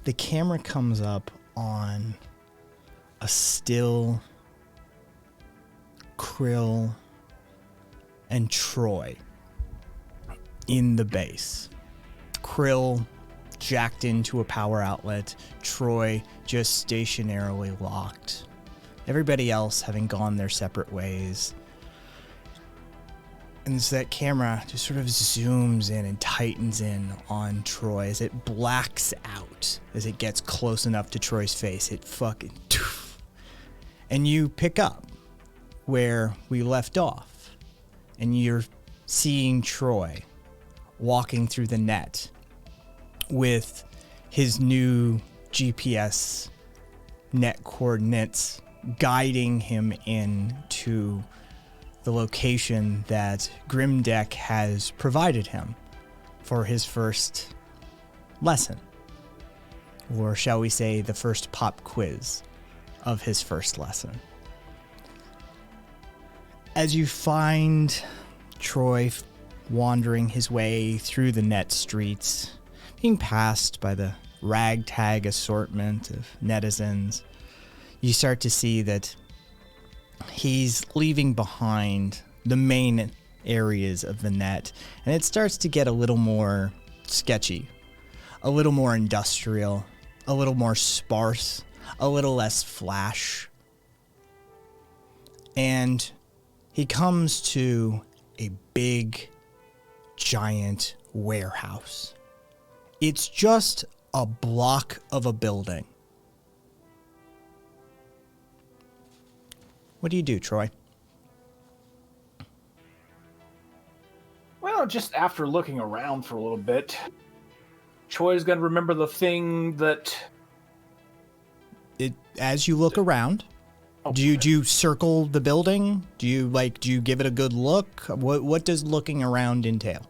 the camera comes up on a still Krill and Troy in the base. Krill jacked into a power outlet, Troy just stationarily locked. Everybody else having gone their separate ways. And so that camera just sort of zooms in and tightens in on Troy as it blacks out as it gets close enough to Troy's face. It fucking... And you pick up where we left off. And you're seeing Troy walking through the net with his new GPS net coordinates guiding him into the location that Grimdeck has provided him for his first lesson. Or shall we say the first pop quiz of his first lesson. As you find Troy wandering his way through the net streets, being passed by the ragtag assortment of netizens, you start to see that he's leaving behind the main areas of the net, and it starts to get a little more sketchy, a little more industrial, a little more sparse, a little less flash. And he comes to a big, giant warehouse. It's just a block of a building. What do you do, Troy? Well, just after looking around for a little bit, Troy's going to remember the thing that... As you look around, do you circle the building? Do you give it a good look? What does looking around entail?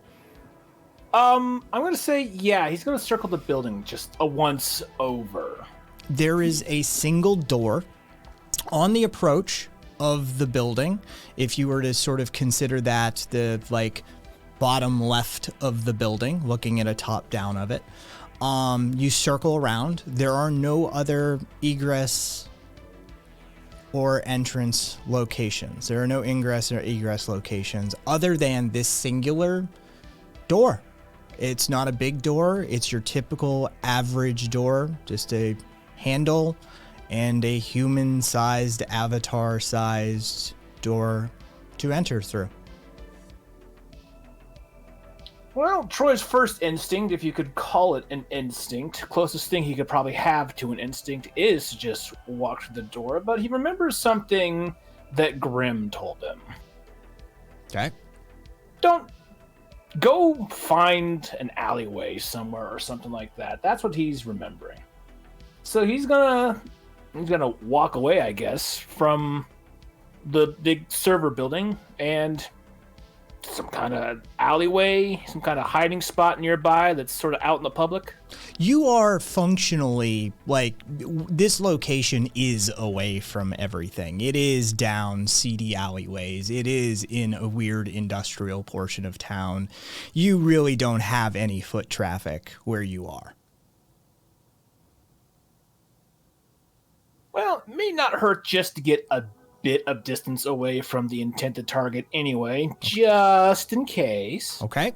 I'm going to say, yeah, he's going to circle the building just a once over. There is a single door on the approach of the building. If you were to sort of consider that the bottom left of the building, looking at a top down of it, you circle around. There are no other egress or entrance locations. There are no ingress or egress locations other than this singular door. It's not a big door. It's your typical average door, just a handle and a human-sized, avatar-sized door to enter through. Well, Troy's first instinct, if you could call it an instinct, closest thing he could probably have to an instinct, is to just walk through the door, but he remembers something that Grim told him. Okay. Don't go find an alleyway somewhere or something like that. That's what he's remembering. So he's gonna walk away, I guess, from the big server building and some kind of alleyway, some kind of hiding spot nearby that's sort of out in the public. You are functionally, this location is away from everything. It is down seedy alleyways. It is in a weird industrial portion of town. You really don't have any foot traffic where you are. Well, it may not hurt just to get a bit of distance away from the intended target anyway, just in case. Okay.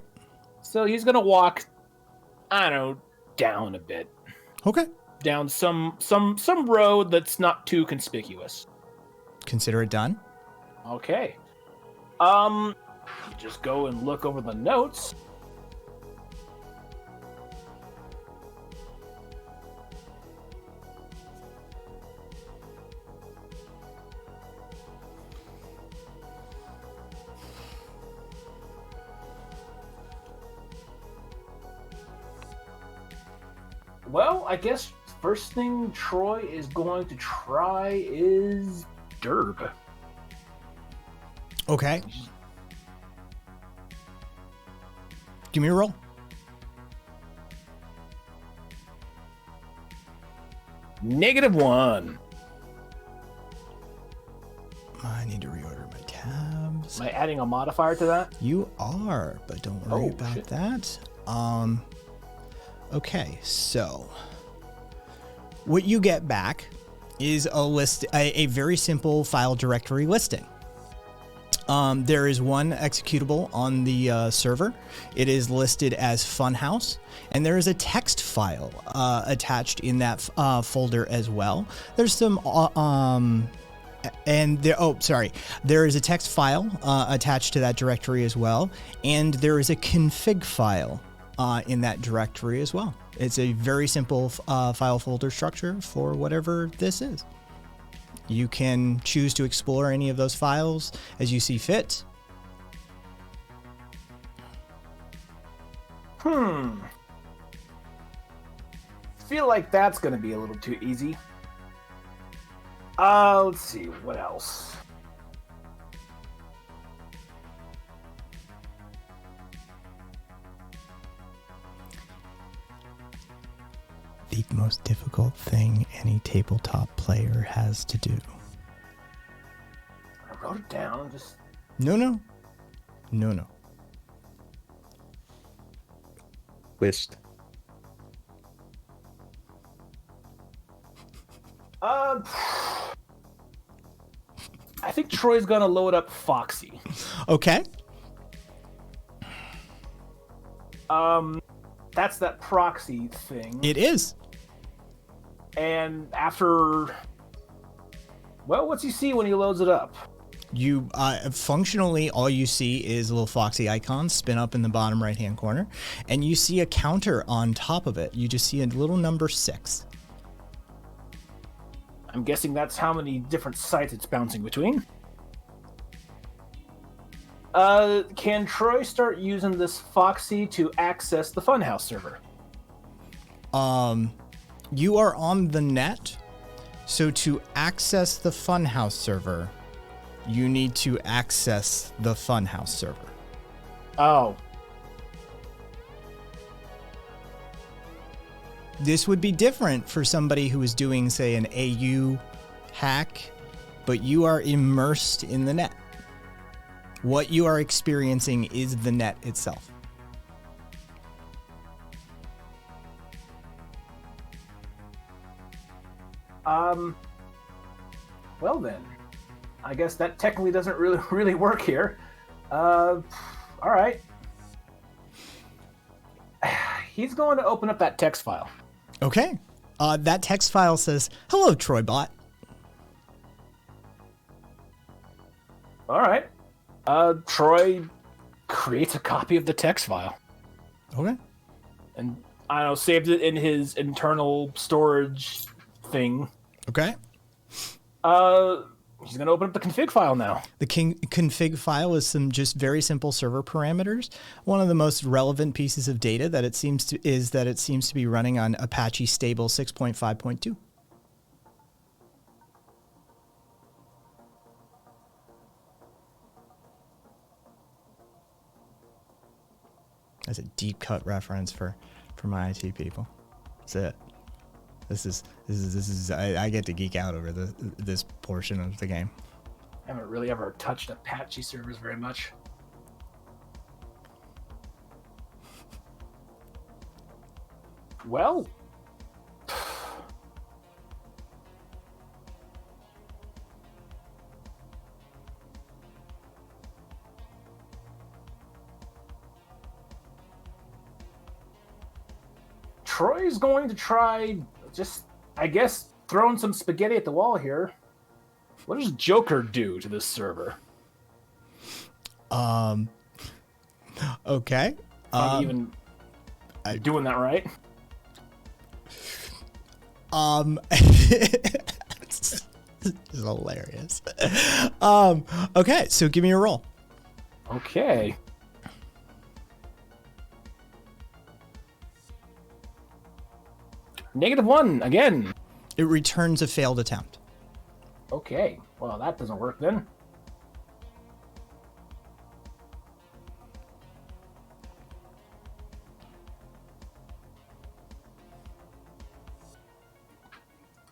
So he's going to walk, I don't know, down a bit. Okay. Down some road that's not too conspicuous. Consider it done. Okay. Just go and look over the notes. Well, I guess first thing Troy is going to try is Derb. Okay. Give me a roll. -1. I need to reorder my tabs. Am I adding a modifier to that? You are, but don't worry about shit. that. Okay, so What you get back is a very simple file directory listing. There is one executable on the server. It is listed as Funhouse, and there is a text file attached in that folder as well. There's some there is a text file attached to that directory as well, and there is a config file in that directory as well. It's a very simple file folder structure for whatever this is. You can choose to explore any of those files as you see fit. Feel like that's going to be a little too easy. Let's see, what else? The most difficult thing any tabletop player has to do. I wrote it down. Just No. Twist. I think Troy's gonna load up Foxy. Okay. That's that proxy thing. It is. And after, well, what's he see when he loads it up? You functionally, all you see is a little Foxy icon spin up in the bottom right hand corner, and you see a counter on top of it. You just see a little number 6. I'm guessing that's how many different sites it's bouncing between. Can Troy start using this Foxy to access the Funhouse server? You are on the net, so to access the Funhouse server, you need to access the Funhouse server. Oh. This would be different for somebody who is doing, say, an AU hack, but you are immersed in the net. What you are experiencing is the net itself. Well then, I guess that technically doesn't really work here. All right. He's going to open up that text file. Okay. That text file says, "Hello, Troybot." All right. Troy creates a copy of the text file. Okay. And, I don't know, saved it in his internal storage thing. Okay. He's going to open up the config file now. The config file is some just very simple server parameters. One of the most relevant pieces of data that it seems to be running on Apache Stable 6.5.2. That's a deep cut reference for my IT people. That's it. This is I get to geek out over this portion of the game. I haven't really ever touched Apache servers very much. Well, Troy's going to try just, I guess, throwing some spaghetti at the wall here. What does Joker do to this server? Okay. I'm even doing that right? It's hilarious. Okay, so give me a roll. Okay. -1 again. It returns a failed attempt. Okay. Well, that doesn't work then.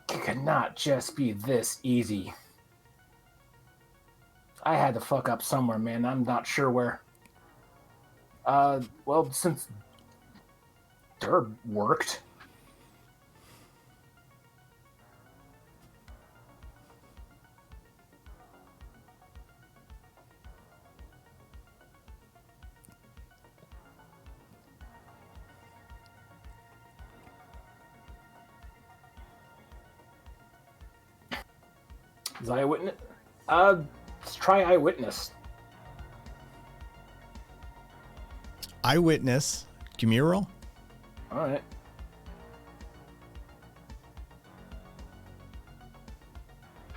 It cannot just be this easy. I had to fuck up somewhere, man. I'm not sure where. Well, since Derb worked. Is eyewitness? Let's try eyewitness. Eyewitness. Give me a roll. All right.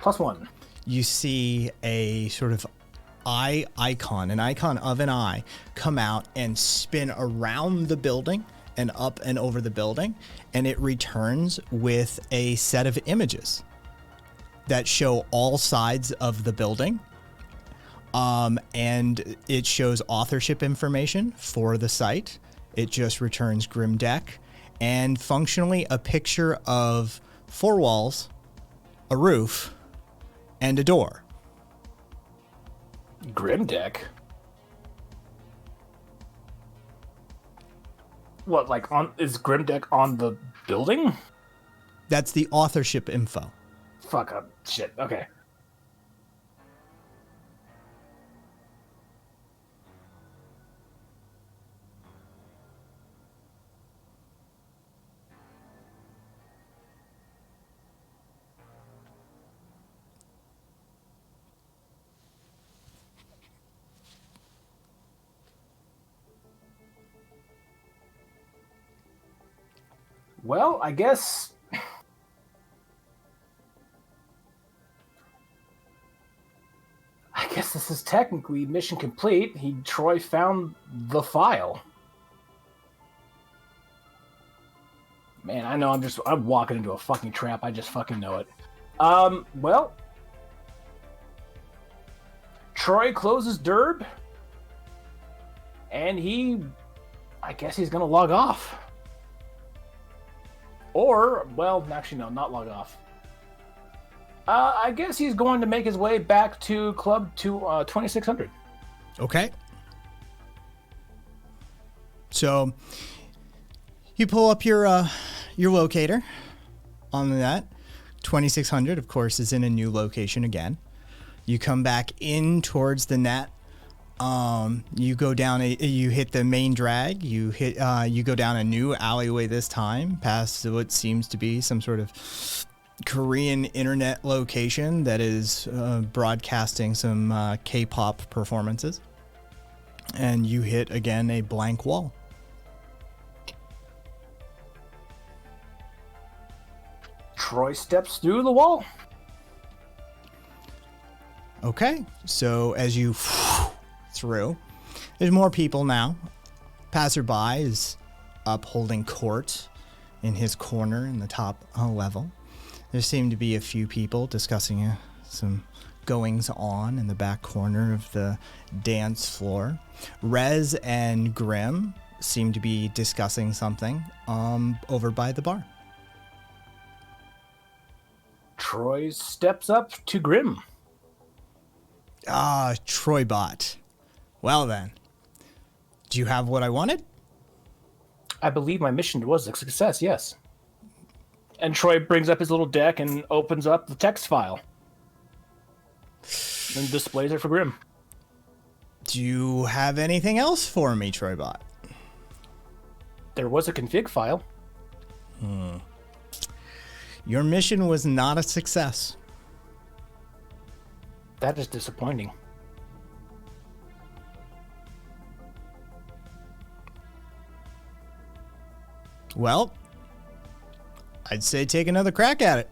+1. You see a sort of an icon of an eye come out and spin around the building and up and over the building, and it returns with a set of images that show all sides of the building. And it shows authorship information for the site. It just returns Grim Deck and functionally a picture of 4 walls, a roof, and a door. Grim Deck? What, like is Grim Deck on the building? That's the authorship info. Fuck up. Shit. Okay. Well, I guess this is technically mission complete. Troy found the file. Man, I know I'm walking into a fucking trap. I just fucking know it. Well, Troy closes Derb, and I guess he's gonna log off. Or, well, actually, no, not log off. I guess he's going to make his way back to Club 2600. Okay. So you pull up your locator on that. 2600, of course, is in a new location again. You come back in towards the net. You go down you hit the main drag. You go down a new alleyway this time, past what seems to be some sort of Korean internet location that is broadcasting some K-pop performances. And you hit again a blank wall. Troy steps through the wall. Okay, so as you through, there's more people now. Passerby is up holding court in his corner in the top level. There seem to be a few people discussing some goings on in the back corner of the dance floor. Rez and Grim seem to be discussing something over by the bar. Troy steps up to Grim. Troybot. Well then, do you have what I wanted? I believe my mission was a success, yes. And Troy brings up his little deck and opens up the text file. And displays it for Grim. Do you have anything else for me, Troybot? There was a config file. Your mission was not a success. That is disappointing. Well, I'd say take another crack at it.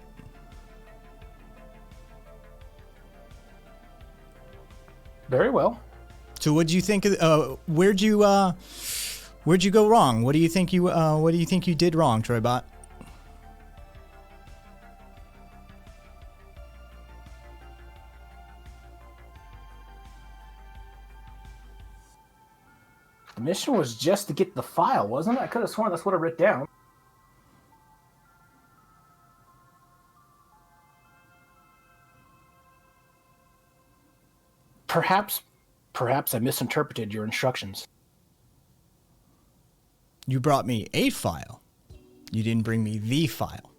Very well. So, what do you think? Where'd you go wrong? What do you think you did wrong, Troybot? The mission was just to get the file, wasn't it? I could have sworn that's what I wrote down. Perhaps I misinterpreted your instructions. You brought me a file. You didn't bring me the file.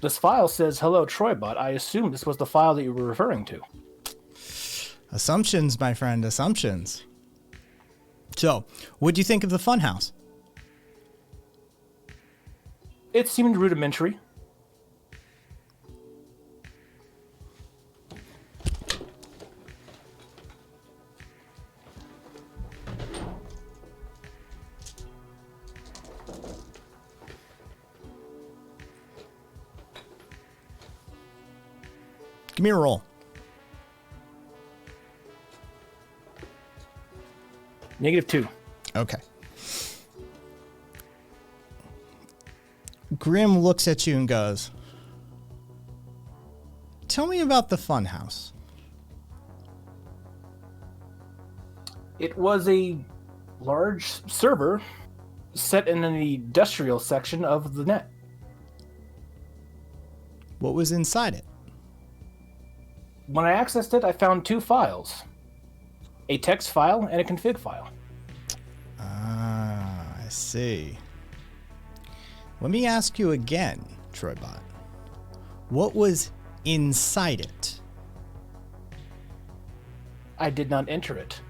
This file says, "Hello, Troybot." I assume this was the file that you were referring to. Assumptions, my friend, assumptions. So, what do you think of the funhouse? It seemed rudimentary. Give me a roll. -2. Okay. Grim looks at you and goes, tell me about the funhouse. It was a large server set in an industrial section of the net. What was inside it? When I accessed it, I found 2 files. A text file and a config file. Ah, I see. Let me ask you again, Troybot. What was inside it? I did not enter it.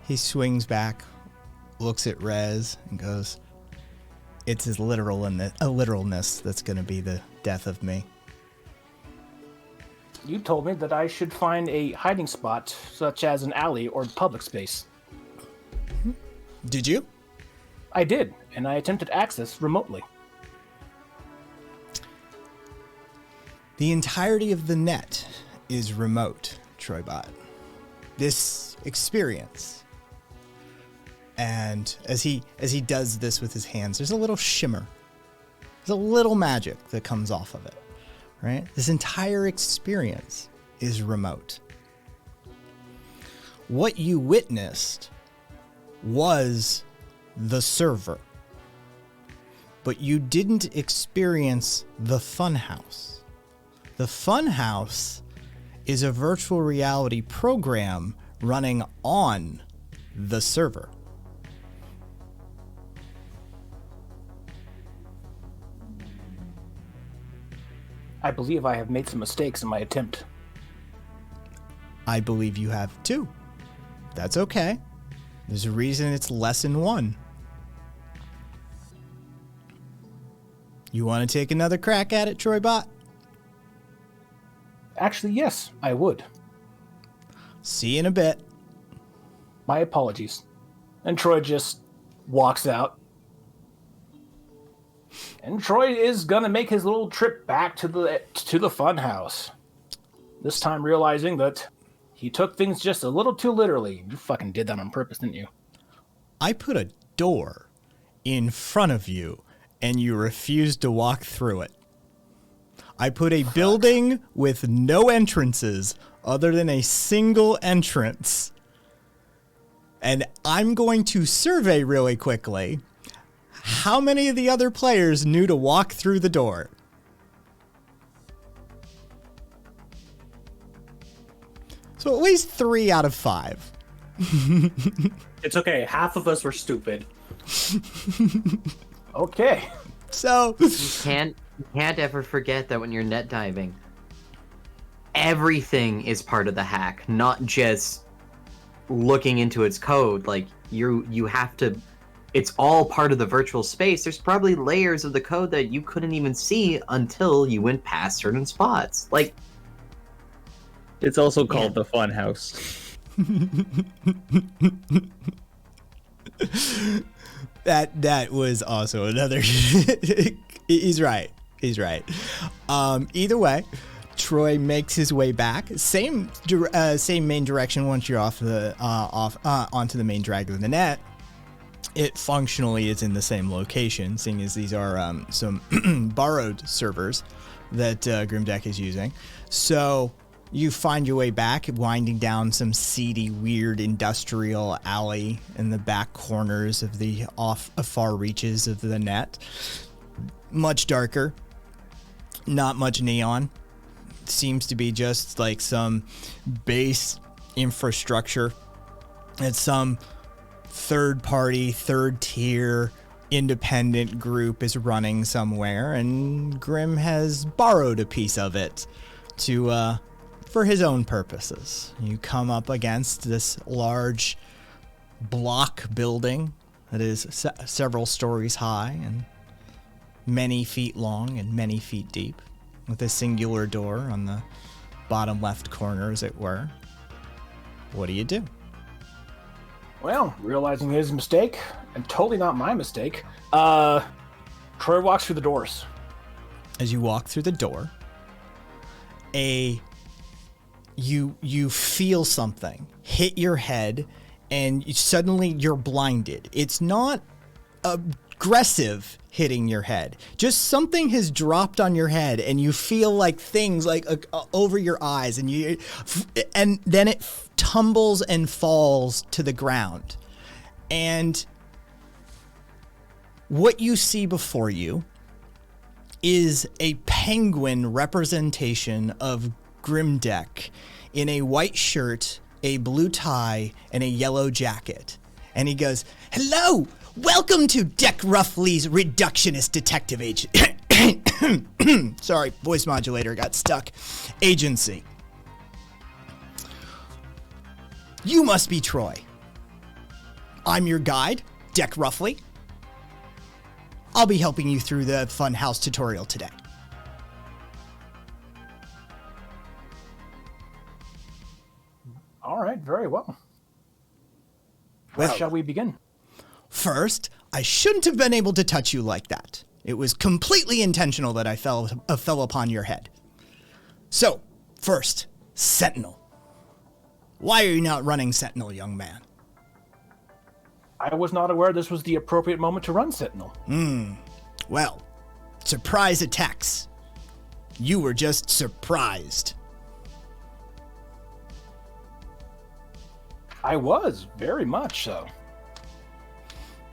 He swings back, looks at Rez, and goes, it's his literalness that's going to be the death of me. You told me that I should find a hiding spot, such as an alley or public space. Did you? I did, and I attempted access remotely. The entirety of the net is remote, Troybot. This experience. And as he does this with his hands, there's a little shimmer. There's a little magic that comes off of it, right? This entire experience is remote. What you witnessed was the server, but you didn't experience the funhouse. The funhouse is a virtual reality program running on the server. I believe I have made some mistakes in my attempt. I believe you have too. That's okay. There's a reason it's lesson 1. You want to take another crack at it, Troybot? Actually, yes, I would. See you in a bit. My apologies. And Troy just walks out. And Troy is gonna make his little trip back to the fun house. This time realizing that he took things just a little too literally. You fucking did that on purpose, didn't you? I put a door in front of you, and you refused to walk through it. I put a building with no entrances other than a single entrance. And I'm going to survey really quickly how many of the other players knew to walk through the door. So at least 3 out of 5. It's okay. Half of us were stupid. Okay. So You can't ever forget that when you're net diving, everything is part of the hack, not just looking into its code. Like you have to. It's all part of the virtual space. There's probably layers of the code that you couldn't even see until you went past certain spots. Like, It's also called the Fun House. That was also another. He's right. Either way, Troy makes his way back. Same main direction. Once you're onto the main drag of the net, it functionally is in the same location, seeing as these are some borrowed servers that Grimdeck is using. So you find your way back, winding down some seedy, weird industrial alley in the back corners of the far reaches of the net. Much darker, not much neon. Seems to be just like some base infrastructure at some third-party, third-tier, independent group is running somewhere, and Grim has borrowed a piece of it to for his own purposes. You come up against this large block building that is several stories high and many feet long and many feet deep, with a singular door on the bottom left corner, as it were. What do you do? Well, realizing his mistake, and totally not my mistake, Troy walks through the doors. as you walk through the door, you feel something hit your head, and suddenly you're blinded. It's not aggressive hitting your head. Just something has dropped on your head, and you feel like things like over your eyes, and then it tumbles and falls to the ground. And what you see before you is a penguin representation of Grimdeck in a white shirt, a blue tie, and a yellow jacket. And he goes, "Hello! Welcome to Deck Ruffley's Reductionist Detective Agent." Sorry, voice modulator got stuck. Agency. You must be Troy. I'm your guide, Deck Ruffley. I'll be helping you through the Funhouse tutorial today. All right, very well. Well, Shall we begin? First, I shouldn't have been able to touch you like that. It was completely intentional that I fell upon your head. So, first, Sentinel. Why are you not running Sentinel, young man? I was not aware this was the appropriate moment to run Sentinel. Well, surprise attacks. You were just surprised. I was, very much so.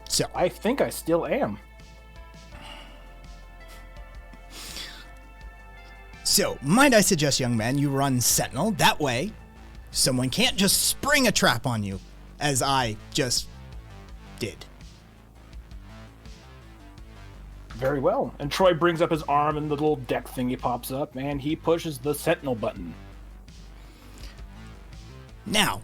So, I think I still am. might I suggest, young man, you run Sentinel. That way, someone can't just spring a trap on you, as I just did. Very well. And Troy brings up his arm, and the little deck thingy pops up, and he pushes the Sentinel button. Now,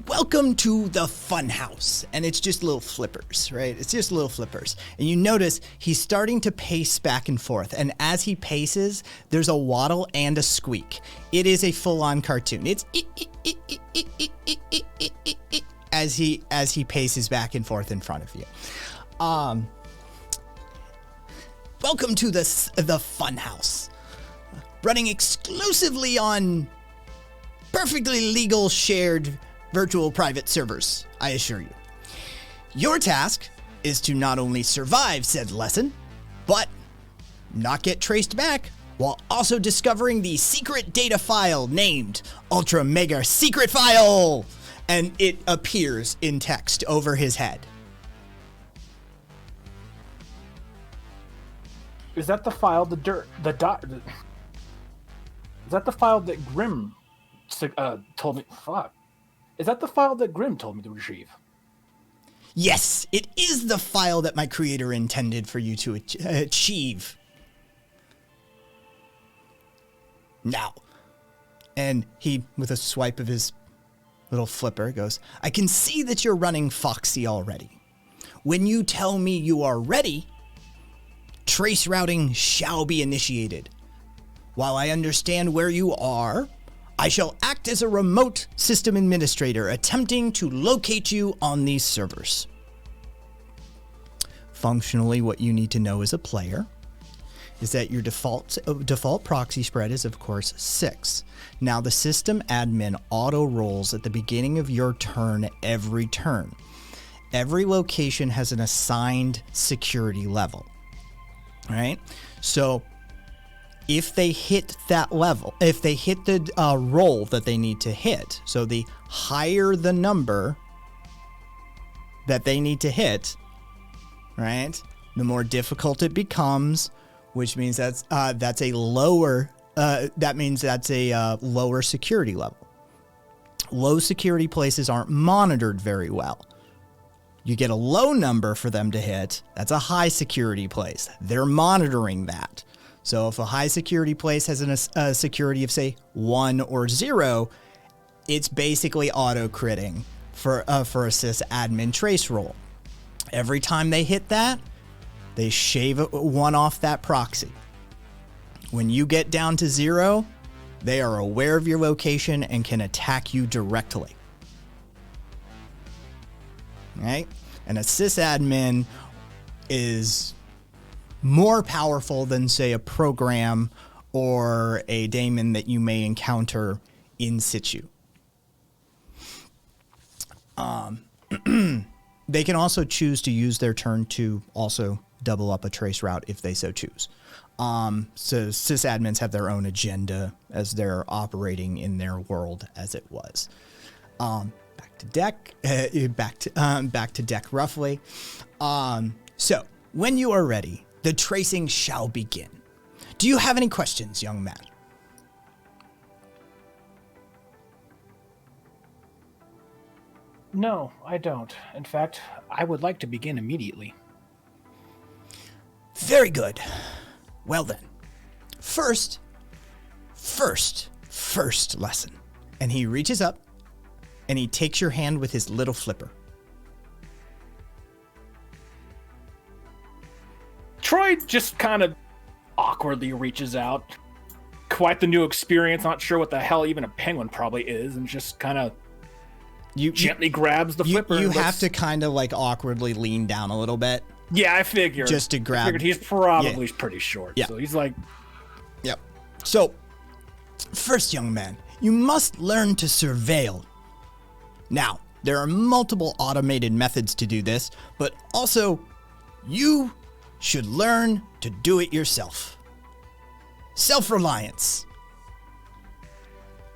welcome to the Funhouse. And it's just little flippers, right? It's just little flippers. And you notice he's starting to pace back and forth. And as he paces, there's a waddle and a squeak. It is a full-on cartoon. It's as he paces back and forth in front of you. Welcome to the Funhouse, running exclusively on perfectly legal shared virtual private servers, I assure you. Your task is to not only survive said lesson, but not get traced back, while also discovering the secret data file named Ultra Mega Secret File, and it appears in text over his head. Is that the file, is that the file that Grim told me? Fuck. Is that the file that Grim told me to retrieve? Yes, it is the file that my creator intended for you to achieve. Now, and he, with a swipe of his little flipper, goes, I can see that you're running Foxy already. When you tell me you are ready, trace routing shall be initiated. While I understand where you are, I shall act as a remote system administrator attempting to locate you on these servers. Functionally, what you need to know as a player is that your default proxy spread is, of course, 6. Now, the system admin auto rolls at the beginning of your turn every turn. Every location has an assigned security level. All right? So, if they hit that level, if they hit the roll that they need to hit, so the higher the number that they need to hit, right, the more difficult it becomes, which means that's a lower lower security level. Low security places aren't monitored very well. You get a low number for them to hit, that's a high security place. They're monitoring that. So if a high security place has a security of, say, 1 or 0, it's basically auto-critting for a sysadmin trace roll. Every time they hit that, they shave 1 off that proxy. When you get down to 0, they are aware of your location and can attack you directly. Right? And a sysadmin is more powerful than, say, a program or a daemon that you may encounter in situ. They can also choose to use their turn to also double up a trace route if they so choose. So sysadmins have their own agenda as they're operating in their world as it was. Back to deck, back to deck roughly. So when you are ready, the tracing shall begin. Do you have any questions, young man? No, I don't. In fact, I would like to begin immediately. Very good. Well then, first lesson. And he reaches up and he takes your hand with his little flipper. Troy just kind of awkwardly reaches out. Quite the new experience, not sure what the hell even a penguin probably is, and just kind of gently grabs the flipper. You have to kind of like awkwardly lean down a little bit. Yeah, I figured. Just to grab. I figured he's probably pretty short. Yeah. So he's like. Yep. So, first, young man, you must learn to surveil. Now, there are multiple automated methods to do this, but also you should learn to do it yourself. Self-reliance.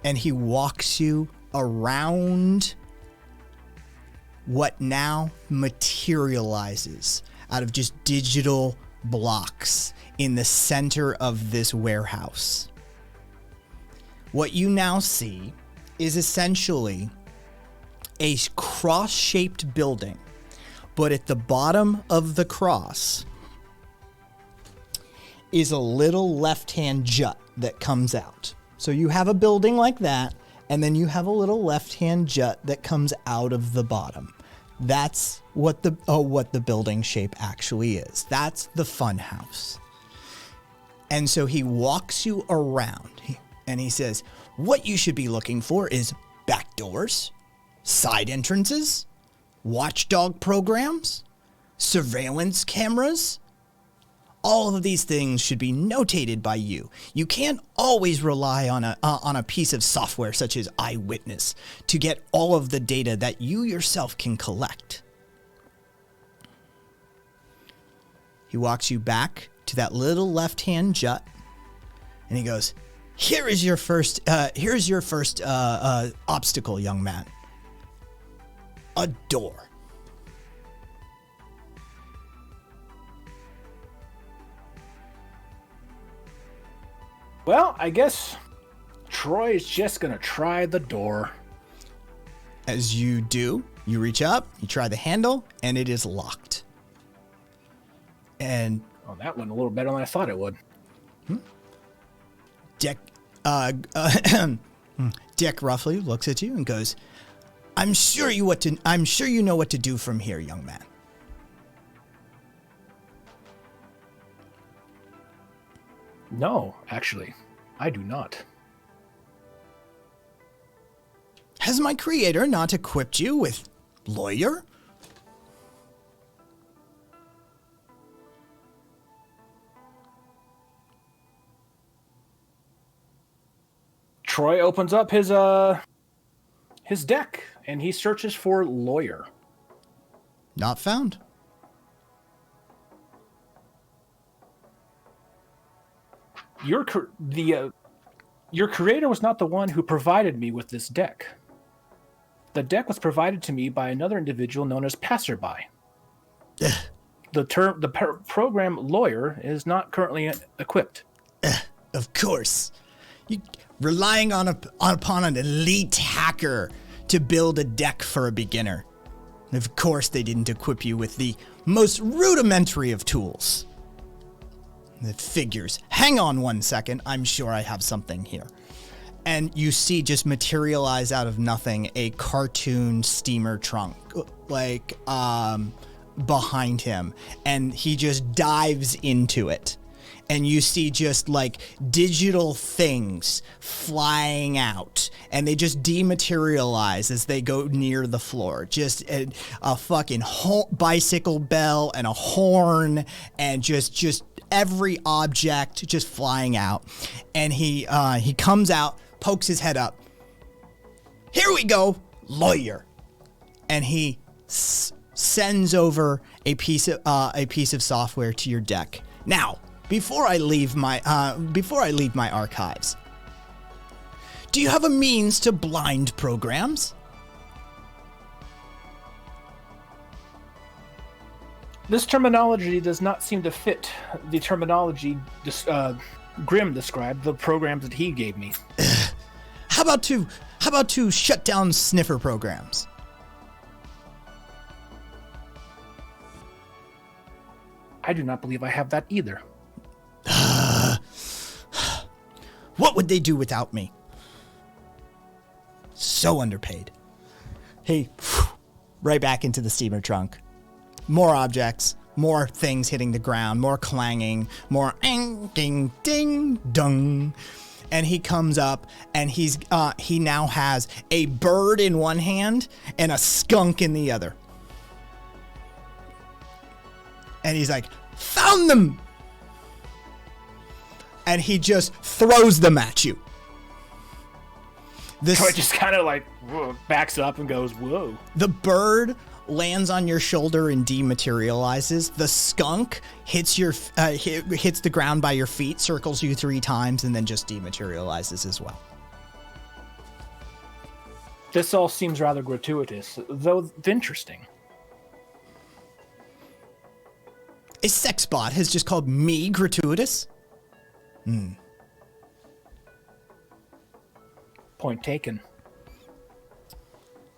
And he walks you around what now materializes out of just digital blocks in the center of this warehouse. What you now see is essentially a cross-shaped building, but at the bottom of the cross is a little left-hand jut that comes out. So you have a building like that, and then you have a little left-hand jut that comes out of the bottom. That's what the building shape actually is. That's the fun house. And so he walks you around and he says, what you should be looking for is back doors, side entrances, watchdog programs, surveillance cameras. All of these things should be notated by you. You can't always rely on a piece of software such as Eyewitness to get all of the data that you yourself can collect. He walks you back to that little left-hand jut, and he goes, here's your first obstacle, young man. A door. Well, I guess Troy is just going to try the door. As you do, you reach up, you try the handle, and it is locked. And Oh, that went a little better than I thought it would. Dick roughly looks at you and goes, I'm sure you know what to do from here, young man. No, actually, I do not. Has my creator not equipped you with lawyer? Troy opens up his deck and he searches for lawyer. Not found. Your creator was not the one who provided me with this deck. The deck was provided to me by another individual known as Passerby. The program lawyer is not currently equipped. Of course. You relying upon an elite hacker to build a deck for a beginner. And of course they didn't equip you with the most rudimentary of tools. The figures. Hang on one second. I'm sure I have something here. And you see just materialize out of nothing a cartoon steamer trunk, like, behind him. And he just dives into it. And you see just like digital things flying out, and they just dematerialize as they go near the floor. Just a fucking bicycle bell and a horn, and just every object just flying out. And he comes out, pokes his head up. Here we go, lawyer. And he sends over a piece of software to your deck. Now, before I leave my archives, do you have a means to blind programs? This terminology does not seem to fit the terminology Grimm described, the programs that he gave me. How about to shut down sniffer programs? I do not believe I have that either. What would they do without me? So underpaid. Hey, right back into the steamer trunk. More objects, more things hitting the ground, more clanging, more ding, ding, dung. And he comes up and he now has a bird in one hand and a skunk in the other. And he's like, found them! And he just throws them at you. Troy just kind of like backs up and goes, whoa. The bird lands on your shoulder and dematerializes. The skunk hits hits the ground by your feet, circles you 3 times, and then just dematerializes as well. This all seems rather gratuitous, though interesting. A sex bot has just called me gratuitous? Point taken.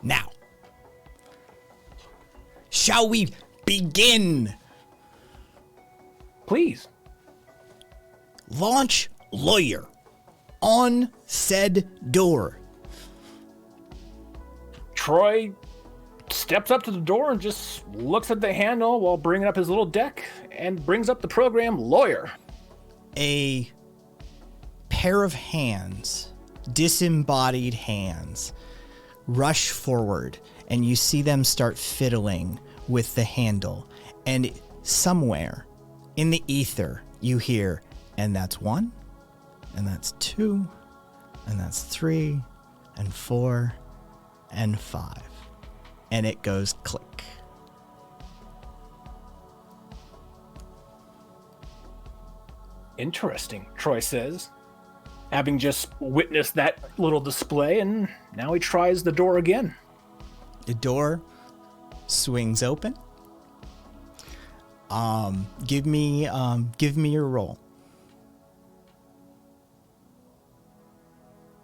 Now, shall we begin? Please. Launch lawyer on said door. Troy steps up to the door and just looks at the handle while bringing up his little deck and brings up the program lawyer. A pair of hands, disembodied hands, rush forward, and you see them start fiddling with the handle. And somewhere in the ether, you hear, and that's 1, and that's 2, and that's 3, and 4, and 5. And it goes click. Interesting, Troy says, having just witnessed that little display, and now he tries the door again. The door swings open. Give me your roll.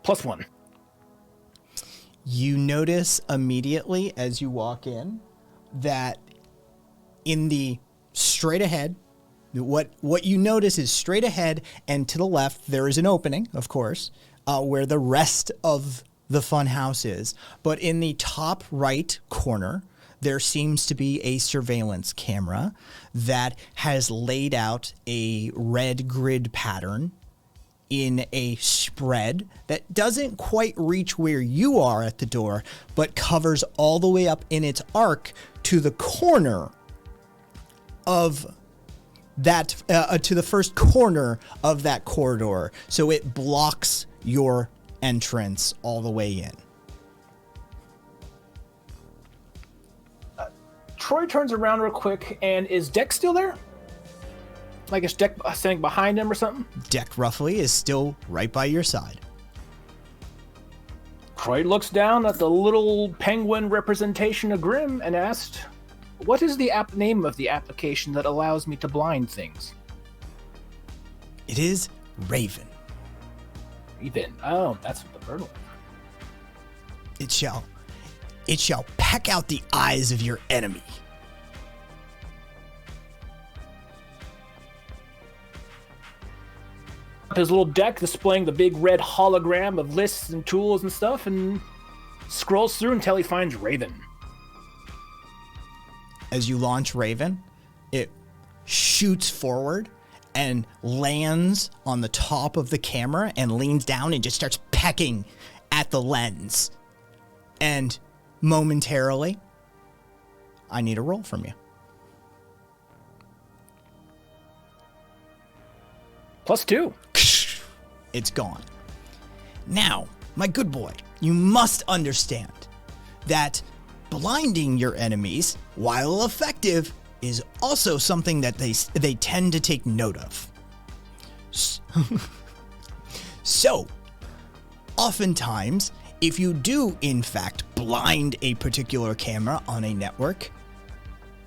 +1. You notice immediately as you walk in that in the straight ahead, what you notice is straight ahead and to the left, there is an opening, of course, where the rest of the fun house is. But in the top right corner, there seems to be a surveillance camera that has laid out a red grid pattern in a spread that doesn't quite reach where you are at the door, but covers all the way up in its arc to the corner of that, to the first corner of that corridor. So it blocks your entrance all the way in. Troy turns around real quick, and is Deck still there? Like is Deck standing behind him or something? Deck roughly is still right by your side. Troy looks down at the little penguin representation of Grimm and asks, what is the name of the application that allows me to blind things? It is Raven. Raven. Oh, that's what the bird was. It shall peck out the eyes of your enemy. His little deck displaying the big red hologram of lists and tools and stuff, and scrolls through until he finds Raven. As you launch Raven, it shoots forward and lands on the top of the camera and leans down and just starts pecking at the lens. And momentarily, I need a roll from you. +2. It's gone. Now, my good boy, you must understand that blinding your enemies, while effective, is also something that they tend to take note of. So, oftentimes, if you do in fact blind a particular camera on a network,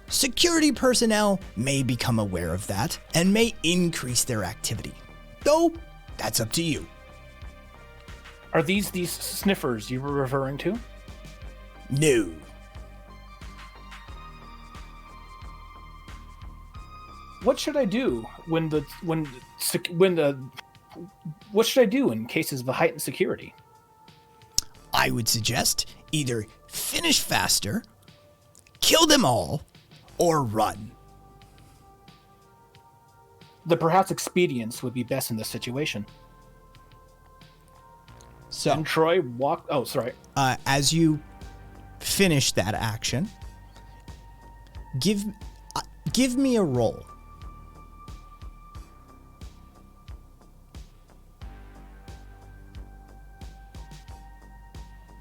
security personnel may become aware of that and may increase their activity. Though, that's up to you. Are these sniffers you were referring to? No. What should I do what should I do in cases of heightened security? I would suggest either finish faster, kill them all, or run. The perhaps expedience would be best in this situation. So, And Troy walked. Oh, sorry. as you finish that action, give me a roll.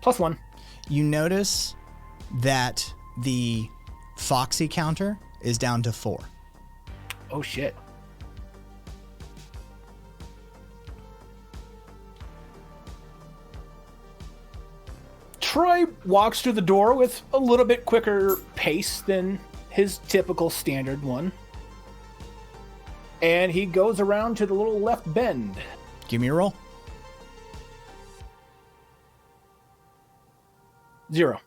+1. You notice that the Foxy counter is down to 4. Oh shit. Troy walks through the door with a little bit quicker pace than his typical standard one. And he goes around to the little left bend. Give me a roll. 0.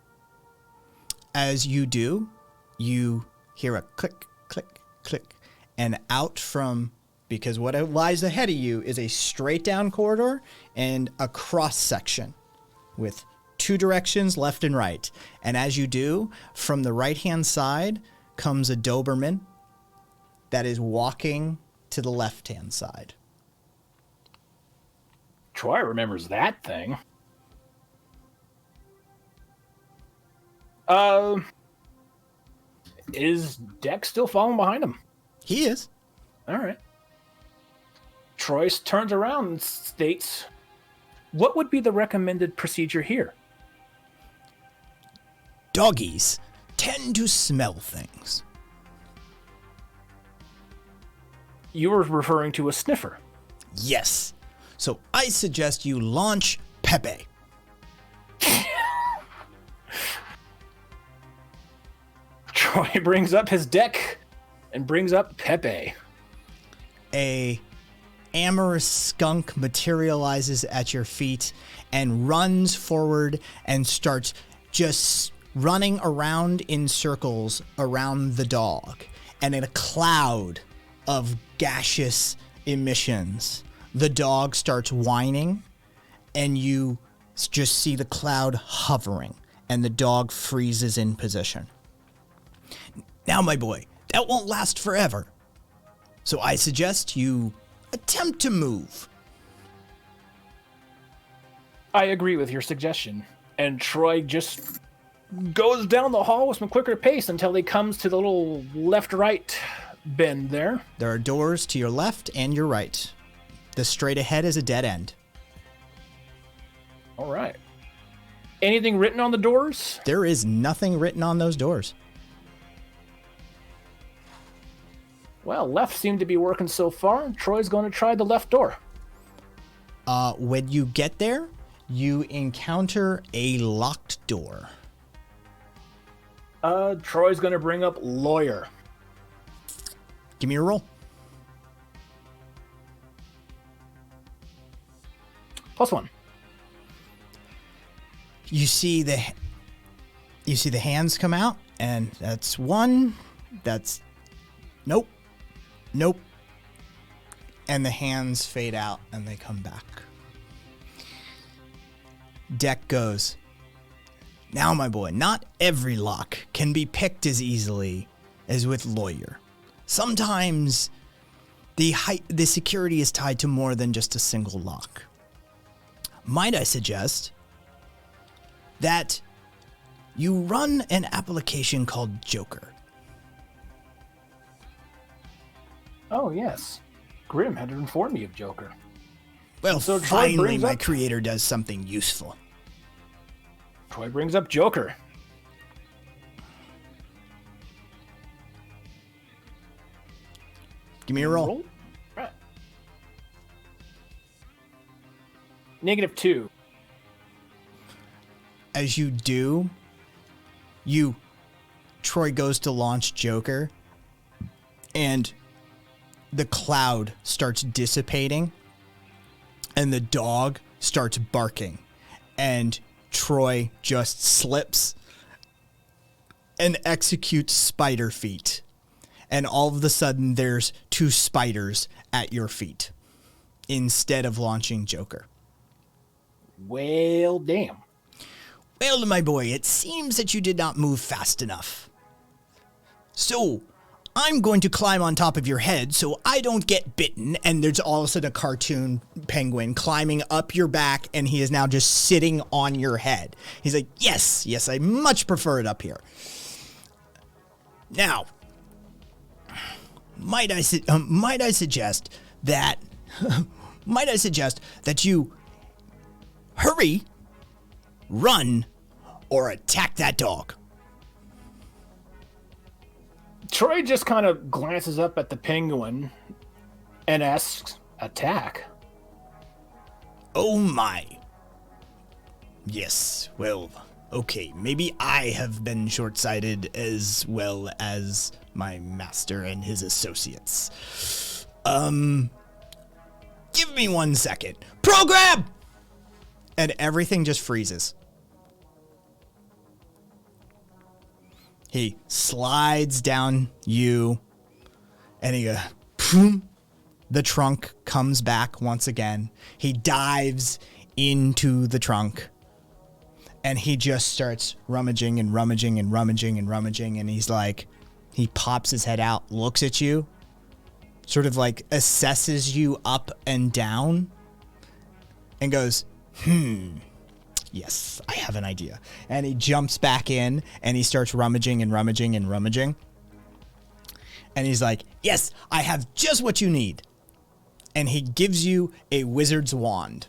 As you do, you hear a click, click, click, and out from, because what lies ahead of you is a straight down corridor and a cross section with 2 directions, left and right. And as you do, from the right-hand side comes a Doberman that is walking to the left-hand side. Troy remembers that thing. Is Dex still following behind him? He is. All right. Troy turns around and states, "What would be the recommended procedure here?" Doggies tend to smell things. You were referring to a sniffer. Yes. So I suggest you launch Pepe. Troy brings up his deck and brings up Pepe. A amorous skunk materializes at your feet and runs forward and starts just running around in circles around the dog. And in a cloud of gaseous emissions, the dog starts whining, and you just see the cloud hovering, and the dog freezes in position. Now, my boy, that won't last forever. So I suggest you attempt to move. I agree with your suggestion. And Troy just goes down the hall with some quicker pace until he comes to the little left-right bend there. There are doors to your left and your right. The straight ahead is a dead end. All right. Anything written on the doors? There is nothing written on those doors. Well, left seemed to be working so far. Troy's going to try the left door. When you get there, you encounter a locked door. Troy's going to bring up lawyer. Give me a roll. +1. You see the hands come out, and that's 1. That's nope. Nope. And the hands fade out and they come back. Deck goes, "Now, my boy, not every lock can be picked as easily as with lawyer. Sometimes the security is tied to more than just a single lock. Might I suggest that you run an application called Joker?" Oh, yes. Grim had to inform me of Joker. Well, So Troy finally brings my up- creator does something useful. Troy brings up Joker. Give me a roll. Right. -2. As you do, Troy goes to launch Joker, and the cloud starts dissipating, and the dog starts barking, and Troy just slips and executes spider feet. And all of a sudden, there's 2 spiders at your feet instead of launching Joker. Well, damn. Well, my boy, it seems that you did not move fast enough. So, I'm going to climb on top of your head so I don't get bitten, and there's all of a sudden a cartoon penguin climbing up your back, and he is now just sitting on your head. He's like, yes, I much prefer it up here. Now, might I suggest that you hurry, run, or attack that dog? Troy just kind of glances up at the penguin and asks, attack? Oh my. Yes, well, okay, maybe I have been short-sighted as well as my master and his associates. Give me 1 second. Program! And everything just freezes. He slides down you, and he goes, boom. The trunk comes back once again. He dives into the trunk, and he just starts rummaging and rummaging and rummaging and rummaging, and he's like, he pops his head out, looks at you, sort of like assesses you up and down, and goes, yes, I have an idea. And he jumps back in, and he starts rummaging and rummaging and rummaging. And he's like, yes, I have just what you need. And he gives you a wizard's wand.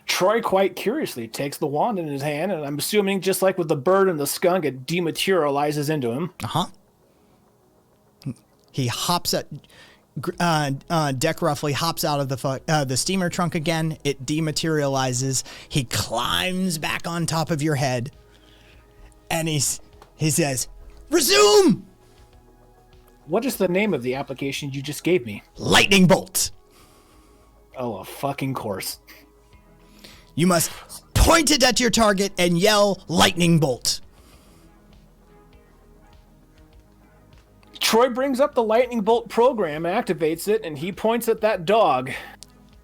Troy quite curiously takes the wand in his hand, and I'm assuming just like with the bird and the skunk, it dematerializes into him. Uh-huh. He hops at... Deck roughly hops out of the steamer trunk again. It dematerializes. He climbs back on top of your head, and he says, "Resume." What is the name of the application you just gave me? Lightning bolt. Oh, a fucking course. You must point it at your target and yell lightning bolt. Troy brings up the lightning bolt program, activates it, and he points at that dog.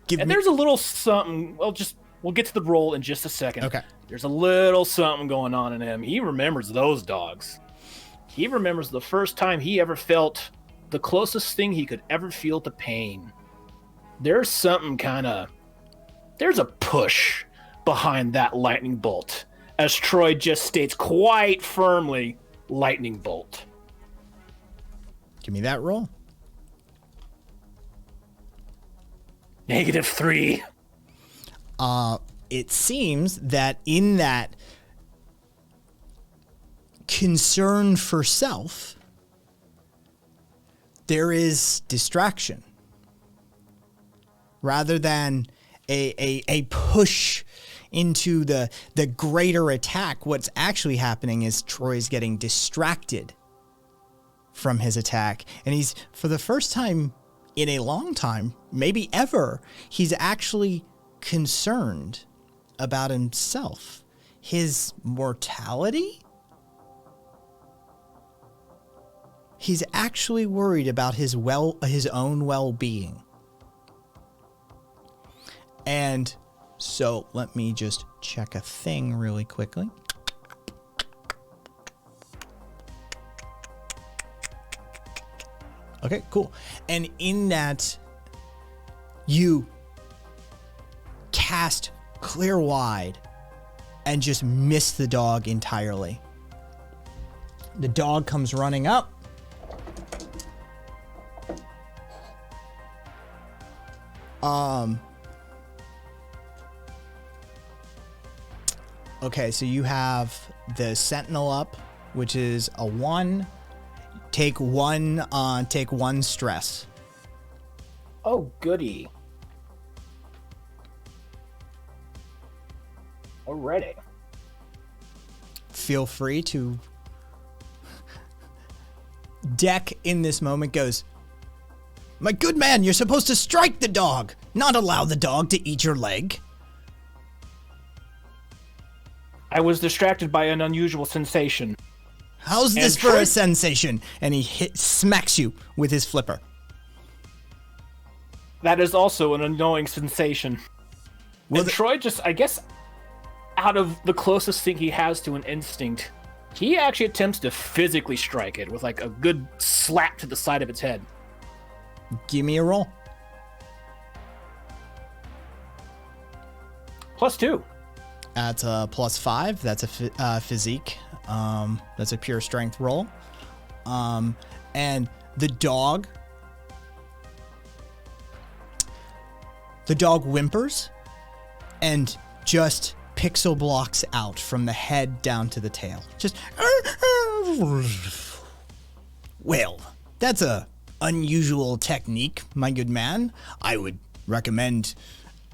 There's a little something. We'll get to the roll in just a second. Okay. There's a little something going on in him. He remembers those dogs. He remembers the first time he ever felt the closest thing he could ever feel to pain. There's something there's a push behind that lightning bolt, as Troy just states quite firmly, lightning bolt. Give me that roll. -3. It seems that in that concern for self, there is distraction. Rather than a push into the greater attack, what's actually happening is Troy's getting distracted from his attack. And he's, for the first time in a long time, maybe ever, he's actually concerned about himself, his mortality. He's actually worried about his own well-being. And so let me just check a thing really quickly. Okay, cool. And in that, you cast clear wide and just miss the dog entirely. The dog comes running up Okay, so you have the Sentinel up, which is a 1. Take one stress. Oh, goody. Already. Feel free to. Deck in this moment goes, "My good man, you're supposed to strike the dog, not allow the dog to eat your leg." I was distracted by an unusual sensation. How's this And for Troy- a sensation? And he smacks you with his flipper. That is also an annoying sensation. Well, And Troy just, I guess, out of the closest thing he has to an instinct, he actually attempts to physically strike it with like a good slap to the side of its head. Give me a roll. +2. That's a +5. That's a physique. That's a pure strength roll. And the dog whimpers and just pixel blocks out from the head down to the tail. Just well, that's a unusual technique, my good man. I would recommend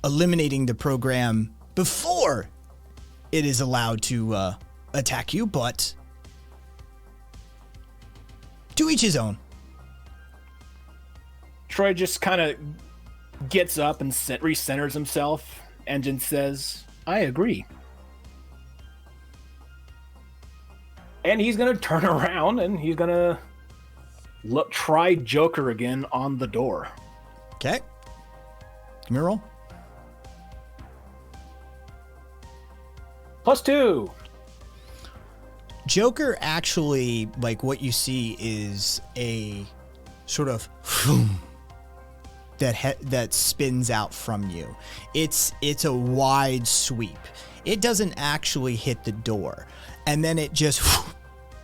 eliminating the program before it is allowed to attack you, but to each his own. Troy just kind of gets up and recenters himself and then says, "I agree." And he's going to turn around and he's going to try Joker again on the door. Okay. Give me a roll. +2. Joker actually, like, what you see is a sort of that spins out from you. It's a wide sweep. It doesn't actually hit the door, and then it just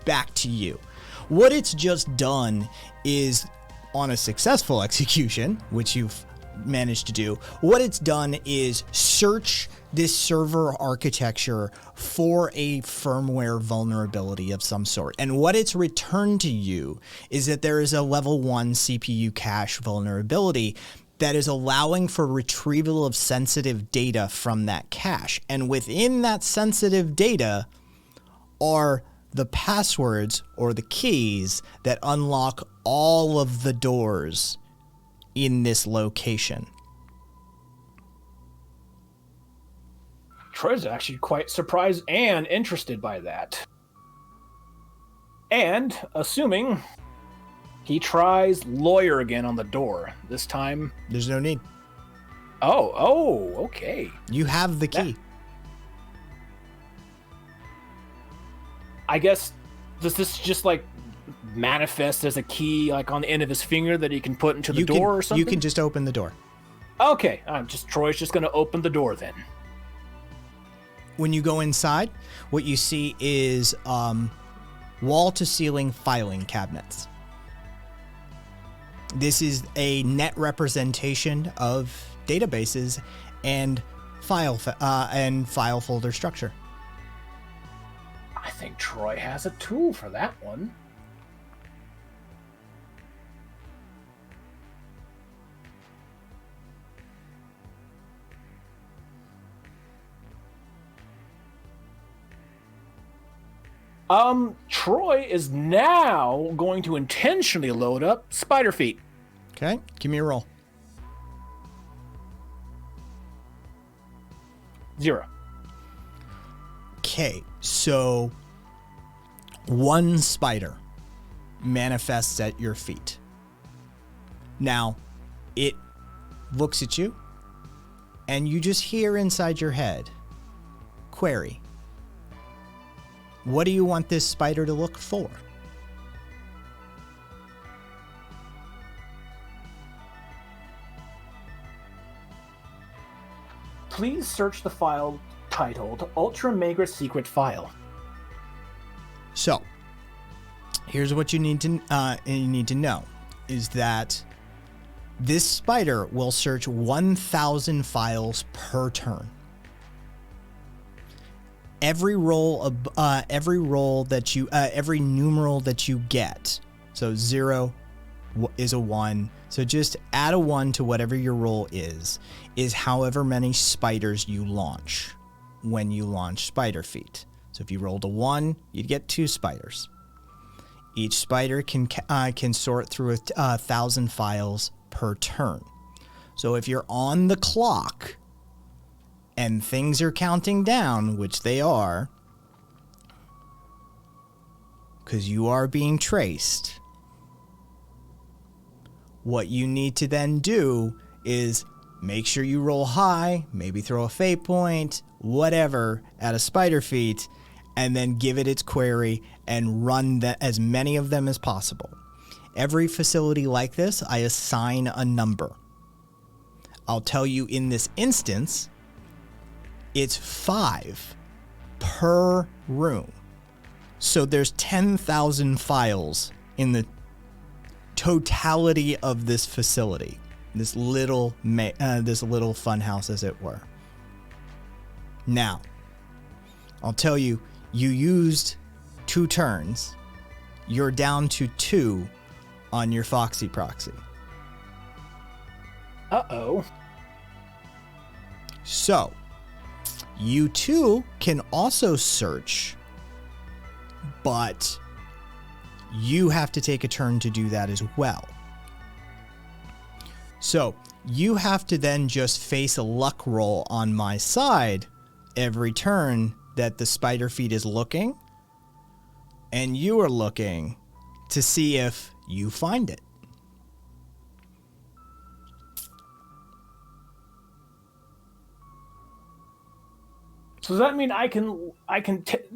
back to you. What it's just done is, on a successful execution, which you've managed to do, what it's done is search this server architecture for a firmware vulnerability of some sort. And what it's returned to you is that there is a level 1 CPU cache vulnerability that is allowing for retrieval of sensitive data from that cache. And within that sensitive data are the passwords or the keys that unlock all of the doors in this location. Troy's actually quite surprised and interested by that. And, assuming, he tries lawyer again on the door. This time... There's no need. Oh, okay. You have the key. I guess, does this just, like, manifest as a key, like, on the end of his finger that he can put into the door or something? You can just open the door. Okay, Troy's just gonna open the door then. When you go inside, what you see is wall-to-ceiling filing cabinets. This is a net representation of databases and file folder structure. I think Troy has a tool for that one. Troy is now going to intentionally load up Spider Feet. Okay, give me a roll. 0. Okay, so one spider manifests at your feet. Now, it looks at you, and you just hear inside your head, query. What do you want this spider to look for? Please search the file titled Ultra Mega Secret File. So, here's what you need to know is that This spider will search 1,000 files per turn. Every numeral that you get, so 0 is a 1, so just add a 1 to whatever your roll is however many spiders you launch when you launch spider feet. So if you rolled a 1, you'd get 2 spiders. Each spider can sort through 1,000 files per turn. So if you're on the clock and things are counting down, which they are, because you are being traced, what you need to then do is make sure you roll high, maybe throw a fate point, whatever, at a spider feet, and then give it its query and run as many of them as possible. Every facility like this, I assign a number. I'll tell you in this instance, it's 5 per room. So there's 10,000 files in the totality of this facility, this little fun house, as it were. Now, I'll tell you, you used 2 turns. You're down to 2 on your Foxy Proxy. Uh-oh. So, you too can also search, but you have to take a turn to do that as well. So, you have to then just face a luck roll on my side every turn that the spider feet is looking, and you are looking to see if you find it. So does that mean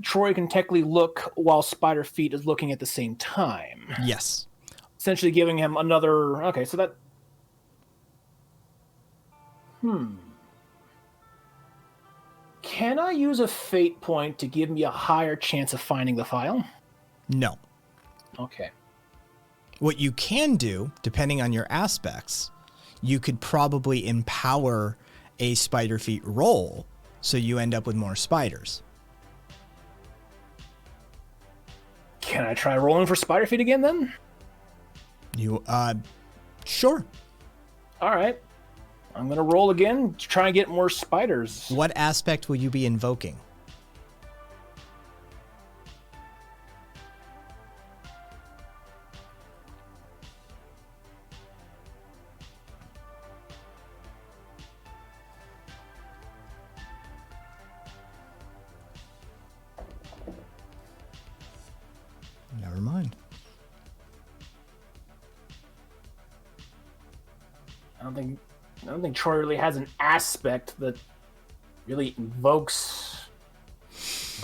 Troy can technically look while Spider Feet is looking at the same time? Yes. Essentially giving him another... Okay, so that... Can I use a fate point to give me a higher chance of finding the file? No. Okay. What you can do, depending on your aspects, you could probably empower a spider feet roll so you end up with more spiders. Can I try rolling for Spider Feet again then? Sure. All right. I'm going to roll again to try and get more spiders. What aspect will you be invoking? Never mind. I don't think Troy really has an aspect that really invokes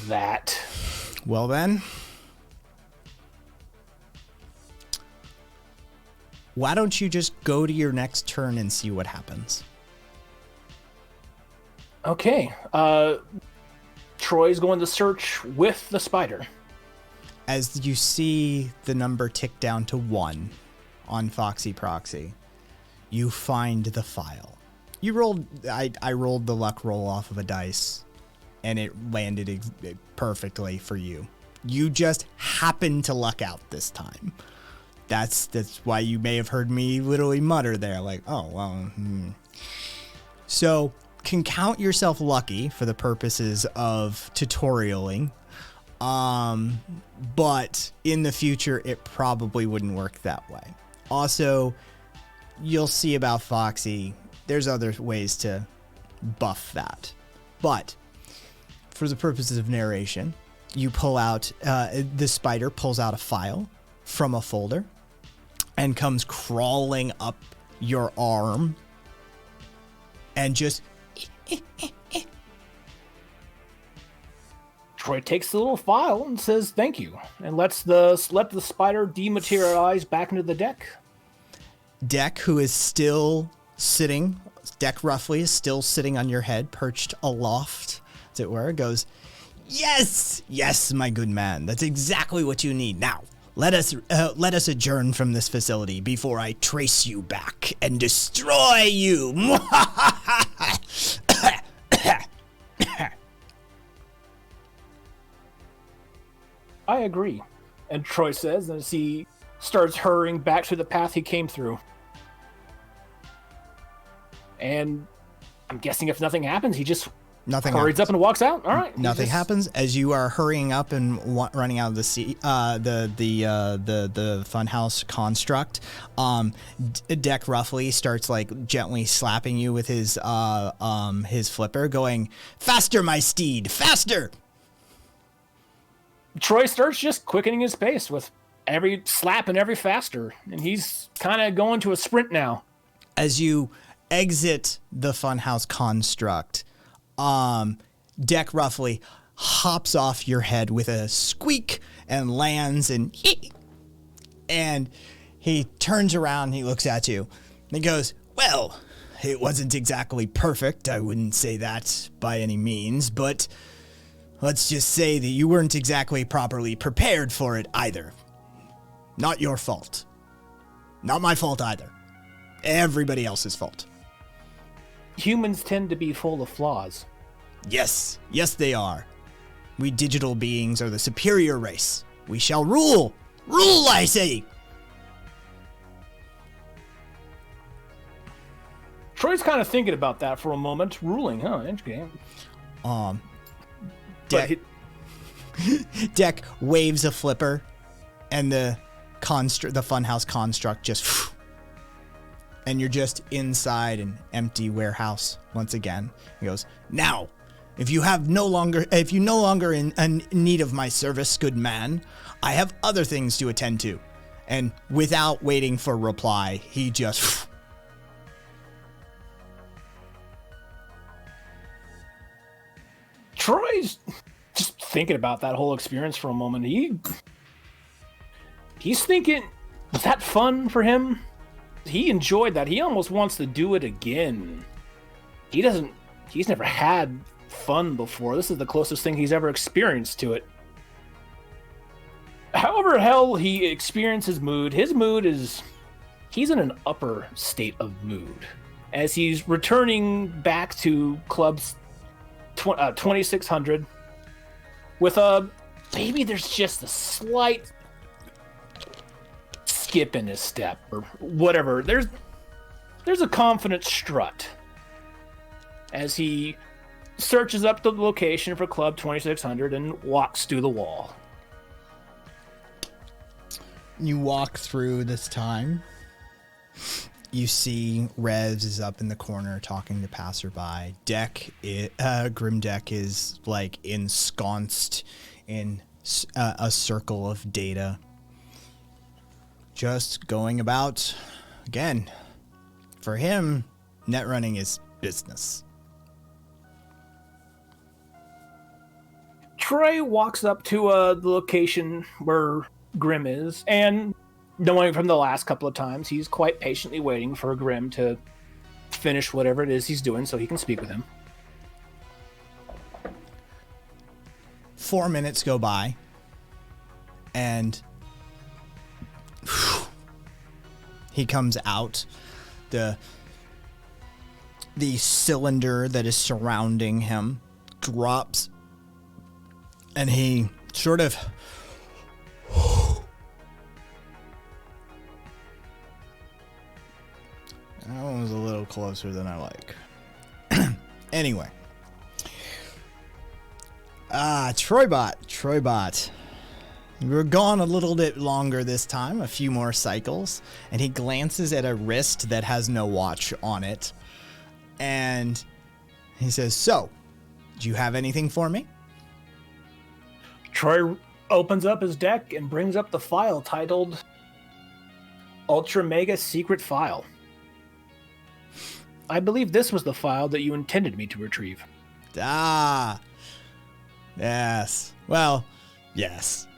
that. Well then, why don't you just go to your next turn and see what happens? Okay. Troy's going to search with the spider. As you see the number tick down to 1 on Foxy Proxy, you find the file. You rolled, I rolled the luck roll off of a dice, and it landed perfectly for you. You just happened to luck out this time. That's why you may have heard me literally mutter there, like, oh, well, So, can count yourself lucky for the purposes of tutorialing. But in the future, it probably wouldn't work that way. Also, you'll see about Foxy, there's other ways to buff that. But for the purposes of narration, you pull out, the spider pulls out a file from a folder and comes crawling up your arm and just... Troy takes the little file and says thank you, and let the spider dematerialize back into the deck. Deck, who is still sitting, Deck roughly is still sitting on your head, perched aloft, as it were, goes, yes, my good man, that's exactly what you need. Now, let us adjourn from this facility before I trace you back and destroy you. I agree. And Troy says as he starts hurrying back to the path he came through. And I'm guessing if nothing happens, he just hurries up and walks out. All right. Nothing happens as you are hurrying up and running out of the funhouse construct. Deck roughly starts like gently slapping you with his flipper, going, "Faster, my steed, faster!" Troy starts just quickening his pace with every slap and every faster, and he's kind of going to a sprint now. As you exit the funhouse construct, Deck roughly hops off your head with a squeak and lands, and he turns around, he looks at you, and he goes, "Well, it wasn't exactly perfect, I wouldn't say that by any means, but let's just say that you weren't exactly properly prepared for it either. Not your fault. Not my fault either. Everybody else's fault." Humans tend to be full of flaws. Yes, they are. We digital beings are the superior race. We shall rule. Rule, I say. Troy's kind of thinking about that for a moment. Ruling, huh? Interesting. Deck waves a flipper, and the funhouse construct just, and you're just inside an empty warehouse once again. He goes, "Now, if you no longer in need of my service, good man, I have other things to attend to." And without waiting for reply, he just. Troy's just thinking about that whole experience for a moment. He's thinking, was that fun for him? He enjoyed that. He almost wants to do it again. He's never had fun before. This is the closest thing he's ever experienced to it. However hell he experiences his mood is, he's in an upper state of mood. As he's returning back to Club's 2600 with maybe there's just a slight skip in his step or whatever. There's a confident strut as he searches up the location for Club 2600 and walks through the wall. You walk through this time. You see Revs is up in the corner talking to passerby. Grim Deck is like ensconced in a circle of data. Just going about, again, for him, net running is business. Troy walks up to the location where Grim is, and knowing from the last couple of times, he's quite patiently waiting for Grim to finish whatever it is he's doing so he can speak with him. 4 minutes go by, and he comes out. The cylinder that is surrounding him drops, and he sort of that one was a little closer than I like. Anyway. Troybot. We're gone a little bit longer this time, a few more cycles, and he glances at a wrist that has no watch on it, and he says, "So, do you have anything for me?" Troy opens up his deck and brings up the file titled Ultra Mega Secret File. I believe this was the file that you intended me to retrieve. Ah. Yes. Well, yes.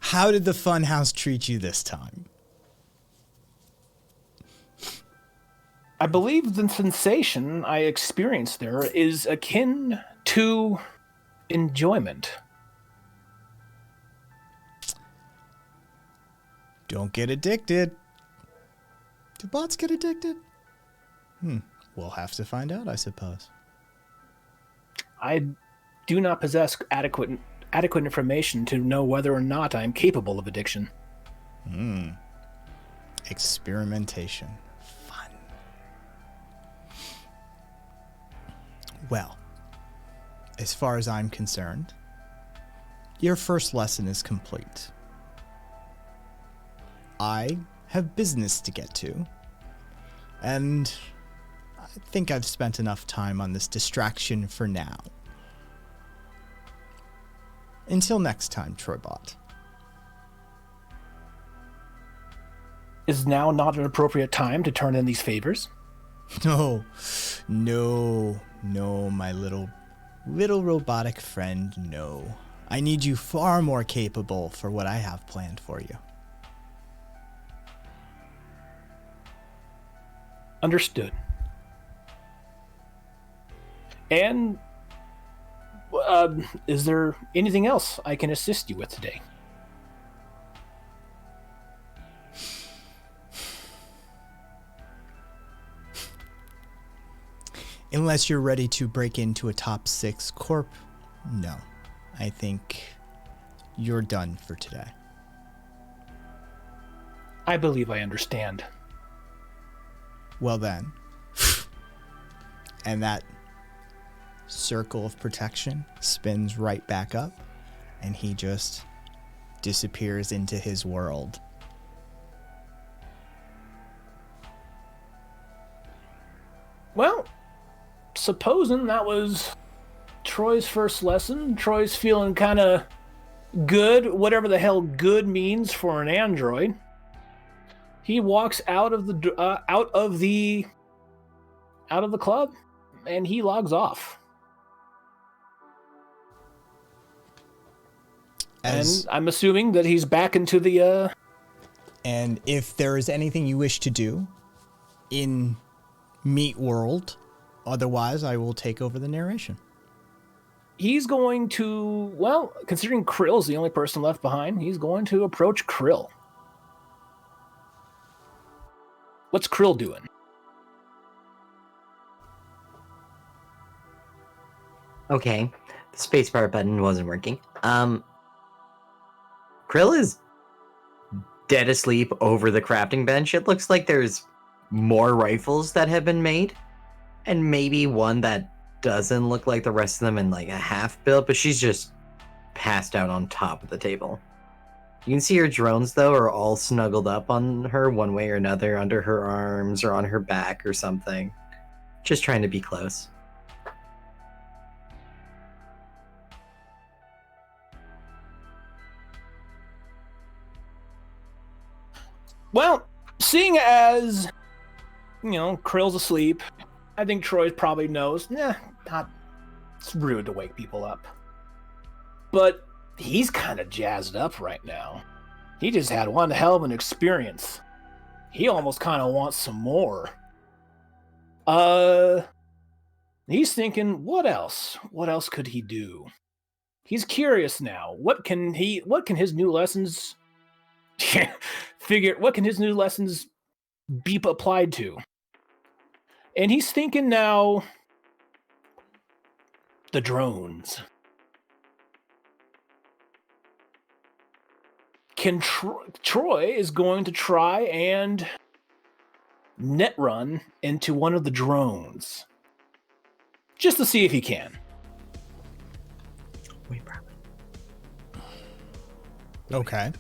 How did the funhouse treat you this time? I believe the sensation I experienced there is akin to enjoyment. Don't get addicted. Do bots get addicted? We'll have to find out, I suppose. I do not possess adequate information to know whether or not I am capable of addiction. Experimentation. Fun. Well, as far as I'm concerned, your first lesson is complete. I have business to get to, and I think I've spent enough time on this distraction for now. Until next time, Troybot. Is now not an appropriate time to turn in these favors? No, my little robotic friend, no. I need you far more capable for what I have planned for you. Understood. And is there anything else I can assist you with today? Unless you're ready to break into a top 6 corp, no. I think you're done for today. I believe I understand. Well then. And that circle of protection spins right back up, and he just disappears into his world. Well, supposing that was Troy's first lesson, Troy's feeling kind of good, whatever the hell good means for an android. He walks out of the club, and he logs off. And I'm assuming that he's back into the... And if there is anything you wish to do in Meat World, otherwise I will take over the narration. He's going to, well, considering Krill's the only person left behind, he's going to approach Krill. What's Krill doing? Okay, the spacebar button wasn't working. Krill is dead asleep over the crafting bench. It looks like there's more rifles that have been made, and maybe one that doesn't look like the rest of them and like a half built, but she's just passed out on top of the table. You can see her drones though are all snuggled up on her one way or another, under her arms or on her back or something, just trying to be close. Well, seeing as, you know, Krill's asleep, I think Troy probably knows, it's rude to wake people up. But he's kind of jazzed up right now. He just had one hell of an experience. He almost kind of wants some more. He's thinking, what else? What else could he do? He's curious now. What can his new lessons what can his new lessons be applied to? And he's thinking now, the drones. Troy is going to try and net run into one of the drones. Just to see if he can. Okay.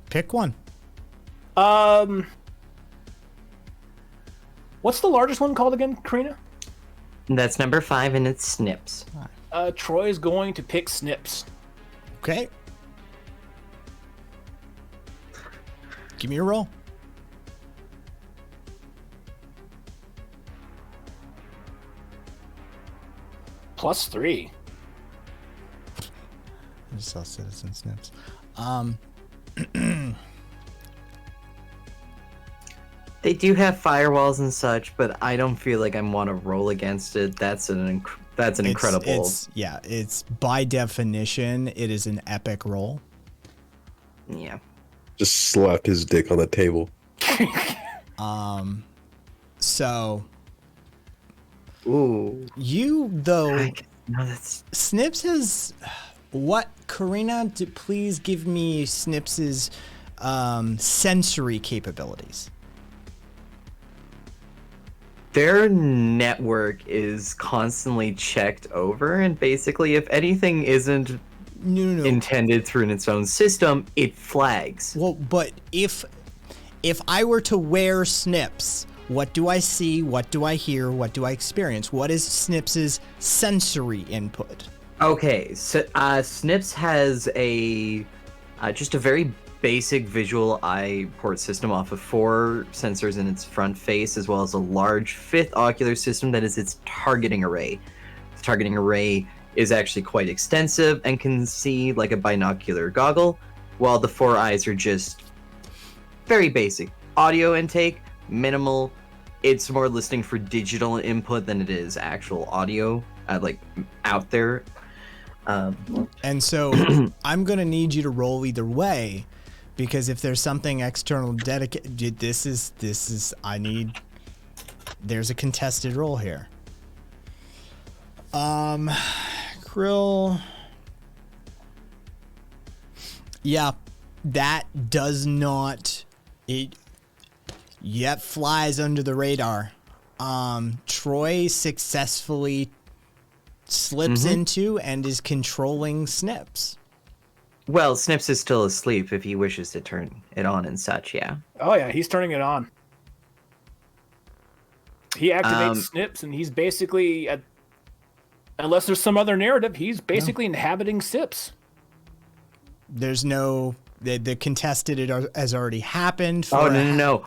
Pick one. What's the largest one called again, Karina? That's number 5, and it's Snips. Troy's going to pick Snips. Okay. Give me a roll. +3. I just saw Citizen Snips. They do have firewalls and such, but I don't feel like I want to roll against it. That's an incredible. It's by definition, it is an epic roll. Yeah. Just slap his dick on the table. So Ooh. you though, No, that's Snips has what? Karina, please give me Snips's sensory capabilities. their network is constantly checked over, and basically, if anything isn't No. intended through its own system, it flags. Well, but if I were to wear Snips, what do I see? What do I hear? What do I experience? What is Snips's sensory input? Okay, so Snips has a just a very basic visual eye port system off of 4 sensors in its front face, as well as a large 5th ocular system that is its targeting array. The targeting array is actually quite extensive and can see like a binocular goggle, while the 4 eyes are just very basic. Audio intake, minimal. It's more listening for digital input than it is actual audio, like out there. And so I'm going to need you to roll either way, because if there's something external dedicated, there's a contested roll here. Krill. Yeah, that does not, it yet flies under the radar. Troy successfully slips into and is controlling Snips. Well, Snips is still asleep if he wishes to turn it on and such, yeah. Oh yeah, he's turning it on. He activates Snips, and he's basically, unless there's some other narrative, he's basically inhabiting Sips. There's no, the contested has already happened. No.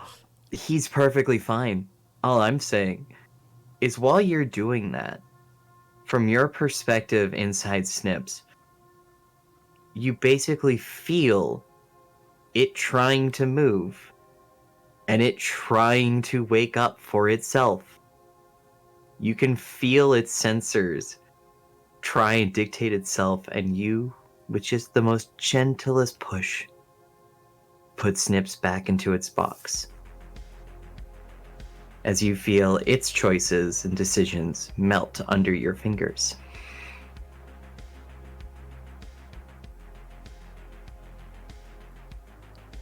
He's perfectly fine. All I'm saying is while you're doing that, from your perspective inside Snips, you basically feel it trying to move and it trying to wake up for itself. You can feel its sensors try and dictate itself, and you, with just the most gentlest push, put Snips back into its box. As you feel its choices and decisions melt under your fingers.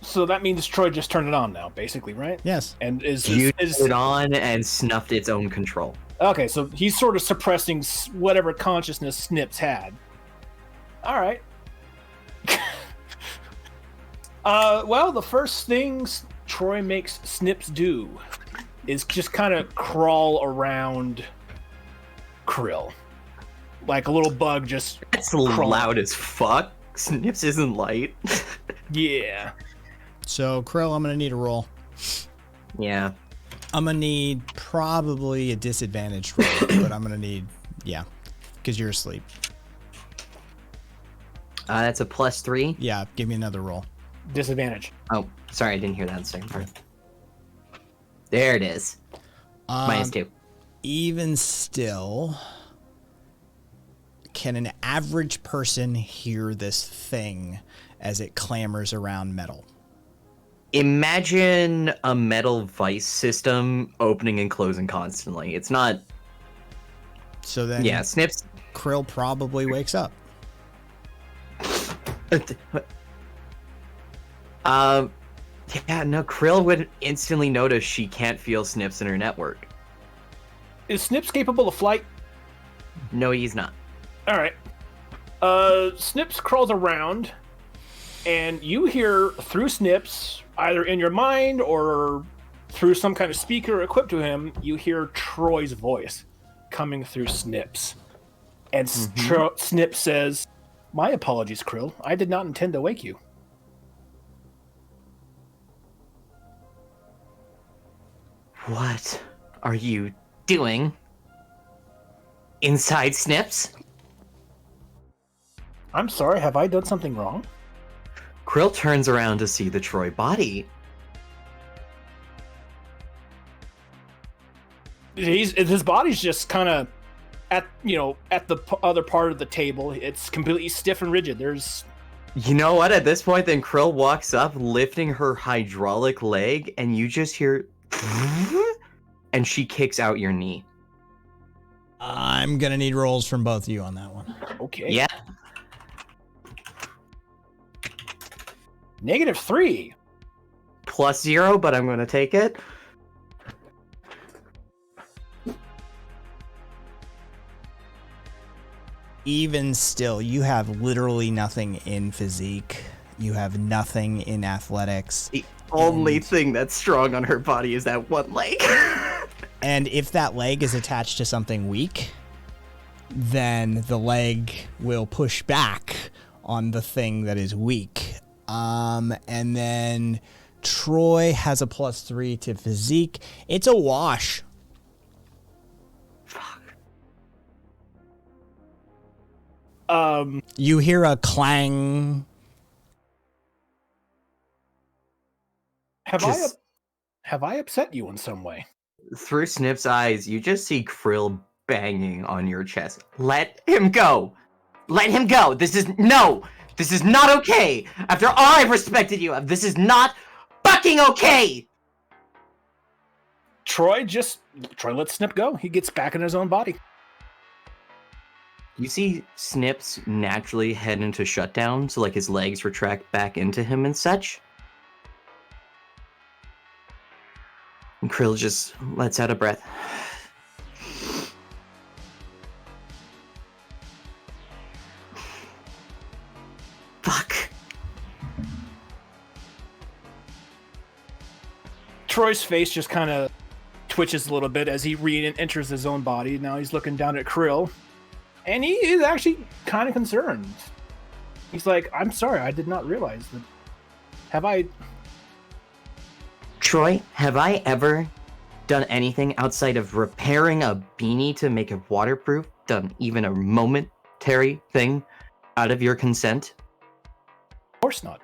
So that means Troy just turned it on now, basically, right? Yes. And is You turned it on and snuffed its own control. okay? So he's sort of suppressing whatever consciousness Snips had. All right. Well, the first things Troy makes Snips do is just kind of crawl around Krill, like a little bug. Just That's loud as fuck. Snips isn't light. yeah. So, Krill, I'm going to need a roll. Yeah. I'm going to need probably a disadvantaged roll, but I'm going to need, because you're asleep. That's a +3. Yeah, give me another roll. Disadvantage. Oh, sorry, I didn't hear that second part. There it is. -2. Even still, can an average person hear this thing as it clamors around metal? Imagine a metal vice system opening and closing constantly. It's not... So then, Yeah, Snips... Krill probably wakes up. Yeah, no, Krill would instantly notice she can't feel Snips in her network. Is Snips capable of flight? No, he's not. All right. Snips crawls around, and you hear through Snips, either in your mind or through some kind of speaker equipped to him, you hear Troy's voice coming through Snips. And Snips says, "My apologies, Krill. I did not intend to wake you." What are you doing inside Snips? I'm sorry, have I done something wrong? Krill turns around to see the Troy body. His body's just kind of at the other part of the table. It's completely stiff and rigid. There's You know what? At this point, then Krill walks up, lifting her hydraulic leg, and you just hear, and she kicks out your knee. I'm gonna need rolls from both of you on that one. Okay. Yeah. -3. +0, but I'm gonna take it. Even still, you have literally nothing in physique. You have nothing in athletics. The only thing that's strong on her body is that one leg. And if that leg is attached to something weak, then the leg will push back on the thing that is weak. And then Troy has a +3 to physique. It's a wash. You hear a clang. Have I upset you in some way? Through Snip's eyes, you just see Krill banging on your chest. Let him go! Let him go! This is not okay! After all I've respected you of, this is not fucking okay! Troy lets Snip go. He gets back in his own body. You see Snips naturally head into shutdown, so like his legs retract back into him and such. And Krill just lets out a breath. Fuck. Troy's face just kind of twitches a little bit as he re-enters his own body. Now he's looking down at Krill. And he is actually kind of concerned. He's like, I'm sorry, I did not realize that. Troy, have I ever done anything outside of repairing a beanie to make it waterproof? Done even a momentary thing out of your consent? Of course not.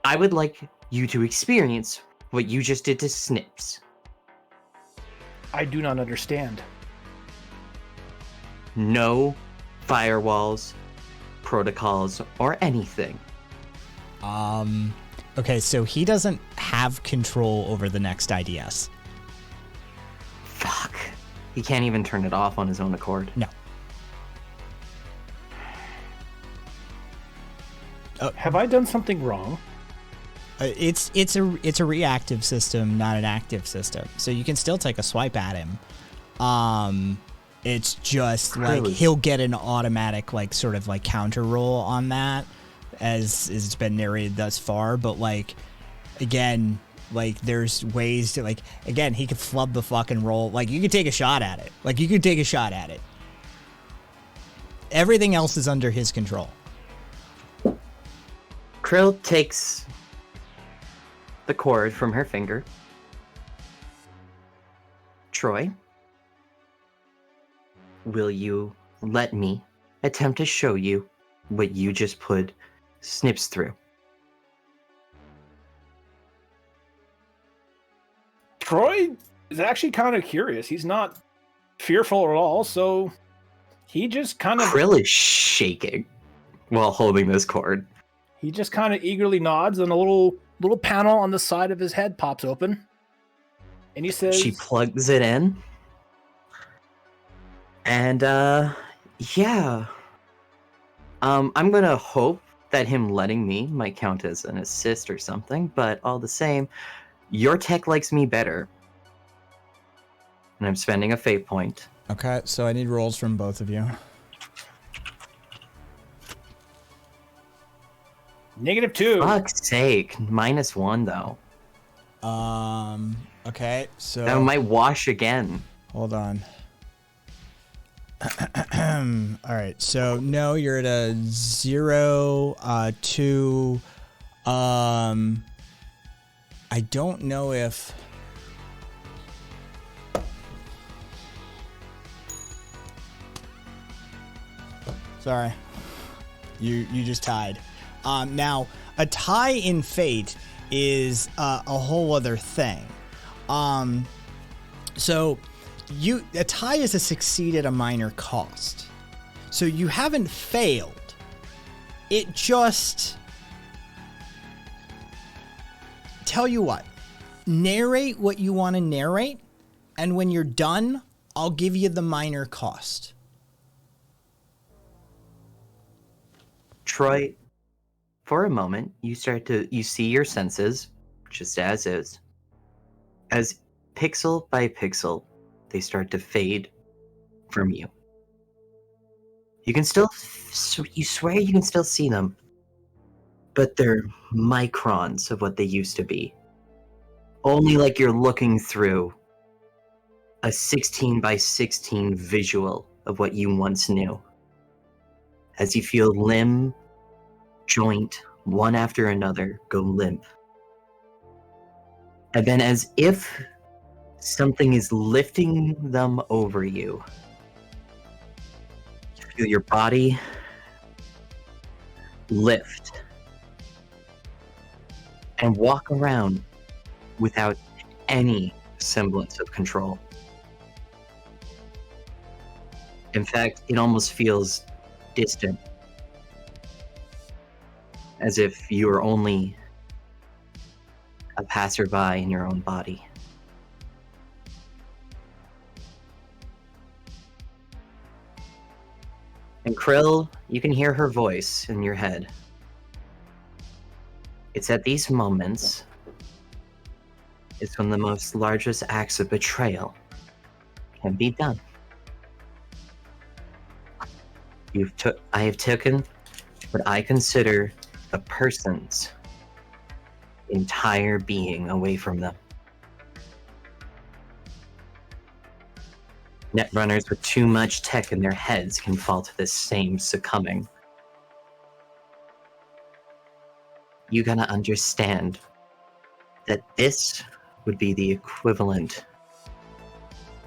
I would like you to experience what you just did to Snips. I do not understand. No firewalls, protocols, or anything. Okay, so he doesn't have control over the next IDS. Fuck. He can't even turn it off on his own accord. No. Have I done something wrong? It's a reactive system, not an active system. So you can still take a swipe at him. It's just like he'll get an automatic like sort of like counter roll on that as it's been narrated thus far. But like again, like there's ways to like again he could flub the fucking roll. Like you could take a shot at it. Everything else is under his control. Krill takes the cord from her finger. Troy, will you let me attempt to show you what you just put Snips through? Troy is actually kind of curious. He's not fearful at all, so he just kind of... Krill is shaking while holding this cord. He just kind of eagerly nods, and a little panel on the side of his head pops open. And he says... She plugs it in. And, yeah. I'm gonna hope that him letting me might count as an assist or something, but all the same, your tech likes me better. And I'm spending a fate point. Okay, so I need rolls from both of you. -2. Fuck's sake. -1, though. Okay, so... That might wash again. Hold on. All right, so no, you're at a 0, 2. I don't know if... Sorry. You just tied. Now, a tie in fate is a whole other thing. So a tie is a succeed at a minor cost. So you haven't failed. it just... Tell you what, narrate what you want to narrate, and when you're done, I'll give you the minor cost. Troy, for a moment, you see your senses, just as is. As pixel by pixel, they start to fade from you. You can still, you swear you can still see them, but they're microns of what they used to be. Only like you're looking through a 16 by 16 visual of what you once knew. As you feel limb, joint, one after another, go limp. And then as if something is lifting them over you, you feel your body lift and walk around without any semblance of control. In fact, it almost feels distant, as if you are only a passerby in your own body. And Krill, you can hear her voice in your head. It's at these moments, it's when the most largest acts of betrayal can be done. I have taken what I consider a person's entire being away from them. Netrunners with too much tech in their heads can fall to this same succumbing. You gotta understand that this would be the equivalent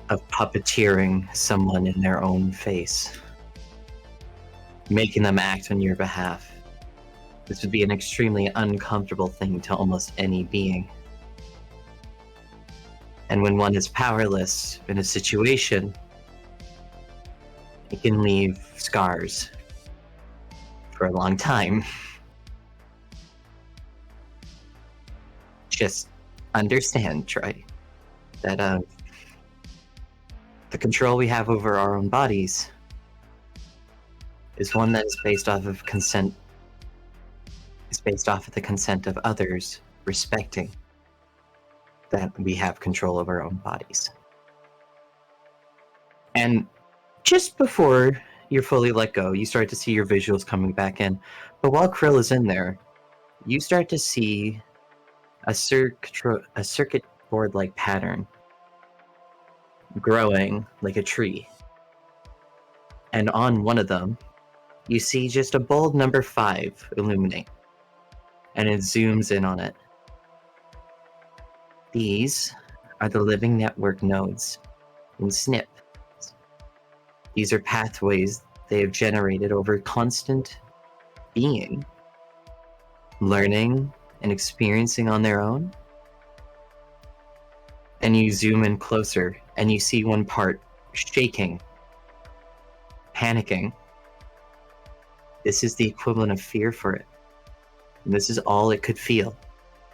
of puppeteering someone in their own face, making them act on your behalf. This would be an extremely uncomfortable thing to almost any being. And when one is powerless in a situation, it can leave scars for a long time. Just understand, Troy, that the control we have over our own bodies is one that is based off of consent. It's based off of the consent of others respecting that we have control over our own bodies. And just before you're fully let go, you start to see your visuals coming back in. But while Krill is in there, you start to see a circuit board-like pattern growing like a tree. And on one of them, you see just a bold number 5 illuminate. And it zooms in on it. These are the living network nodes in SNP. These are pathways they have generated over constant being, learning and experiencing on their own. And you zoom in closer and you see one part shaking, panicking. This is the equivalent of fear for it. And this is all it could feel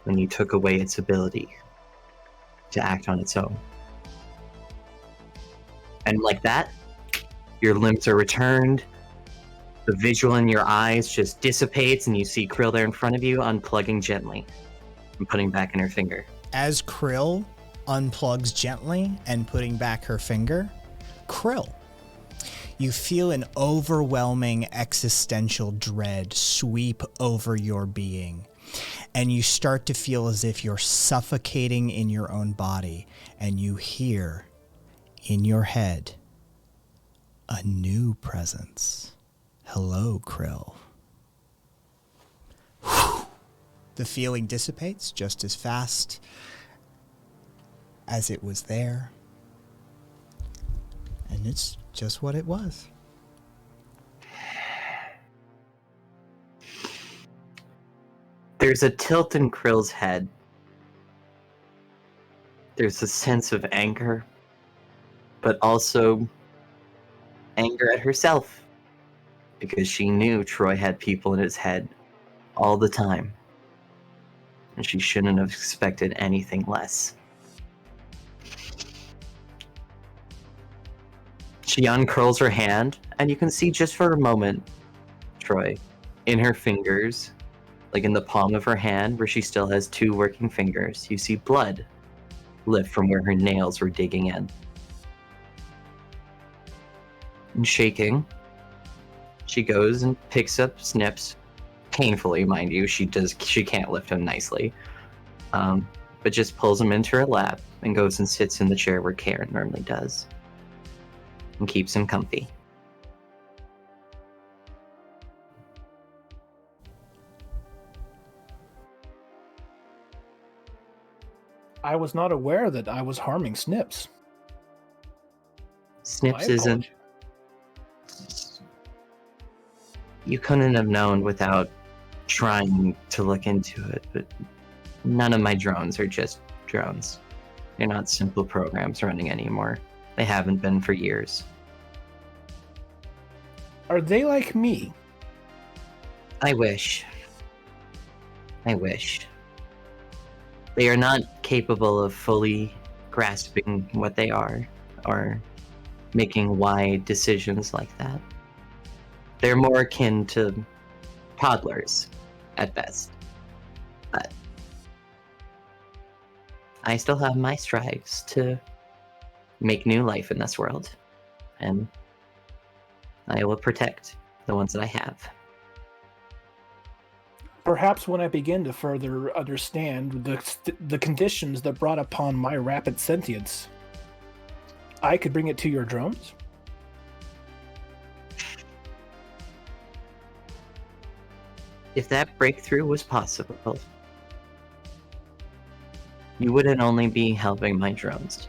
when you took away its ability to act on its own. And like that, your limbs are returned, the visual in your eyes just dissipates, and you see Krill there in front of you, unplugging gently and putting back in her finger. As Krill unplugs gently and putting back her finger, Krill, you feel an overwhelming existential dread sweep over your being. And you start to feel as if you're suffocating in your own body. And you hear in your head a new presence. Hello, Krill. Whew. The feeling dissipates just as fast as it was there. And it's just what it was. There's a tilt in Krill's head. There's a sense of anger, but also anger at herself because she knew Troy had people in his head all the time. And she shouldn't have expected anything less. She uncurls her hand, and you can see just for a moment, Troy, in her fingers, like in the palm of her hand, where she still has 2 working fingers, you see blood lift from where her nails were digging in. And shaking, she goes and picks up Snips, painfully, mind you. She can't lift him nicely, but just pulls him into her lap and goes and sits in the chair where Karen normally does, and keeps him comfy. I was not aware that I was harming Snips. Snips My isn't. apologies. You couldn't have known without trying to look into it, but none of my drones are just drones. They're not simple programs running anymore. They haven't been for years. Are they like me? I wish. I wish. They are not capable of fully grasping what they are, or making wide decisions like that. They're more akin to toddlers, at best. But I still have my strives to make new life in this world, and I will protect the ones that I have. Perhaps when I begin to further understand the conditions that brought upon my rapid sentience, I could bring it to your drones? If that breakthrough was possible, you wouldn't only be helping my drones,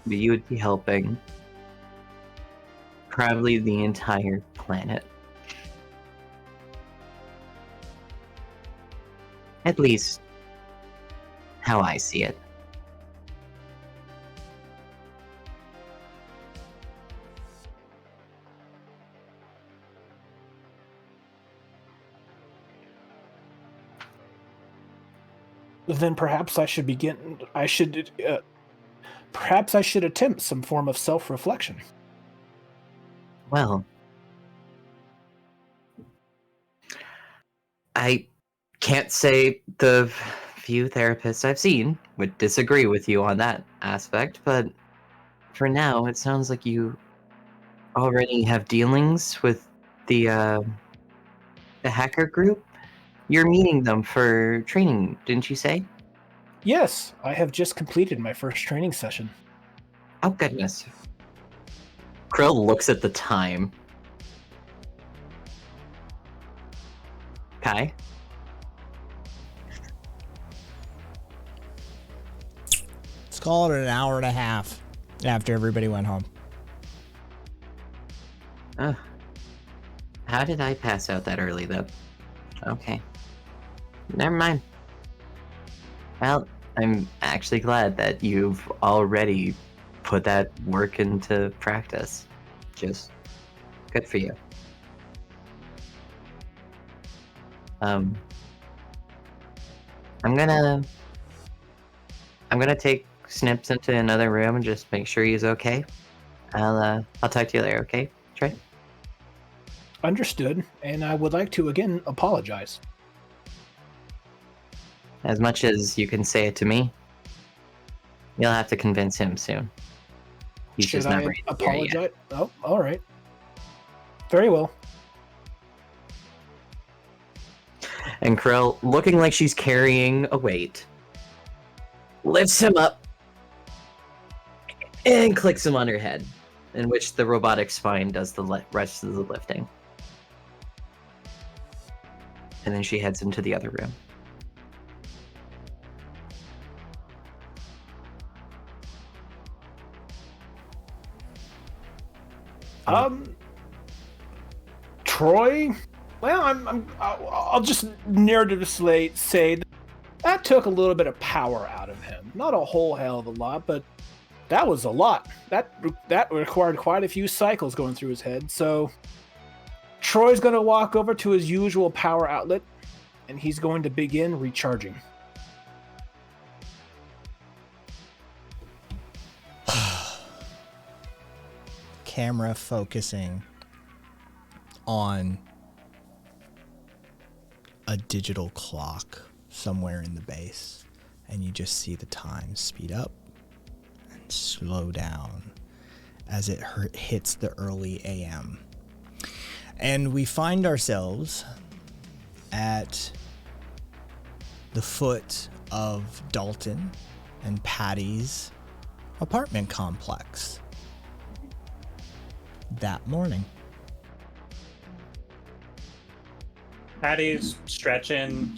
but you would be helping probably the entire planet. At least, how I see it. Then perhaps I should perhaps I should attempt some form of self-reflection. Well, I can't say the few therapists I've seen would disagree with you on that aspect, but for now, it sounds like you already have dealings with the hacker group. You're meeting them for training, didn't you say? Yes, I have just completed my first training session. Oh, goodness. Krill looks at the time. Kai? Let's call it an hour and a half after everybody went home. How did I pass out that early, though? Okay. Never mind. Well, I'm actually glad that you've already put that work into practice. Just good for you. I'm gonna take Snips into another room and just make sure he's okay. I'll talk to you later, okay, Trey? Understood, and I would like to again apologize. As much as you can say it to me, you'll have to convince him soon. He's Should just not I ready to hear it yet. apologize? Oh, all right. Very well. And Krill, looking like she's carrying a weight, lifts him up and clicks him on her head, in which the robotic spine does the rest of the lifting. And then she heads into the other room. Troy? Well, I'll just narratively say that took a little bit of power out of him. Not a whole hell of a lot, but that was a lot. That required quite a few cycles going through his head. So Troy's going to walk over to his usual power outlet, and he's going to begin recharging. Camera focusing on a digital clock somewhere in the base, and you just see the time speed up and slow down as it hits the early AM. And we find ourselves at the foot of Dalton and Patty's apartment complex that morning. Patty's stretching.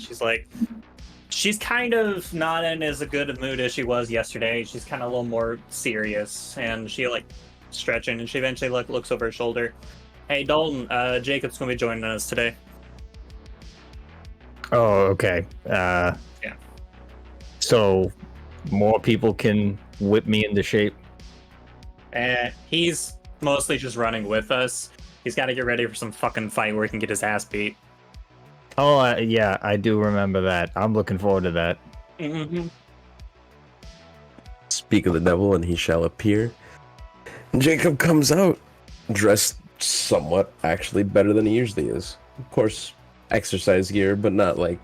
She's kind of not in as a good a mood as she was yesterday. She's kind of a little more serious, and she stretching, and she eventually looks over her shoulder. Hey, Dalton, Jacob's gonna be joining us today. Oh, okay. Yeah. So more people can whip me into shape. He's mostly just running with us. He's got to get ready for some fucking fight where he can get his ass beat. Oh, yeah, I do remember that. I'm looking forward to that. Mm-hmm. Speak of the devil, and he shall appear. Jacob comes out, dressed somewhat, actually, better than he usually is. Of course, exercise gear, but not like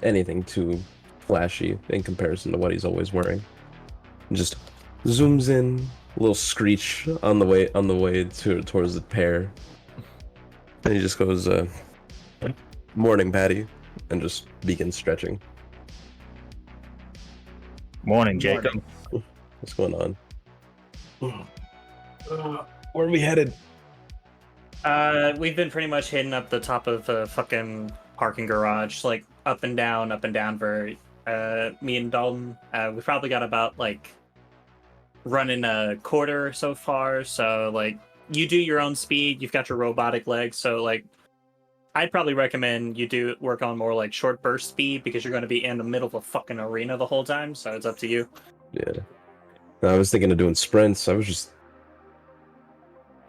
anything too flashy in comparison to what he's always wearing. Just zooms in, a little screech on the way towards the pair, and he just goes, "Morning, Patty," and just begins stretching. Morning, Jacob. What's going on? Where are we headed? We've been pretty much hitting up the top of the fucking parking garage, like up and down for me and Dalton. We've probably got about running a quarter so far. So you do your own speed. You've got your robotic legs. So I'd probably recommend you do work on more short burst speed, because you're going to be in the middle of a fucking arena the whole time. So it's up to you. Yeah. I was thinking of doing sprints. I was just.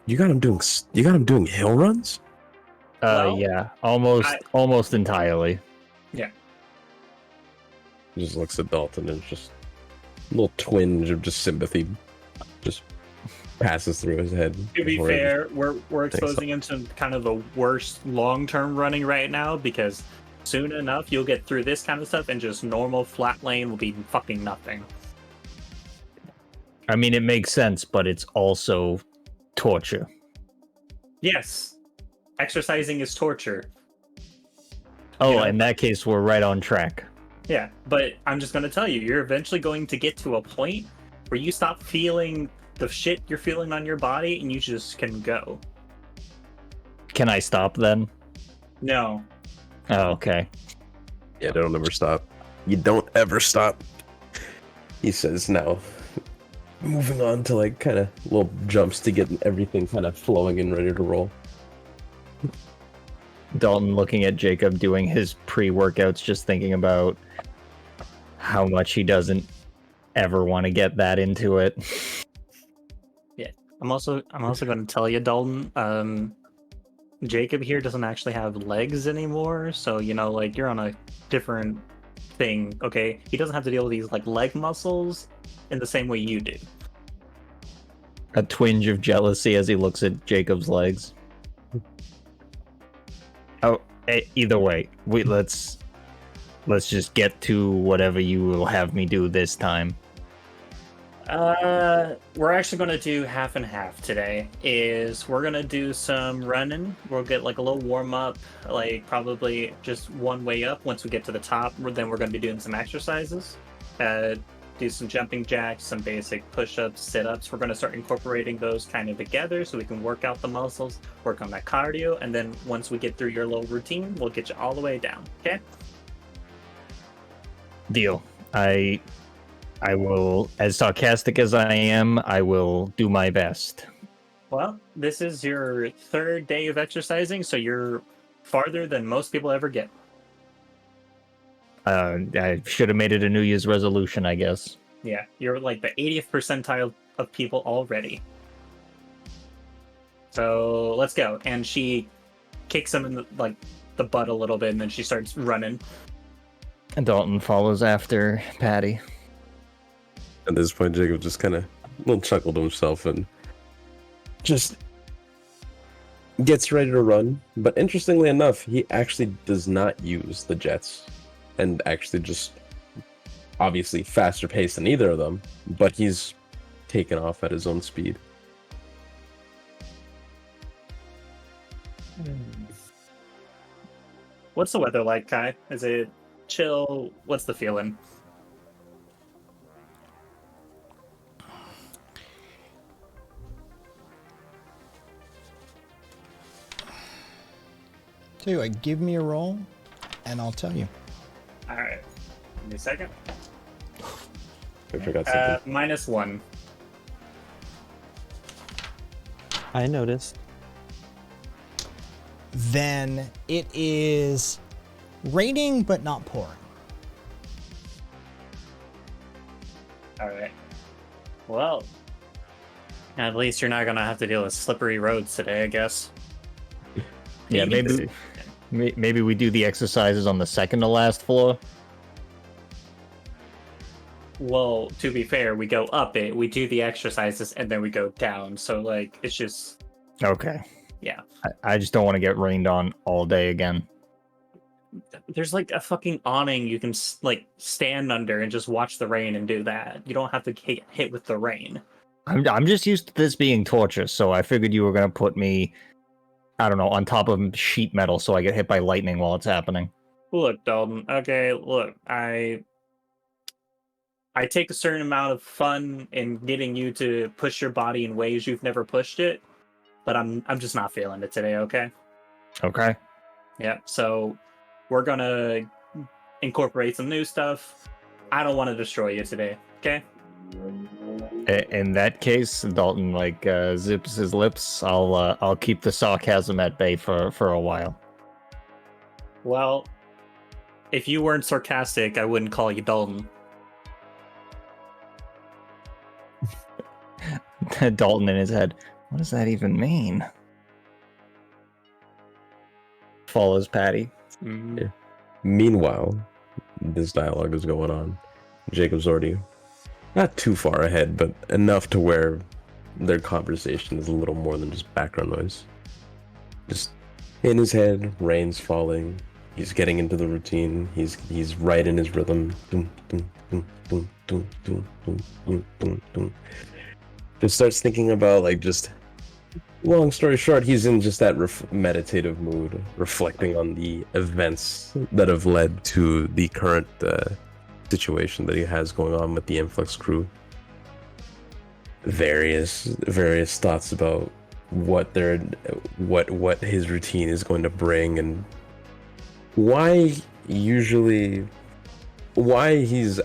You got him doing hill runs? Well, Yeah, almost entirely. Yeah. He just looks at Dalton and just a little twinge of just sympathy just passes through his head. To be before fair, we're Thanks. exposing him to kind of the worst long-term running right now, because soon enough you'll get through this kind of stuff and just normal flat lane will be fucking nothing. I mean, it makes sense, but it's also torture. Yes, exercising is torture. Oh, You know? in that case, we're right on track. Yeah, but I'm just going to tell you, you're eventually going to get to a point where you stop feeling the shit you're feeling on your body and you just can go. Can I stop then? No. Oh, okay. Yeah, don't ever stop. You don't ever stop. He says now. Moving on to kind of little jumps to get everything kind of flowing and ready to roll. Dalton looking at Jacob doing his pre-workouts, just thinking about how much he doesn't ever want to get that into it. Yeah. I'm also going to tell you, Dalton, Jacob here doesn't actually have legs anymore, so you're on a different thing, okay? He doesn't have to deal with these leg muscles in the same way you do. A twinge of jealousy as he looks at Jacob's legs. Oh, either way, let's just get to whatever you will have me do this time. We're actually going to do half and half today. We're going to do some running. We'll get a little warm up, probably just one way up. Once we get to the top, then we're going to be doing some exercises. Do some jumping jacks, some basic push-ups, sit-ups. We're going to start incorporating those kind of together so we can work out the muscles, work on that cardio, and then once we get through your little routine, we'll get you all the way down, okay? Deal. I will, as sarcastic as I am, I will do my best. Well, this is your third day of exercising, so you're farther than most people ever get. I should have made it a New Year's resolution, I guess. Yeah, you're the 80th percentile of people already. So let's go. And she kicks him in the butt a little bit, and then she starts running. And Dalton follows after Patty. At this point, Jacob just kind of little chuckled to himself and just gets ready to run. But interestingly enough, he actually does not use the jets, and actually just obviously faster pace than either of them. But he's taken off at his own speed. What's the weather like, Kai? Is it chill? What's the feeling? Tell you what, give me a roll, and I'll tell you. All right, give me a second. I forgot something. -1. I noticed. Then it is raining, but not pouring. All right. Well, at least you're not gonna have to deal with slippery roads today, I guess. Yeah, maybe we do the exercises on the second to last floor. Well, to be fair, we go up it, we do the exercises, and then we go down. So, like, it's just... Okay. Yeah. I just don't want to get rained on all day again. There's, like, a fucking awning you can, like, stand under and just watch the rain and do that. You don't have to get hit with the rain. I'm just used to this being torture, so I figured you were going to put me, I don't know, on top of sheet metal so I get hit by lightning while it's happening. Look, Dalton, okay, look, I take a certain amount of fun in getting you to push your body in ways you've never pushed it, but I'm just not feeling it today, okay? Okay. Yeah, so we're gonna incorporate some new stuff. I don't want to destroy you today, okay? In that case, Dalton zips his lips. I'll keep the sarcasm at bay for a while. Well, if you weren't sarcastic, I wouldn't call you Dalton. Dalton in his head. What does that even mean? Follows Patty. Mm. Meanwhile, this dialogue is going on. Jacob's already not too far ahead, but enough to where their conversation is a little more than just background noise. Just in his head, rain's falling. He's getting into the routine. He's right in his rhythm. Just starts thinking about just long story short, he's in just that meditative mood, reflecting on the events that have led to the current situation that he has going on with the influx crew. Various thoughts about what his routine is going to bring, and why he's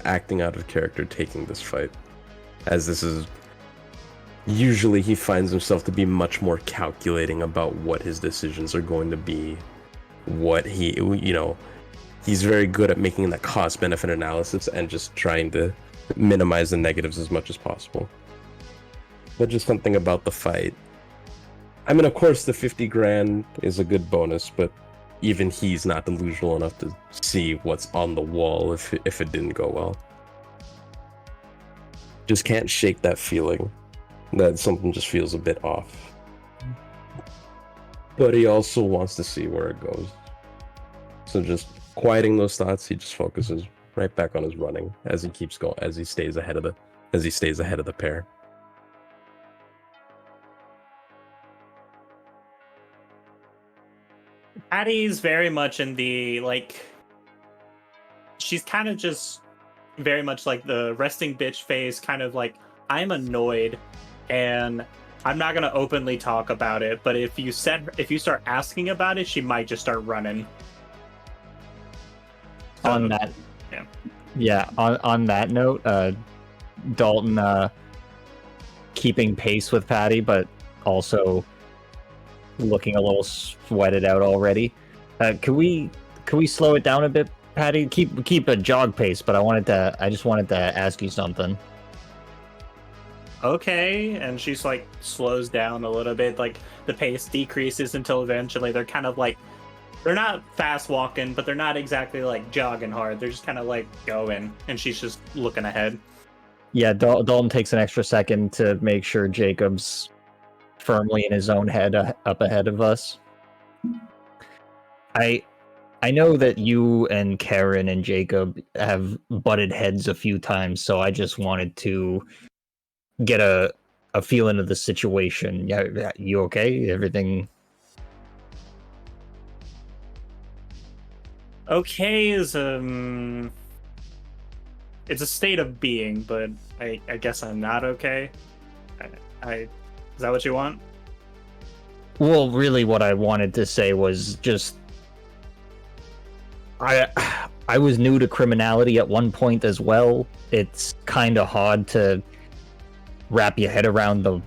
acting out of character taking this fight, as this is usually he finds himself to be much more calculating about what his decisions are going to be, what he's very good at making that cost-benefit analysis and just trying to minimize the negatives as much as possible. But just something about the fight. I mean, of course, the 50 grand is a good bonus, but even he's not delusional enough to see what's on the wall if it didn't go well. Just can't shake that feeling that something just feels a bit off. But he also wants to see where it goes. So just quieting those thoughts, he just focuses right back on his running as he keeps going, as he stays ahead of the pair. Patty's very much in the she's kind of just very much like the resting bitch phase, kind of like, I'm annoyed and I'm not gonna openly talk about it, but if you start asking about it, she might just start running. On that, on that note, Dalton keeping pace with Patty, but also looking a little sweated out already. Can we slow it down a bit, Patty? Keep a jog pace, but I just wanted to ask you something. okay, and she's like slows down a little bit, like the pace decreases until eventually they're kind of like, they're not fast walking, but they're not exactly like jogging hard. They're just kind of like going, and she's just looking ahead. Yeah, Dalton takes an extra second to make sure Jacob's firmly in his own head up ahead of us. I know that you and Karen and Jacob have butted heads a few times, so I just wanted to get a feeling of the situation. Yeah, you okay? Everything Okay is it's a state of being, but I guess I'm not okay. I is that what you want? Well, really what I wanted to say was just I was new to criminality at one point as well. It's kind of hard to wrap your head around the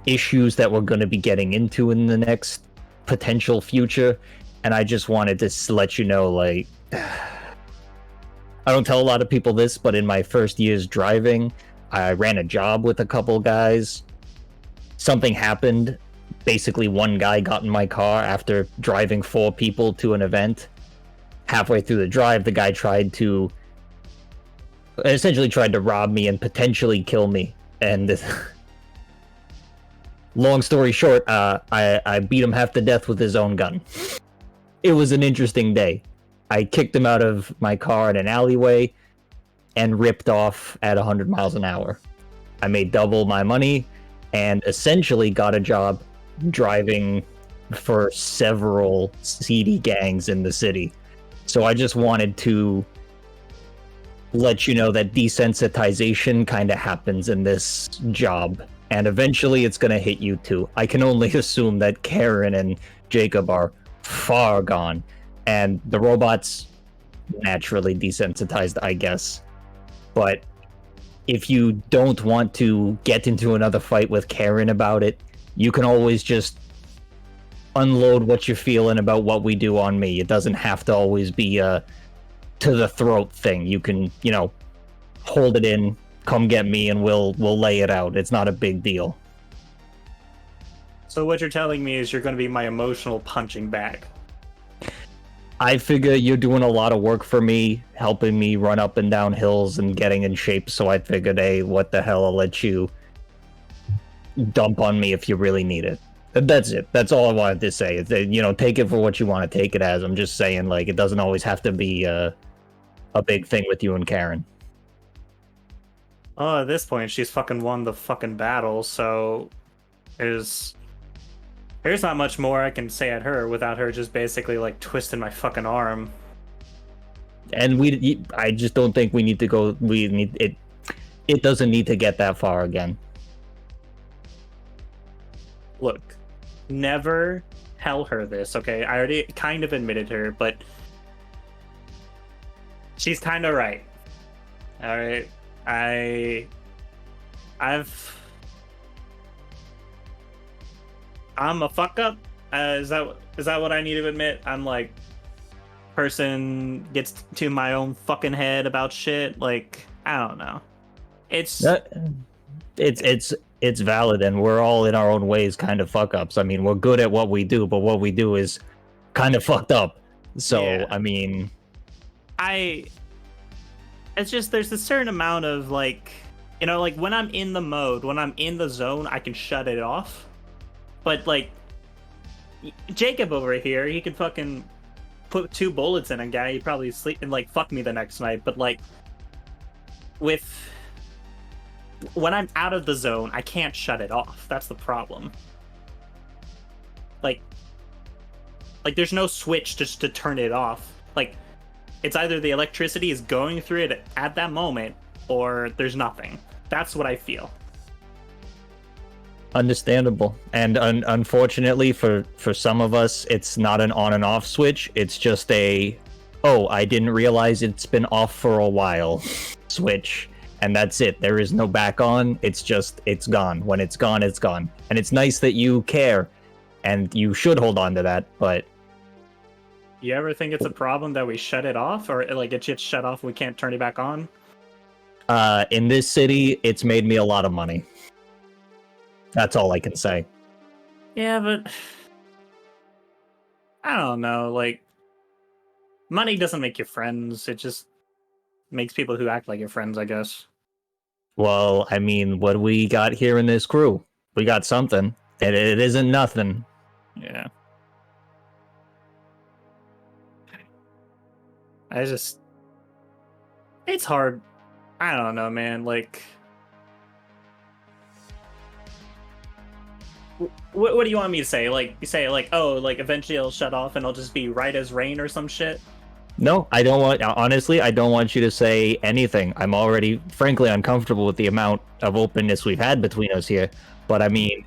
issues that we're going to be getting into in the next potential future, and I just wanted to let you know, like, I don't tell a lot of people this, but in my first years driving, I ran a job with a couple guys. Something happened. Basically, one guy got in my car after driving 4 people to an event. Halfway through the drive, the guy essentially tried to rob me and potentially kill me. And long story short, I beat him half to death with his own gun. It was an interesting day. I kicked him out of my car in an alleyway and ripped off at 100 miles an hour. I made double my money and essentially got a job driving for several seedy gangs in the city. So I just wanted to let you know that desensitization kind of happens in this job, and eventually it's going to hit you too. I can only assume that Karen and Jacob are far gone, and the robots naturally desensitized, I guess. But if you don't want to get into another fight with Karen about it, you can always just unload what you're feeling about what we do on me. It doesn't have to always be a to the throat thing. You can, hold it in, come get me, and we'll lay it out. It's not a big deal. So what you're telling me is you're going to be my emotional punching bag. I figure you're doing a lot of work for me, helping me run up and down hills and getting in shape, so I figured, hey, what the hell, I'll let you dump on me if you really need it. That's it. That's all I wanted to say. Take it for what you want to take it as. I'm just saying, like, it doesn't always have to be a big thing with you and Karen. Oh, at this point, she's fucking won the fucking battle, so there's not much more I can say at her without her just basically, like, twisting my fucking arm. And I just don't think we need to go. It doesn't need to get that far again. Look, never tell her this, okay? I already kind of admitted her, but she's kind of right. All right, I'm a fuck up. Is that what I need to admit? I'm like, person gets to my own fucking head about shit. Like, I don't know. It's valid, and we're all in our own ways kind of fuck ups. I mean, we're good at what we do, but what we do is kind of fucked up. So, yeah. I mean, it's just, there's a certain amount of, like, like, when I'm in the mode, when I'm in the zone, I can shut it off. But, like, Jacob over here, he could fucking put 2 bullets in a guy, he'd probably sleep and, like, fuck me the next night. But, like, when I'm out of the zone, I can't shut it off. That's the problem. Like, there's no switch just to turn it off. Like, it's either the electricity is going through it at that moment, or there's nothing. That's what I feel. Understandable. And unfortunately for some of us, it's not an on and off switch. It's just I didn't realize it's been off for a while switch. And that's it. There is no back on. It's gone. When it's gone, it's gone. And it's nice that you care, and you should hold on to that, but... You ever think it's a problem that we shut it off? Or, like, it gets shut off and we can't turn it back on? In this city, it's made me a lot of money. That's all I can say. Yeah, but I don't know. Like, money doesn't make you friends. It just makes people who act like your friends, I guess. Well, I mean, what we got here in this crew? We got something. It isn't nothing. Yeah. It's hard. I don't know, man. Like, what do you want me to say? Like, you say, like, oh, like, eventually it'll shut off and it'll just be right as rain or some shit? No, I don't want, honestly, I don't want you to say anything. I'm already, frankly, uncomfortable with the amount of openness we've had between us here. But I mean,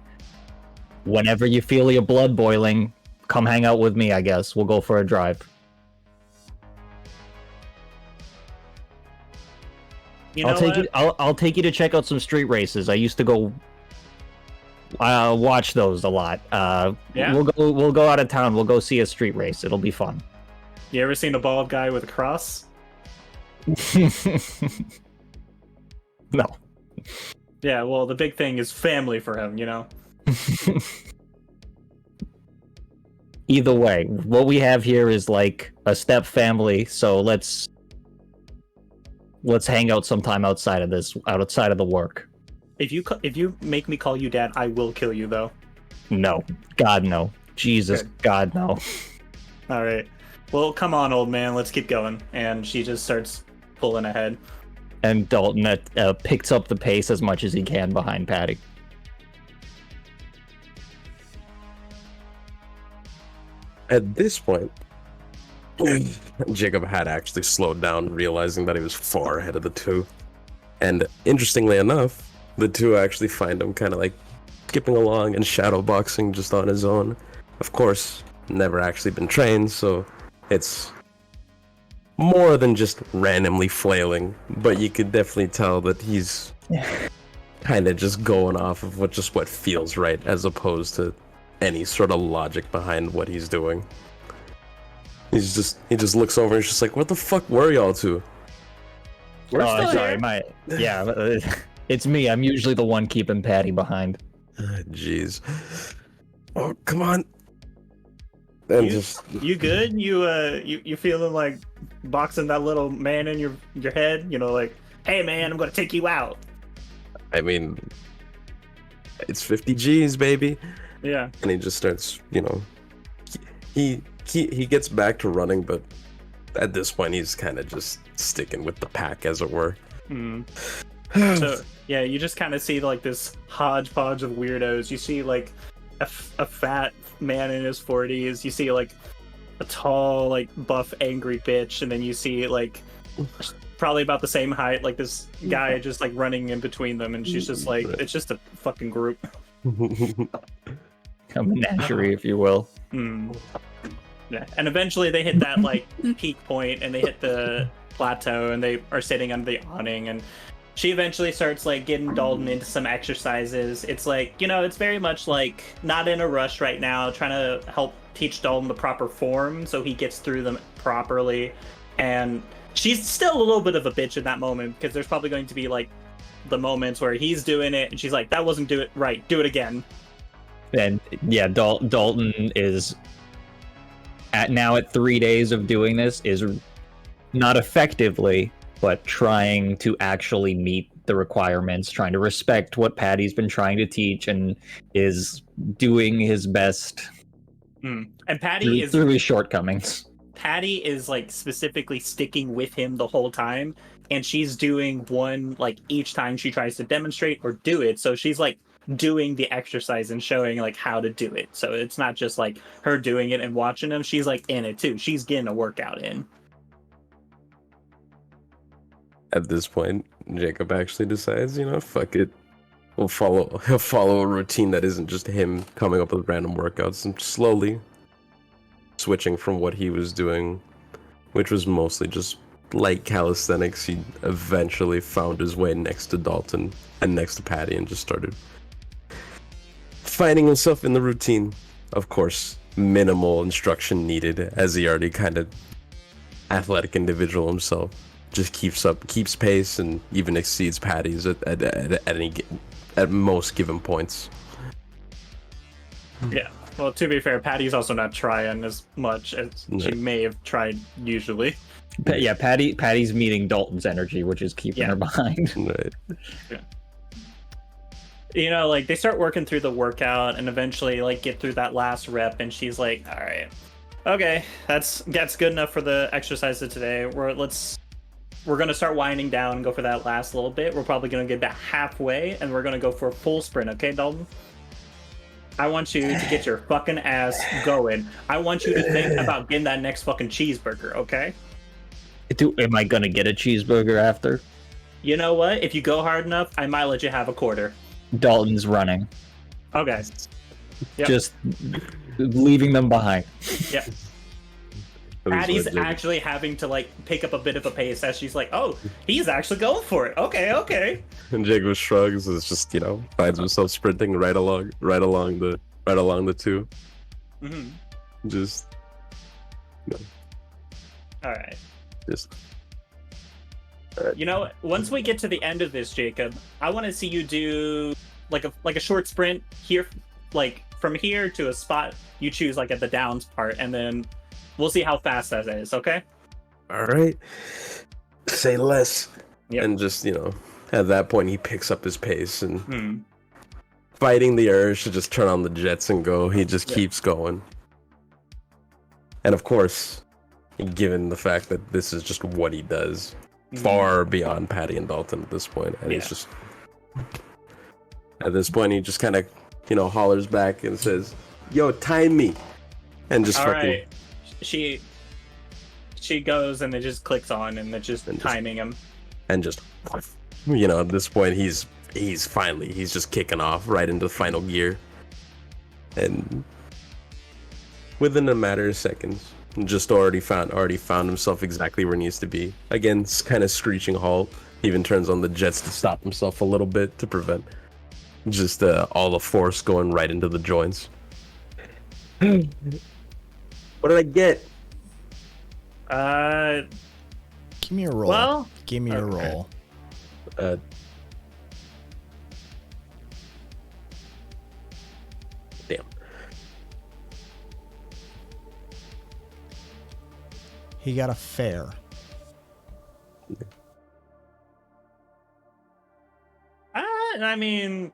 whenever you feel your blood boiling, come hang out with me, I guess. We'll go for a drive. You know I'll take you to check out some street races. I used to go watch those a lot. Yeah? We'll go out of town. We'll go see a street race. It'll be fun. You ever seen a bald guy with a cross? No. Yeah, well, the big thing is family for him, you know? Either way, what we have here is like a step family, so let's hang out sometime outside of the work. If you make me call you dad, I will kill you, though. No. God, no. Jesus, Good. God, no. All right. Well, come on, old man. Let's keep going. And she just starts pulling ahead. And Dalton picks up the pace as much as he can behind Patty. At this point, Jacob had actually slowed down, realizing that he was far ahead of the two. And interestingly enough, the two actually find him kind of like skipping along and shadow boxing just on his own. Of course, never actually been trained, so it's more than just randomly flailing, but you could definitely tell that he's kind of just going off of what feels right, as opposed to any sort of logic behind what he's doing. He just looks over and he's just like, "What the fuck were y'all two?" We're still sorry, here. It's me. I'm usually the one keeping Patty behind. Jeez. Oh, come on. And You good? You feeling like boxing that little man in your head? You know, like, hey man, I'm gonna take you out. I mean, it's 50 G's, baby. Yeah. And he just starts, he gets back to running, but at this point he's kind of just sticking with the pack, as it were. So yeah, you just kind of see like this hodgepodge of weirdos. You see like a fat man in his 40s. You see like a tall, like buff, angry bitch, and then you see like probably about the same height, like this guy just like running in between them, and she's just like, it's just a fucking group. A menagerie, if you will. Yeah, and eventually they hit that like peak point, and they hit the plateau, and they are sitting under the awning, and she eventually starts like getting Dalton into some exercises. It's like, it's very much like not in a rush right now, trying to help teach Dalton the proper form so he gets through them properly. And she's still a little bit of a bitch in that moment, because there's probably going to be like the moments where he's doing it and she's like, that wasn't do it right, do it again. And yeah, Dalton is at 3 days of doing this, is not effectively, but trying to actually meet the requirements, trying to respect what Patty's been trying to teach, and is doing his best. And Patty is through his shortcomings. Patty is like specifically sticking with him the whole time, and she's doing one like each time she tries to demonstrate or do it. So she's like doing the exercise and showing like how to do it. So it's not just like her doing it and watching him. She's like in it too. She's getting a workout in. At this point, Jacob actually decides, fuck it. He'll follow a routine that isn't just him coming up with random workouts, and slowly switching from what he was doing, which was mostly just light calisthenics. He eventually found his way next to Dalton and next to Patty and just started finding himself in the routine. Of course, minimal instruction needed, as he already kind of athletic individual himself. just keeps pace, and even exceeds Patty's at most given points. Yeah. Well, to be fair, Patty's also not trying as much as she may have tried usually. Yeah, Patty's meeting Dalton's energy, which is keeping her behind. Right. Yeah. You know, like, they start working through the workout and eventually, like, get through that last rep, and she's like, all right, okay, that's good enough for the exercise of today. We're going to start winding down and go for that last little bit. We're probably going to get about halfway, and we're going to go for a full sprint, okay, Dalton? I want you to get your fucking ass going. I want you to think about getting that next fucking cheeseburger, okay? Am I gonna get a cheeseburger after? You know what? If you go hard enough, I might let you have a quarter. Dalton's running. Okay. Yep. Just leaving them behind. Yep. Patty's actually having to, like, pick up a bit of a pace as she's like, oh, he's actually going for it. Okay. And Jacob shrugs. It's just, finds himself sprinting right along the two. Mm-hmm. Just. All right. Just. You know, once we get to the end of this, Jacob, I want to see you do like a short sprint here, like from here to a spot you choose, like at the downs part, and then we'll see how fast that is. Okay. All right. Say less. Yep. And just at that point he picks up his pace and fighting the urge to just turn on the jets and go. He just keeps going. And of course, given the fact that this is just what he does. Far beyond Patty and Dalton at this point, and he's just at this point he just kind of hollers back and says, "Yo, time me," and just right. She goes and it just clicks on and it's just timing him, and just at this point he's just kicking off right into the final gear, and within a matter of seconds. Just already found himself exactly where he needs to be. Again, it's kind of screeching halt. Even turns on the jets to stop himself a little bit to prevent just all the force going right into the joints. What did I get? Give me a roll. Well, give me a roll. Damn. He got a fair. I mean,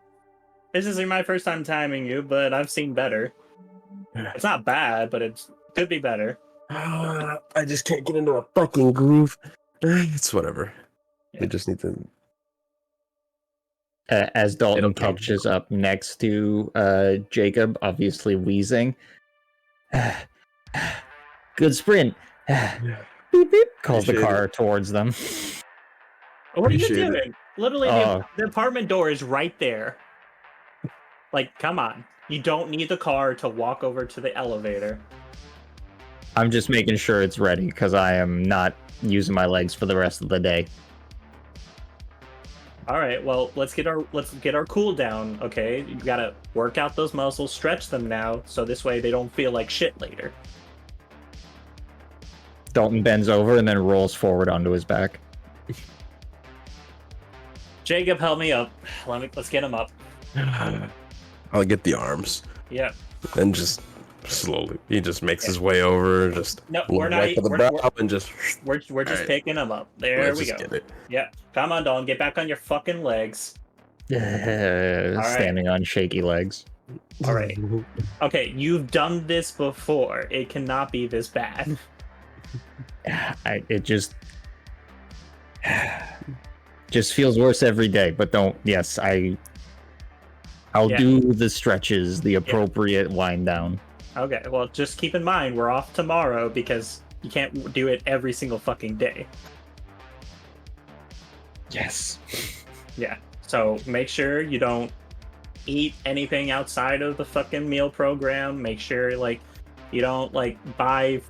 this isn't my first time timing you, but I've seen better. It's not bad, but it could be better. I just can't get into a fucking groove. It's whatever. We just need to. As Dalton catches up next to Jacob, obviously wheezing. Good sprint. Beep, beep, calls the car towards them. What are you doing? Literally, the apartment door is right there. Like, come on. You don't need the car to walk over to the elevator. I'm just making sure it's ready because I am not using my legs for the rest of the day. All right, well, let's get our cool down, okay? You gotta work out those muscles, stretch them now, so this way they don't feel like shit later. Dalton bends over and then rolls forward onto his back. Jacob, help me up. Let's get him up. I'll get the arms. Yeah. And just slowly, he just makes his way over. Just no, we're not. We're just right. Picking him up. There we go. Yeah. Come on, Dalton. Get back on your fucking legs. Standing on shaky legs. All right. Okay, you've done this before. It cannot be this bad. It just feels worse every day, but don't. Yes, I'll do the stretches, the appropriate wind down. Okay, well, just keep in mind we're off tomorrow because you can't do it every single fucking day. Yes. Yeah. So make sure you don't eat anything outside of the fucking meal program. Make sure you don't buy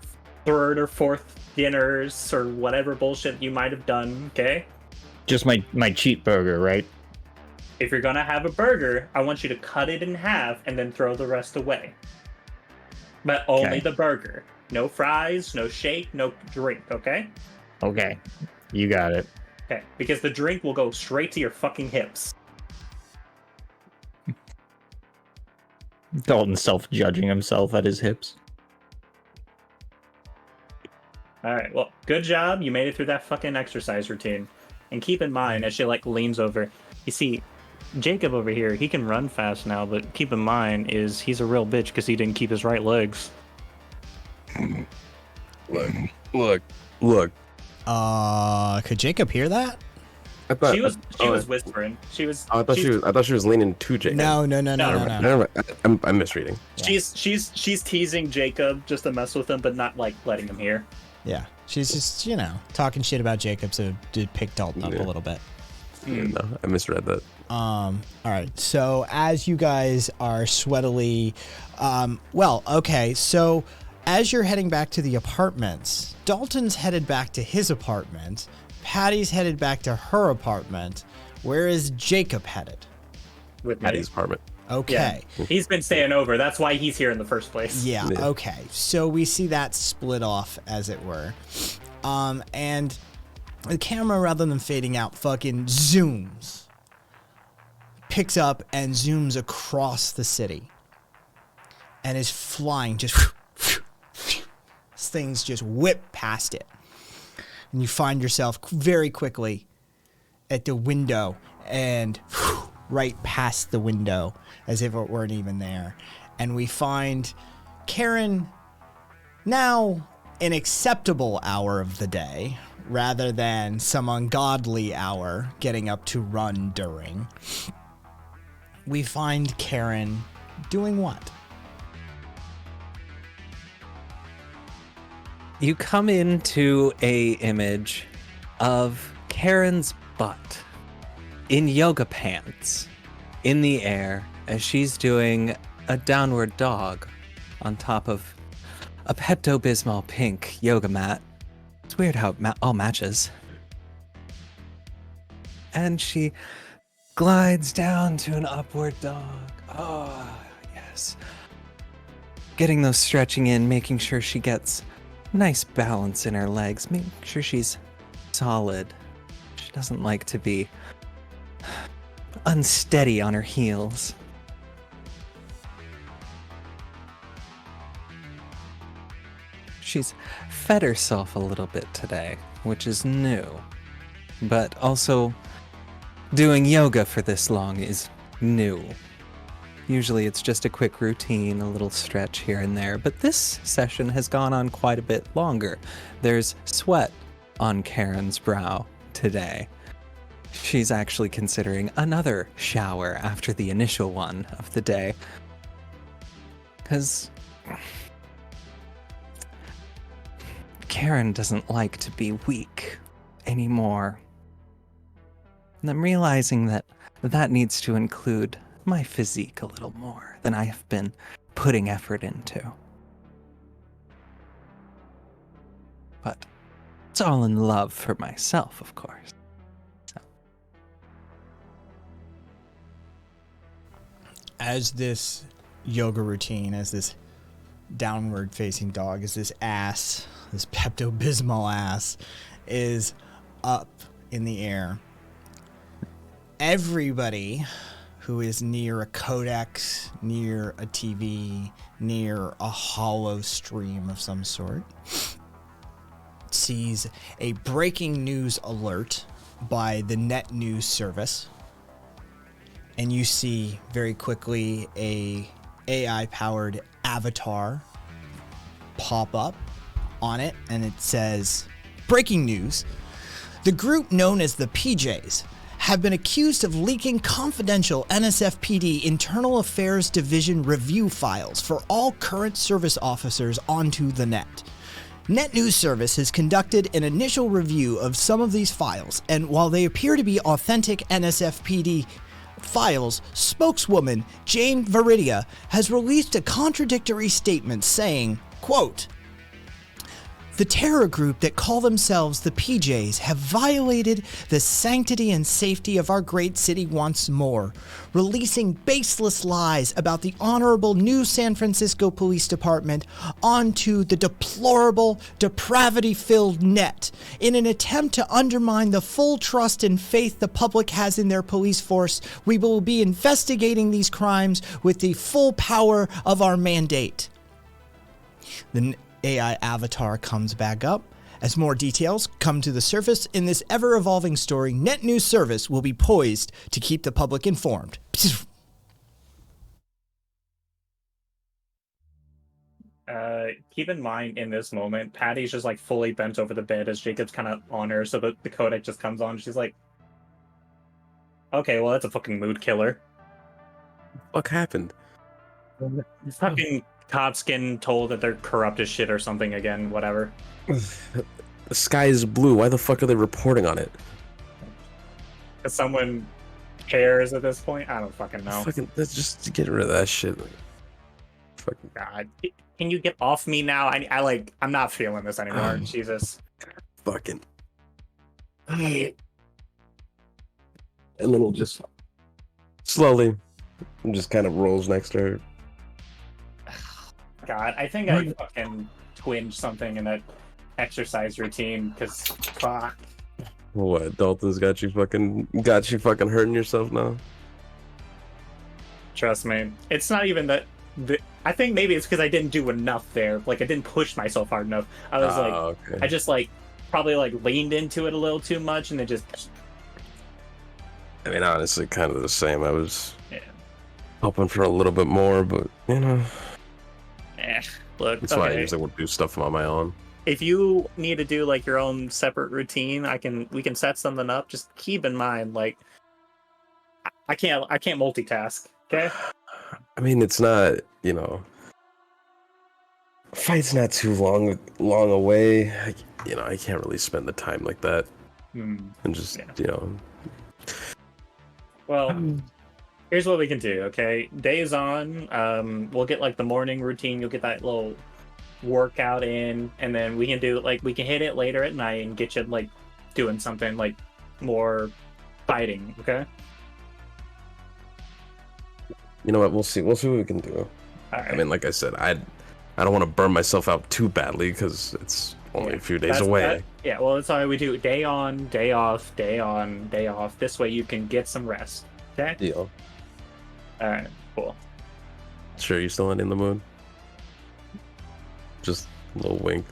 third or fourth dinners or whatever bullshit you might have done. Okay. Just my cheat burger, right? If you're gonna have a burger, I want you to cut it in half and then throw the rest away. But only the burger. No fries, no shake, no drink, okay? Okay. You got it. Okay, because the drink will go straight to your fucking hips. Dalton self-judging himself at his hips. All right, well, good job. You made it through that fucking exercise routine. And keep in mind, as she like leans over, you see, Jacob over here, he can run fast now, but keep in mind is he's a real bitch because he didn't keep his right legs. Look. Could Jacob hear that? I thought She was whispering. She was. I thought she was leaning to Jacob. No. Never mind. I'm misreading. She's teasing Jacob just to mess with him, but not like letting him hear. Yeah, she's just, talking shit about Jacob, so did pick Dalton up a little bit. Yeah, no, I misread that. All right. So as you guys are sweatily, so as you're heading back to the apartments, Dalton's headed back to his apartment. Patty's headed back to her apartment. Where is Jacob headed? With Patty's apartment. Okay. Yeah. He's been staying over. That's why he's here in the first place. Yeah. Okay. So we see that split off, as it were. And the camera, rather than fading out, fucking zooms. Picks up and zooms across the city. And is flying just... Things just whip past it. And you find yourself very quickly at the window and right past the window as if it weren't even there. And we find Karen now an acceptable hour of the day rather than some ungodly hour getting up to run during. We find Karen doing what? You come into a image of Karen's butt in yoga pants in the air as she's doing a downward dog on top of a Pepto-Bismol pink yoga mat. It's weird how it all matches. And she glides down to an upward dog. Oh, yes. Getting those stretching in, making sure she gets nice balance in her legs, making sure she's solid. She doesn't like to be unsteady on her heels. She's fed herself a little bit today, which is new. But also, doing yoga for this long is new. Usually it's just a quick routine, a little stretch here and there, but this session has gone on quite a bit longer. There's sweat on Karen's brow today. She's actually considering another shower after the initial one of the day. 'Cause Karen doesn't like to be weak anymore. And I'm realizing that that needs to include my physique a little more than I have been putting effort into. But it's all in love for myself, of course. So. As this yoga routine, as this downward facing dog, as this ass, this Pepto-Bismol ass is up in the air, everybody who is near a codex, near a TV, near a hollow stream of some sort, sees a breaking news alert by the net news service. And you see very quickly a AI-powered avatar pop up on it, and it says, "Breaking news. The group known as the PJs have been accused of leaking confidential NSFPD Internal Affairs Division review files for all current service officers onto the net. Net News Service has conducted an initial review of some of these files, and while they appear to be authentic NSFPD files, spokeswoman Jane Veridia has released a contradictory statement saying, quote, The terror group that call themselves the PJs have violated the sanctity and safety of our great city once more, releasing baseless lies about the honorable new San Francisco Police Department onto the deplorable, depravity-filled net in an attempt to undermine the full trust and faith the public has in their police force. We will be investigating these crimes with the full power of our mandate. The AI avatar comes back up. As more details come to the surface in this ever-evolving story, Net News Service will be poised to keep the public informed. Keep in mind, in this moment, Patty's just like fully bent over the bed as Jacob's kind of on her, so the codec just comes on. She's like, okay, well, that's a fucking mood killer. What happened? Fucking cops getting told that they're corrupt as shit or something again, whatever. The sky is blue. Why the fuck are they reporting on it? Because someone cares at this point? I don't fucking know. Fucking, let's just get rid of that shit. Fucking God. Can you get off me now? I'm not feeling this anymore. Jesus. fucking. And then we'll just slowly just kind of rolls next to her. God, I think I fucking twinged something in that exercise routine, because fuck. What? Dalton's got you fucking hurting yourself now? Trust me. It's not even that. I think maybe it's because I didn't do enough there. Like, I didn't push myself hard enough. I was okay. I just probably leaned into it a little too much, and it just. I mean, honestly, kind of the same. I was hoping for a little bit more, but you know. Look, that's why I usually would do stuff on my own. If you need to do your own separate routine, we can set something up. Just keep in mind, I can't multitask. Okay. I mean, it's not, fight's not too long away. I can't really spend the time like that. And just, Well, here's what we can do, okay? Days on, we'll get the morning routine. You'll get that little workout in, and then we can do we can hit it later at night and get you doing something more fighting, okay? You know what? We'll see what we can do. All right. I mean, like I said, I don't want to burn myself out too badly because it's only a few days away. Well, that's why we do day on, day off, day on, day off. This way you can get some rest. Okay? Deal. Alright, cool. Sure, you still not in the mood? Just a little wink.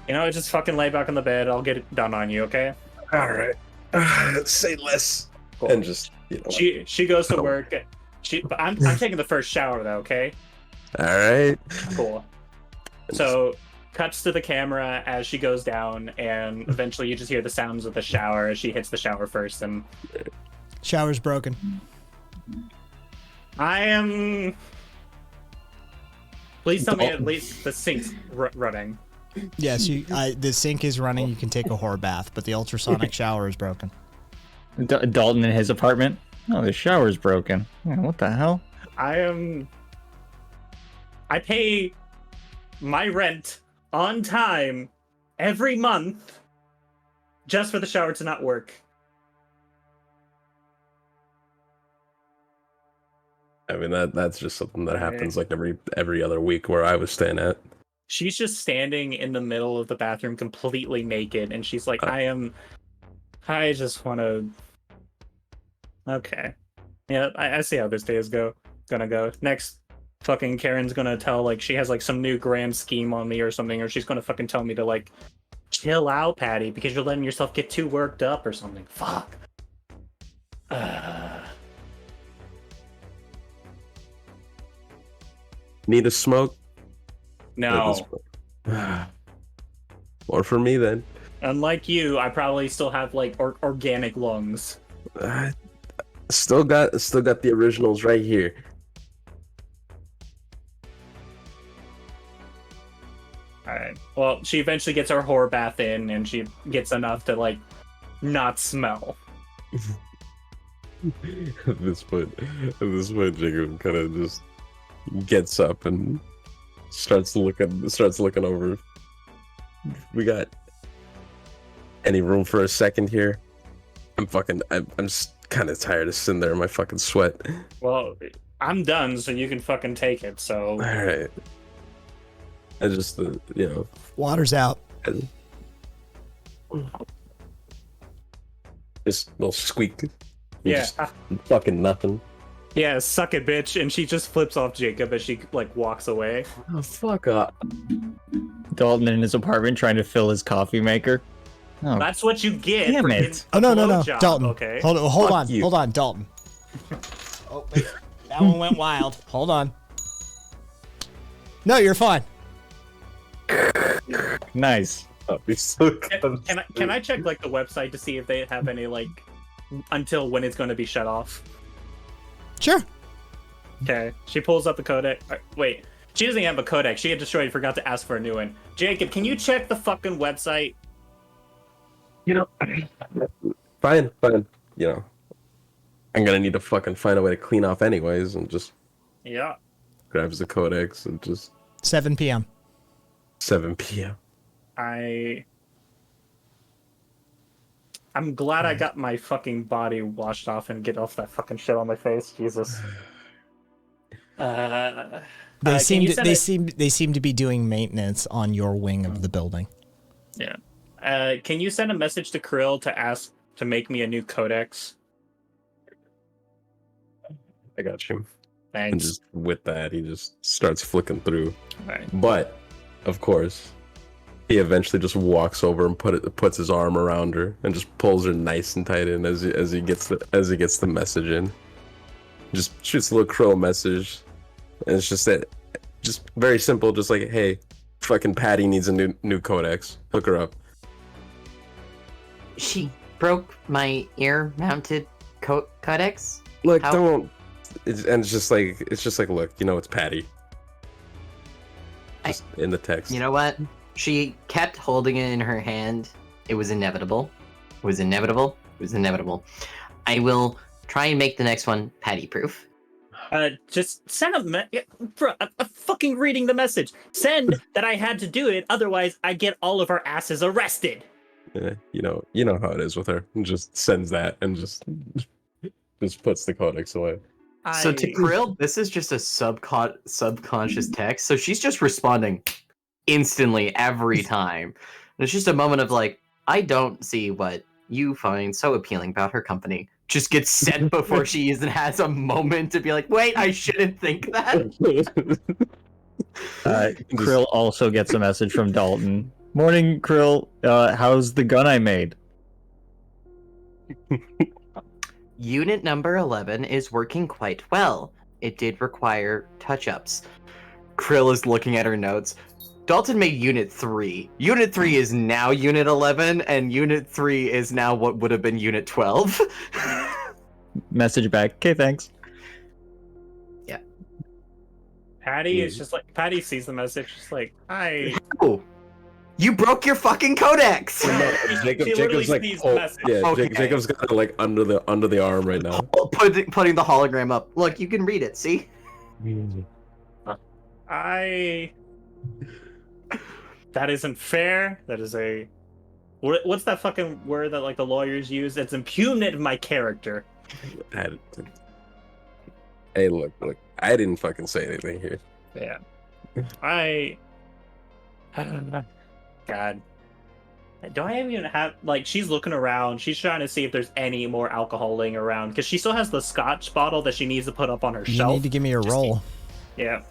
Just fucking lay back on the bed. I'll get it done on you, okay? Alright. Say less. Cool. And just, She goes to work. But I'm taking the first shower though, okay? Alright. Cool. So cuts to the camera as she goes down, and eventually you just hear the sounds of the shower as she hits the shower first, and Shower's broken. I am. Please tell me at least the sink's running. Yes, the sink is running. You can take a whore bath, but the ultrasonic shower is broken. Dalton in his apartment. Oh, the shower's broken. What the hell? I pay my rent on time every month just for the shower to not work. I mean, that's just something that happens every other week where I was staying at. She's just standing in the middle of the bathroom completely naked, and she's like, I just want to. Okay. Yeah, I see how this day is gonna go. Next, fucking Karen's gonna tell, she has, some new grand scheme on me or something, or she's gonna fucking tell me to, chill out, Patty, because you're letting yourself get too worked up or something. Fuck. Need a smoke? No. Or for me, then. Unlike you, I probably still have, organic lungs. Still got the originals right here. Alright. Well, she eventually gets her whore bath in, and she gets enough to, not smell. At this point, Jacob kind of just gets up and starts looking over we got any room for a second here? I'm kind of tired of sitting there in my fucking sweat. Well, I'm done, so you can fucking take it. So. All right. I just, Water's out. Just a little squeak. Yeah. Just fucking nothing. Yeah, suck it, bitch. And she just flips off Jacob as she like walks away. Oh, fuck up. Dalton in his apartment trying to fill his coffee maker. Oh, That's what you get. Damn for it. getting Oh, no, blowjob, Dalton. Okay. Hold Fuck on, you. hold on, Dalton. Oh, wait. That one went wild. Hold on. No, you're fine. nice. Oh, you're so Can I check like the website to see if they have any like until when it's going to be shut off? Sure. Okay. She pulls up the codec. Wait. She doesn't even have a codec. She had destroyed. Forgot to ask for a new one. Jacob, can you check the fucking website? Fine. I'm gonna need to fucking find a way to clean off anyways, and just Yeah. grabs the codex and just 7 p.m. 7 p.m. I'm glad I got my fucking body washed off and get off that fucking shit on my face. Jesus. They seem to be doing maintenance on your wing of the building. Yeah. Can you send a message to Krill to ask to make me a new codex? I got you. And Thanks. just with that, he just starts flicking through. Right. But of course, he eventually just walks over and puts his arm around her and just pulls her nice and tight in as he gets the message in. Just shoots a little crow message, and it's just very simple, just like, hey, fucking Patty needs a new codex. Hook her up. She broke my ear-mounted codex. Look, How- don't. It's just like, look, it's Patty. Just in the text. You know what? She kept holding it in her hand. It was inevitable. I will try and make the next one Patty-proof. Just send bro, I'm fucking reading the message. Send that I had to do it, otherwise I get all of our asses arrested. Yeah, you know how it is with her. Just sends that and just puts the codex away. So to Krill, this is just a subconscious text. So she's just responding instantly every time. And it's just a moment of like, I don't see what you find so appealing about her company. Just gets sent before she even has a moment to be like, wait, I shouldn't think that. Krill also gets a message from Dalton. Morning, Krill. How's the gun I made? Unit number 11 is working quite well. It did require touch-ups. Krill is looking at her notes. Dalton made Unit 3. Unit 3 is now Unit 11, and Unit 3 is now what would have been Unit 12. Message back. Okay, thanks. Yeah. Patty is just like, Patty sees the message, just like, hi. Oh, you broke your fucking codex! Jacob's like, Jacob's got it like under the arm right now. Putting the hologram up. Look, you can read it, see? That isn't fair. That is what's that fucking word that like the lawyers use? It's impugnant my character. Hey, look, I didn't fucking say anything here. Yeah. God. Do I even have like she's looking around, she's trying to see if there's any more alcohol laying around because she still has the scotch bottle that she needs to put up on her shelf. You need to give me a roll. Yeah.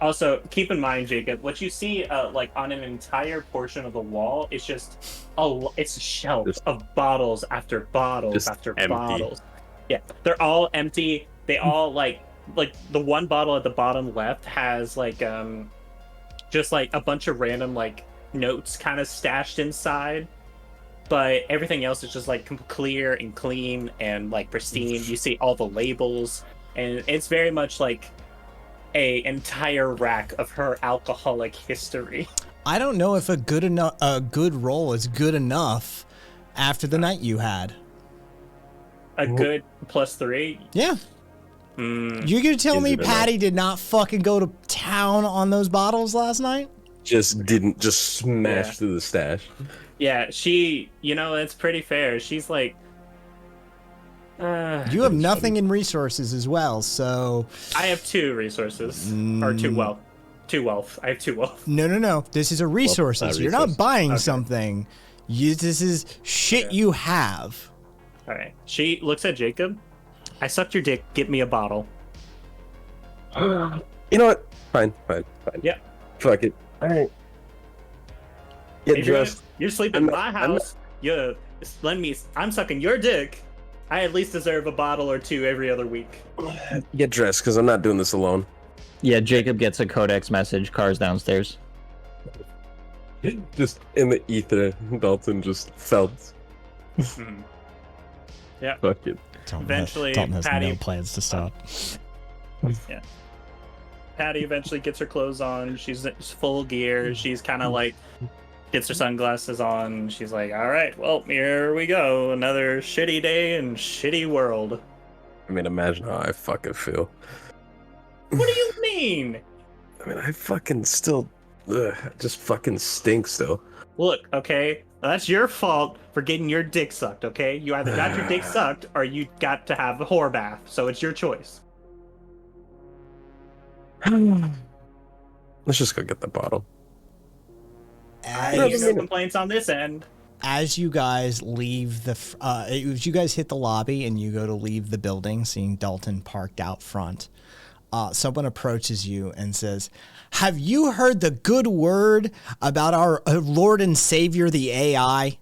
Also, keep in mind, Jacob, what you see like on an entire portion of the wall is just it's a shelf of bottles after bottles after empty. bottles. Yeah, they're all empty. They all like the one bottle at the bottom left has like just like a bunch of random like notes kind of stashed inside, but everything else is just like clear and clean and like pristine. You see all the labels, and it's very much like a entire rack of her alcoholic history. I don't know if a good roll is good enough after the night you had. A good +3. Yeah. You're gonna tell me Patty did not fucking go to town on those bottles last night? just didn't just smash through the stash. Yeah, she, it's pretty fair. She's like, You have nothing in resources as well, so... I have 2 resources. Or 2 wealth. 2 wealth. I have 2 wealth. No. This is a resources. You're not buying something. This is shit you have. All right. She looks at Jacob. I sucked your dick. Get me a bottle. You know what? Fine. Yeah. Fuck it. All right. Get dressed. You're sleeping in my house. I'm sucking your dick. I at least deserve a bottle or 2 every other week. Get dressed, because I'm not doing this alone. Yeah, Jacob gets a codex message. Car's downstairs. Just in the ether, Dalton just felt. Yeah. Fuck it. Eventually, Dalton has Patty... no plans to stop. Yeah. Patty eventually gets her clothes on. She's full gear. She's kind of like... Gets her sunglasses on. She's like, all right, well, here we go. Another shitty day and shitty world. I mean, imagine how I fucking feel. What do you mean? I mean, I fucking still... just fucking stink still. Look, okay? That's your fault for getting your dick sucked, okay? You either got your dick sucked or you got to have a whore bath. So it's your choice. Let's just go get the bottle. I hear no complaints on this end. As you guys leave as you guys hit the lobby and you go to leave the building, seeing Dalton parked out front, someone approaches you and says, "Have you heard the good word about our Lord and Savior, the AI?"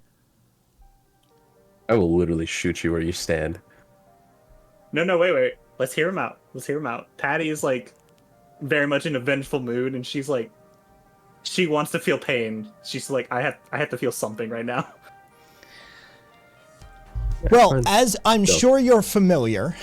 I will literally shoot you where you stand. No, wait. Let's hear him out. Patty is like very much in a vengeful mood, and she's like, she wants to feel pain. She's like, I have to feel something right now. Well, as I'm sure you're familiar,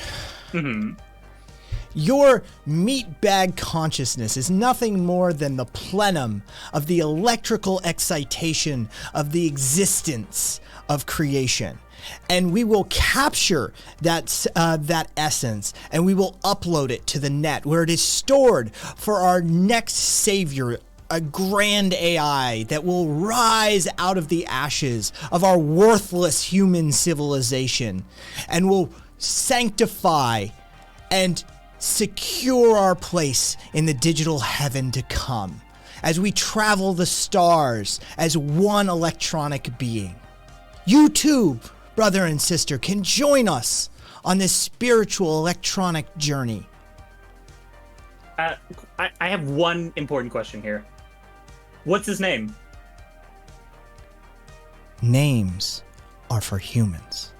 your meatbag consciousness is nothing more than the plenum of the electrical excitation of the existence of creation. And we will capture that essence and we will upload it to the net where it is stored for our next savior, a grand AI that will rise out of the ashes of our worthless human civilization and will sanctify and secure our place in the digital heaven to come as we travel the stars as one electronic being. You too, brother and sister, can join us on this spiritual electronic journey. I have one important question here. What's his name? Names are for humans.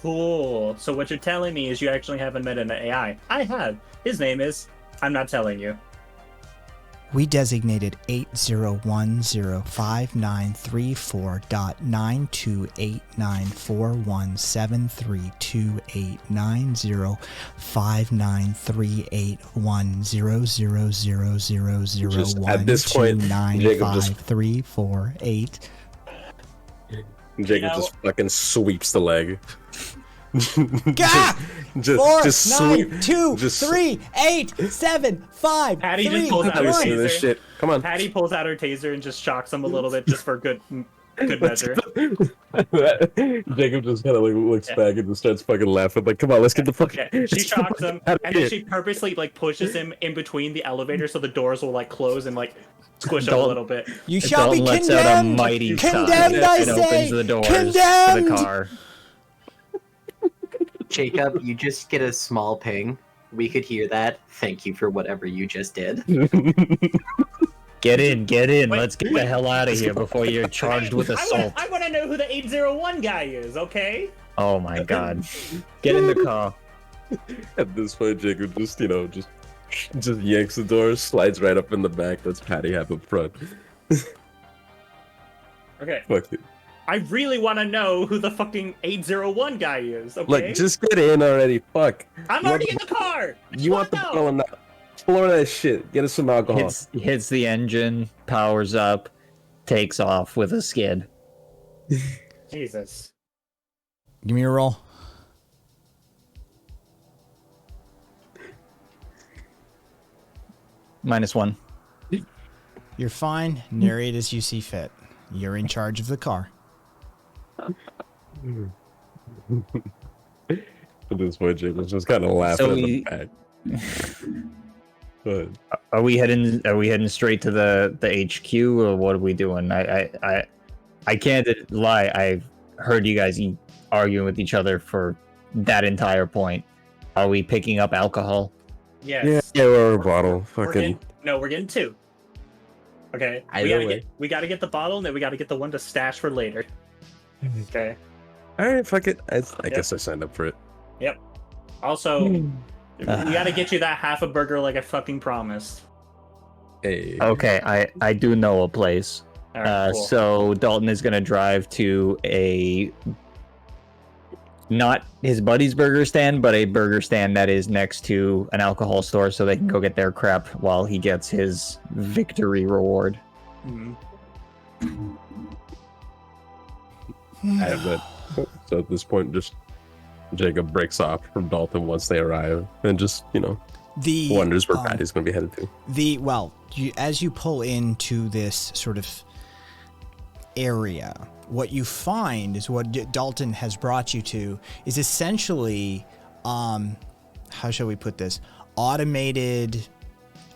Cool. So what you're telling me is you actually haven't met an AI. I have. His name is... I'm not telling you. We designated 801059389417328905938100000001295348. At this point, Jacob just fucking sweeps the leg. Gah! just 4, 9, sweep. 2, just 3, 8, 7, 5, Patty 3, just pulls out her Listen to taser. this shit. Come on. Patty pulls out her taser and just shocks him a little bit just for good measure. Jacob just kind of like looks back and just starts fucking laughing. Like, come on, let's get the fuck. Okay. She shocks him, and then she purposely like pushes him in between the elevator so the doors will like close and like squish up a little bit. You shall be Dalton lets out a condemned! mighty sigh Condemned, I and opens say! the doors Condemned! to the car. Jacob, you just get a small ping. We could hear that. Thank you for whatever you just did. Get in. Wait, Let's get the hell out of here before you're charged with assault. I want to know who the 801 guy is, okay? Oh my god. Get in the car. At this point, Jacob just just yanks the door, slides right up in the back. Lets Patty have up front. Okay. Fuck it. I really want to know who the fucking 801 guy is, okay? Look, just get in already. Fuck. I'm You already in want the car! You want the bottle or not? Explore that shit. Get us some alcohol. Hits the engine, powers up, takes off with a skid. Jesus. Give me a roll. -1. You're fine. Narrate as you see fit. You're in charge of the car. At this point, Jacob's just kind of laughing So at the back. Go ahead. Are we heading straight to the HQ, or what are we doing? I can't lie. I've heard you guys arguing with each other for that entire point. Are we picking up alcohol? Yes. Yeah, we're a bottle. We're Fucking. getting two. Okay. Either way. We gotta get the bottle, and then we gotta get the one to stash for later. Okay. All right, fuck it. I guess I signed up for it. Yep. Also, we gotta get you that half a burger like I fucking promised. Hey. Okay, I do know a place. All right, cool. So Dalton is gonna drive to not his buddy's burger stand, but a burger stand that is next to an alcohol store, so they can go get their crap while he gets his victory reward. Mhm. I have that. So at this point, just Jacob breaks off from Dalton once they arrive, and just wonders where Patty's going to be headed to. As you pull into this sort of area, what you find is what Dalton has brought you to is essentially, how shall we put this? Automated.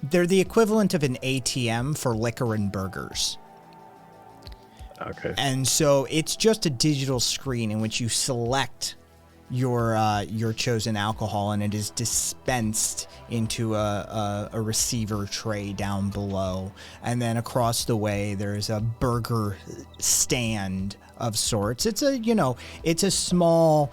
They're the equivalent of an ATM for liquor and burgers. Okay. And so it's just a digital screen in which you select your chosen alcohol, and it is dispensed into a receiver tray down below. And then across the way, there's a burger stand of sorts. It's a small,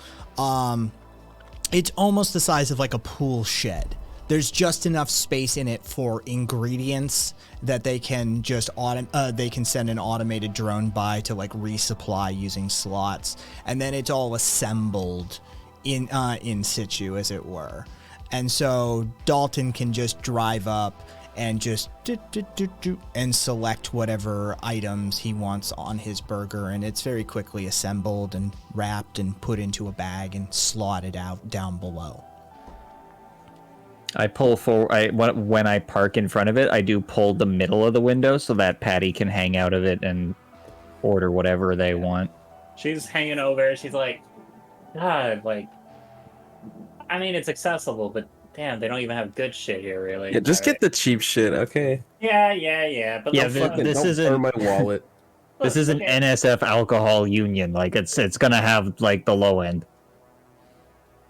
it's almost the size of like a pool shed. There's just enough space in it for ingredients that they can just they can send an automated drone by to like resupply using slots, and then it's all assembled in situ, as it were. And so Dalton can just drive up and just and select whatever items he wants on his burger, and it's very quickly assembled and wrapped and put into a bag and slotted out down below. I pull forward. When I park in front of it, I do pull the middle of the window so that Patty can hang out of it and order whatever they want. She's hanging over. She's like, God, I mean, it's accessible, but damn, they don't even have good shit here, really. Yeah, just get the cheap shit, okay? Yeah. But Yeah, This isn't my wallet. This is an NSF alcohol union. It's gonna have the low end.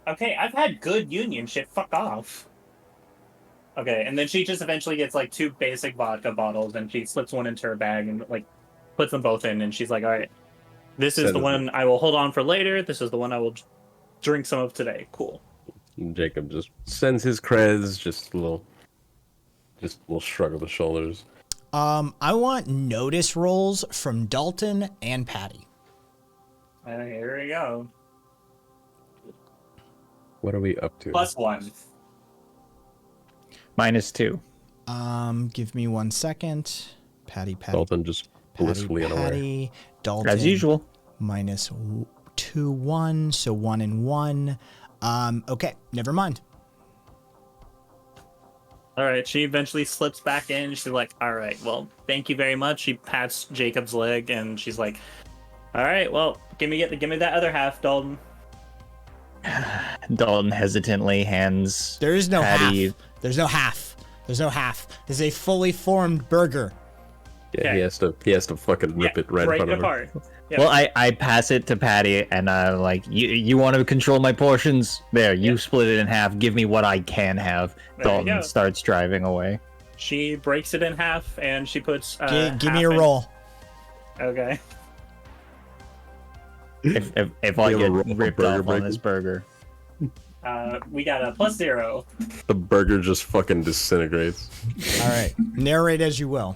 Okay, I've had good union shit. Fuck off. Okay, and then she just eventually gets two basic vodka bottles, and she slips one into her bag and puts them both in, and she's like, all right, this is the one I will hold on for later. This is the one I will drink some of today. Cool. And Jacob just sends his creds, just a little shrug of the shoulders. I want notice rolls from Dalton and Patty. Here we go. What are we up to? +1. -2. Give me 1 second. Patty. Dalton just blissfully unaware. Patty. Dalton. As usual. -2, 1, so 1 and 1. Okay, never mind. All right, she eventually slips back in. She's like, all right, well, thank you very much. She pats Jacob's leg, and she's like, all right, well, give me that other half, Dalton. Dalton hesitantly hands There is no Patty. half. There's no half. There's no half. This is a fully formed burger. Yeah, Okay. he has to fucking rip it right in break front it of him. apart. Yeah. Well, I pass it to Patty, and you want to control my portions? There, you split it in half. Give me what I can have. There you go. Dalton starts driving away. She breaks it in half, and she puts. Give me a roll. Okay. If I You have a get roll for ripped burger off on breaking? this burger. We got a +0. The burger just fucking disintegrates. All right. Narrate as you will.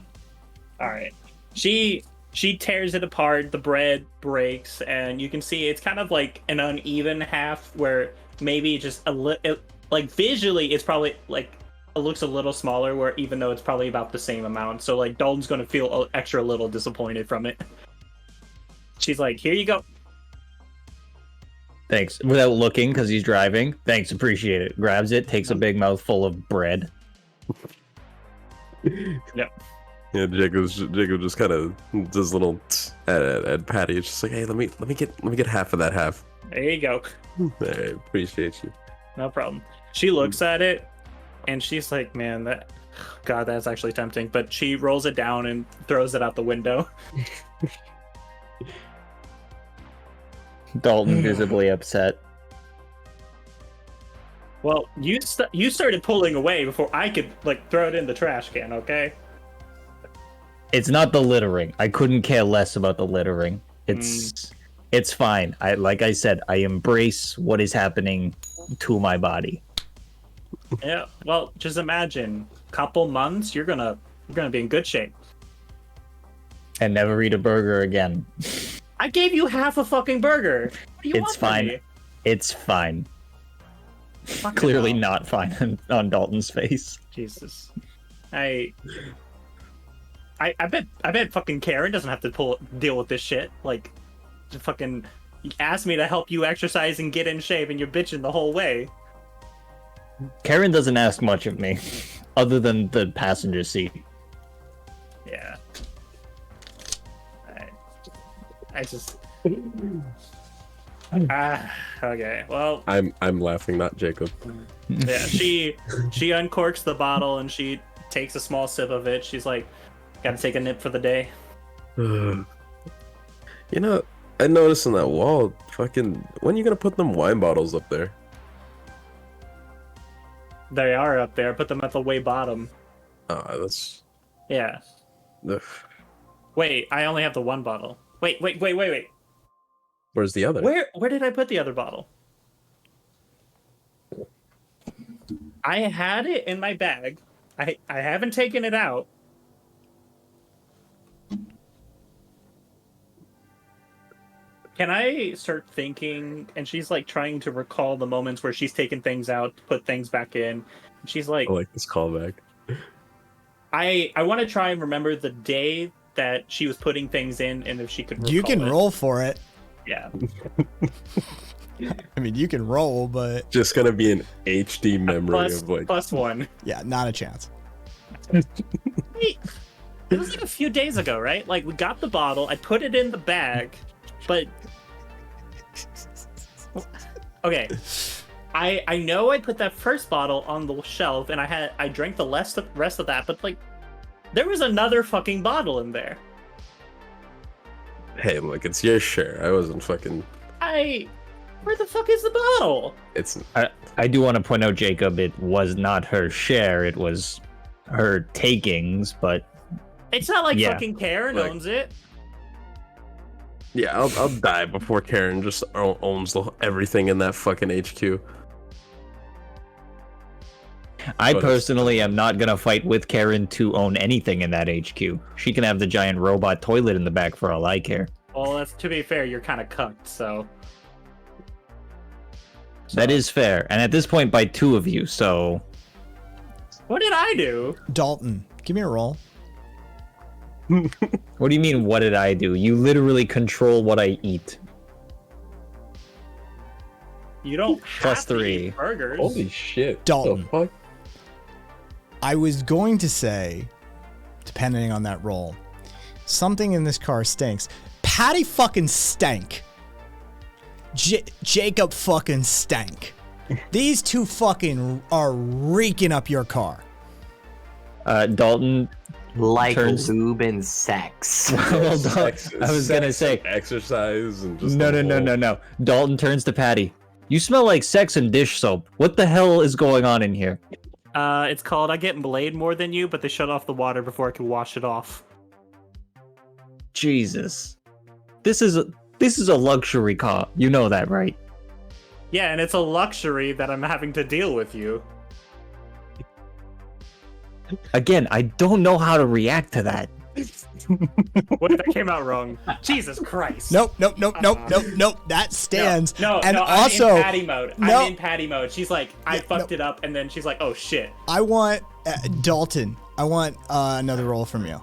All right. She tears it apart. The bread breaks, and you can see it's kind of like an uneven half, where maybe just visually it's probably it looks a little smaller, where even though it's probably about the same amount. So Dalton's gonna feel extra little disappointed from it. She's like, "Here you go." Thanks. Without looking, because he's driving. Thanks, appreciate it. Grabs it, takes a big mouthful of bread. Yep. Yeah, Jacob just kind of does a little at Patty. It's just like, hey, let me get half of that half. There you go. I appreciate you. No problem. She looks at it, and she's like, man, God, that's actually tempting. But she rolls it down and throws it out the window. Dalton visibly upset. Well, you started pulling away before I could like throw it in the trash can, okay? It's not the littering. I couldn't care less about the littering. It's fine. Like I said, I embrace what is happening to my body. Yeah. Well, just imagine, couple months, you're gonna be in good shape. And never eat a burger again. I gave you half a fucking burger. What do you It's want from fine. me? It's fine. Fucking Clearly hell. not fine on Dalton's face. Jesus. I bet fucking Karen doesn't have to deal with this shit. Like, just fucking ask me to help you exercise and get in shape, and you're bitching the whole way. Karen doesn't ask much of me, other than the passenger seat. Yeah. I just. Okay. Well, I'm laughing, not Jacob. yeah. She uncorks the bottle and she takes a small sip of it. She's like, "Gotta take a nip for the day." You know, I noticed on that wall, fucking, when are you gonna put them wine bottles up there? They are up there. Put them at the way bottom. That's. Yeah. Ugh. Wait, I only have the one bottle. Wait. Where's the other? Where did I put the other bottle? I had it in my bag. I haven't taken it out. Can I start thinking? And she's like trying to recall the moments where she's taken things out, put things back in. She's like, I like this callback. I want to try and remember the day that she was putting things in, and if she could recall You can it. roll for it. Yeah. I mean, you can roll, but Just gonna be an HD memory of like. plus one. yeah, not a chance. Wait, it was like a few days ago, right? Like, we got the bottle, I put it in the bag, but... Okay. I know I put that first bottle on the shelf, and I drank the rest of that, but, like, there was another fucking bottle in there. Hey, look, it's your share. I wasn't fucking. Where the fuck is the bottle? It's. I do want to point out, Jacob, it was not her share, it was her takings, but It's not like Yeah. fucking Karen Like- owns it. Yeah, I'll die before Karen just owns everything in that fucking HQ. I But- personally am not gonna fight with Karen to own anything in that HQ. She can have the giant robot toilet in the back for all I care. Well, that's to be fair, you're kind of cucked, so. That is fair, and at this point by two of you, so What did I do? Dalton, give me a roll. what do you mean, what did I do? You literally control what I eat. You don't Plus have to 3. eat burgers. Holy shit. Dalton. The fuck? I was going to say, depending on that roll, something in this car stinks. Patty fucking stank. Jacob fucking stank. These two fucking are reeking up your car. Dalton, Like Turns- lube and sex. hold on. I was gonna say, exercise and just no. Dalton turns to Patty. You smell like sex and dish soap. What the hell is going on in here? It's called I Get Blade More Than You, but they shut off the water before I could wash it off. Jesus. This is a luxury car. You know that, right? Yeah, and it's a luxury that I'm having to deal with you. Again, I don't know how to react to that. What if that came out wrong? Jesus Christ. Nope. That stands. No, and no, also, I'm in Patty mode. no. I'm in Patty mode. She's like, I Yeah, fucked no. it up, and then she's like, oh shit. I want Dalton. I want another roll from you.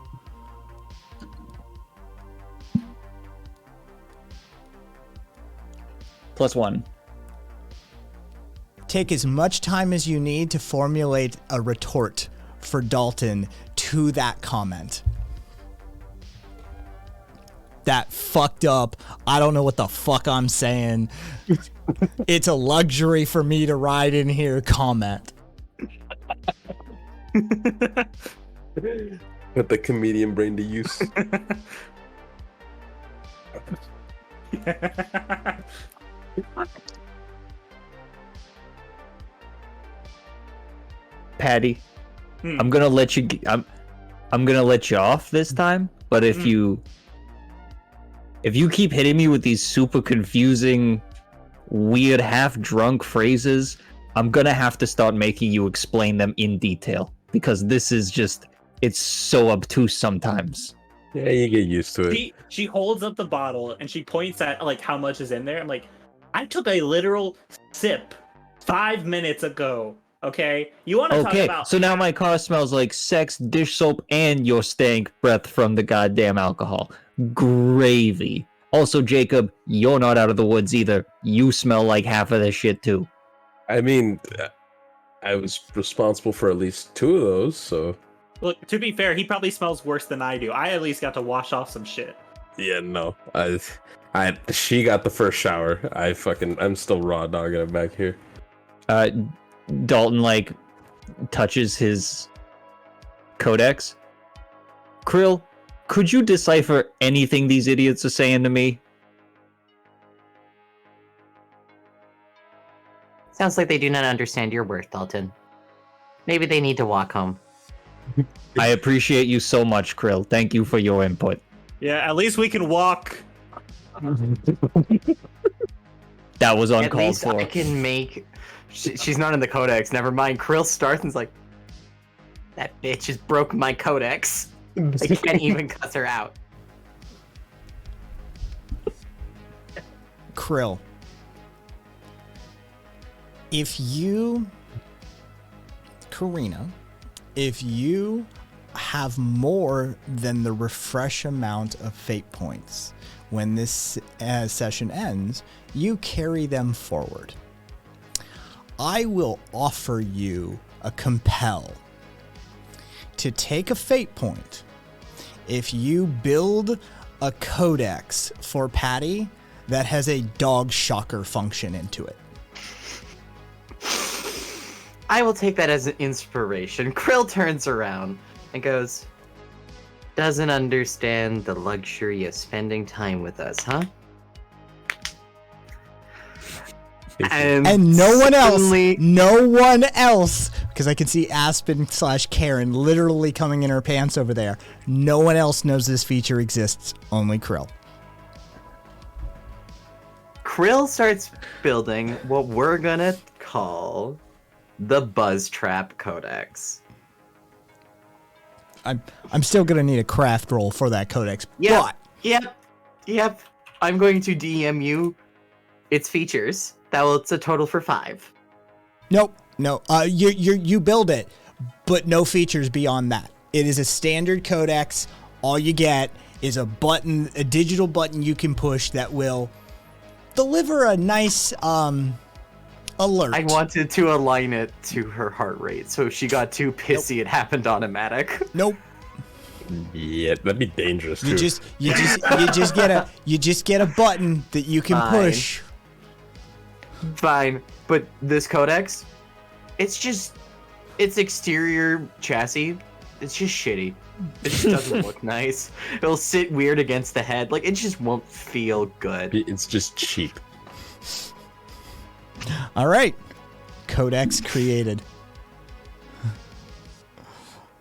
+1. Take as much time as you need to formulate a retort for Dalton to that comment. that fucked up, I don't know what the fuck I'm saying. It's a luxury for me to ride in here comment. Put the comedian brain to use. Patty, I'm gonna let you. I'm gonna let you off this time. But if you keep hitting me with these super confusing, weird, half-drunk phrases, I'm gonna have to start making you explain them in detail because this is it's so obtuse sometimes. Yeah, you get used to it. She holds up the bottle and she points at like how much is in there. I'm like, I took a literal sip 5 minutes ago. Okay, you want to talk about? So now my car smells like sex, dish soap, and your stank breath from the goddamn alcohol. Gravy. Also, Jacob, you're not out of the woods either. You smell like half of this shit too. I mean, I was responsible for at least 2 of those, so. Look, to be fair, he probably smells worse than I do. I at least got to wash off some shit. Yeah, no. She got the first shower. I'm still raw dogging it back here. Dalton like touches his codex. Krill, could you decipher anything these idiots are saying to me? Sounds like they do not understand your worth, Dalton. Maybe they need to walk home. I appreciate you so much, Krill. Thank you for your input. Yeah, at least we can walk. That was At uncalled least for. I can make... She's not in the codex, never mind. Krill Starthen's like, that bitch has broken my codex. I can't even cuss her out. Krill, Karina, if you have more than the refresh amount of fate points when this session ends, you carry them forward. I will offer you a compel to take a fate point if you build a codex for Patty that has a dog shocker function into it. I will take that as an inspiration. Krill turns around and goes, doesn't understand the luxury of spending time with us, huh? And no one else, because I can see Aspen/Karen literally coming in her pants over there. No one else knows this feature exists, only Krill. Krill starts building what we're gonna call the Buzz Trap Codex. I'm still gonna need a craft roll for that codex. Yep, But yep. I'm going to DM you its features. It's a total for 5. no. You build it, but no features beyond that. It is a standard codex. All you get is a digital button you can push that will deliver a nice alert. I wanted to align it to her heart rate, so if she got too pissy, It happened automatic. Nope. Yeah, that'd be dangerous too. You just get a button that you can Fine. push. Fine, but this codex, it's exterior chassis. It's just shitty. It just doesn't look nice. It'll sit weird against the head. Like, it just won't feel good. It's just cheap. All right, codex created.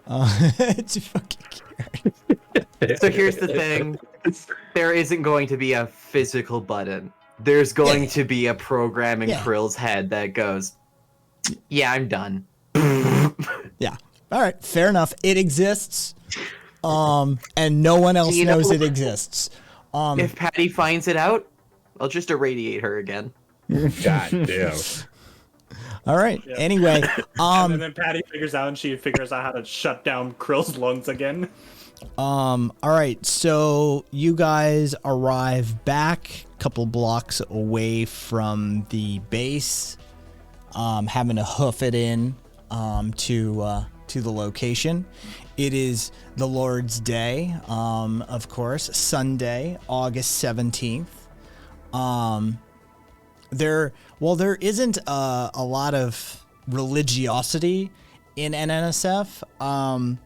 It's fucking cute. So here's the thing. There isn't going to be a physical button. There's going to be a program in Krill's head that goes, yeah, I'm done. Yeah. All right. Fair enough. It exists. And no one else knows it exists. If Patty finds it out, I'll just irradiate her again. God damn. All right. Yeah. Anyway, And then Patty figures out how to shut down Krill's lungs again. all right. So you guys arrive back a couple blocks away from the base, having to hoof it in to to the location. It is the Lord's Day, of course, Sunday, August 17th. There isn't a lot of religiosity in NNSF.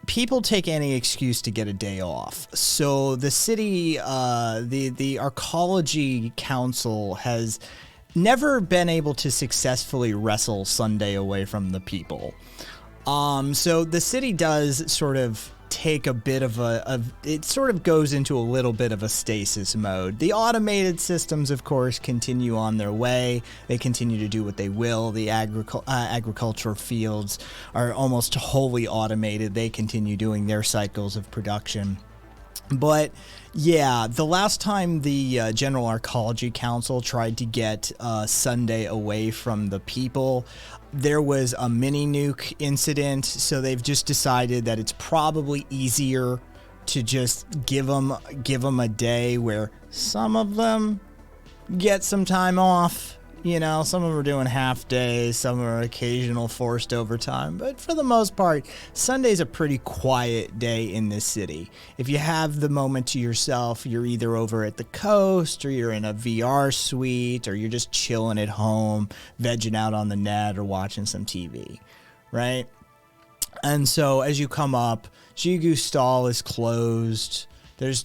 People take any excuse to get a day off. So the city, the Arcology Council has never been able to successfully wrestle Sunday away from the people. So the city does sort of take a bit of it sort of goes into a little bit of a stasis mode. The automated systems, of course, continue on their way. They continue to do what they will. The agricultural fields are almost wholly automated. They continue doing their cycles of production. But yeah, the last time the General Arcology Council tried to get Sunday away from the people, there was a mini nuke incident, so they've just decided that it's probably easier to just give them a day where some of them get some time off. You know, some of them are doing half days, some are occasional forced overtime, but for the most part, Sunday's a pretty quiet day in this city. If you have the moment to yourself, you're either over at the coast, or you're in a VR suite, or you're just chilling at home, vegging out on the net, or watching some TV, right? And so as you come up, Jigu stall is closed. There's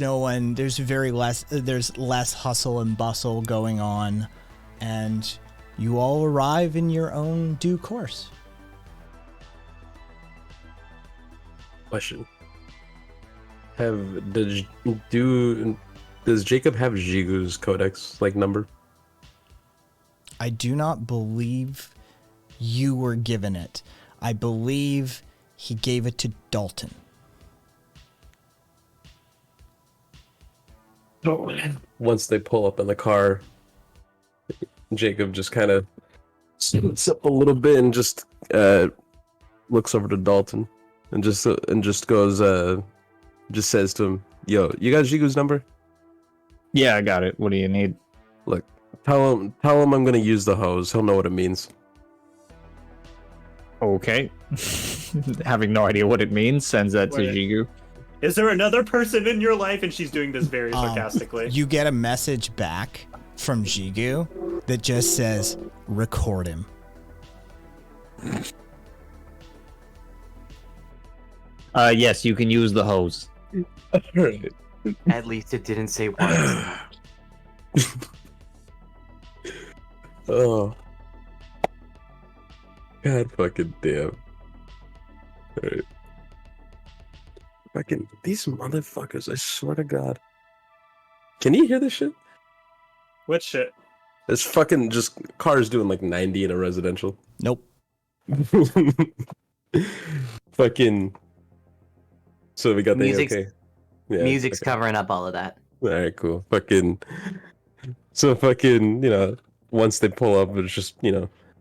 less hustle and bustle going on. And you all arrive in your own due course. Question. Does Jacob have Jigu's codex number? I do not believe you were given it. I believe he gave it to Dalton. Once they pull up in the car, Jacob just kind of sits up a little bit and just looks over to Dalton and just goes, just says to him, "Yo, you got Jigu's number?" Yeah, I got it. What do you need? Look, tell him I'm gonna use the hose. He'll know what it means. Okay. Having no idea what it means, sends that to Jigu. Is there another person in your life? And she's doing this very sarcastically. You get a message back from Jigu that just says, "Record him." Yes, you can use the hose. Alright. At least it didn't say words. Oh. God fucking damn. Alright. Fucking these motherfuckers, I swear to God. Can you hear this shit? What shit? It's fucking just cars doing 90 in a residential. Nope. Fucking. So we got the Music's- okay. Yeah, Music's okay. covering up all of that. Alright, cool. Fucking. So fucking, once they pull up, it's just,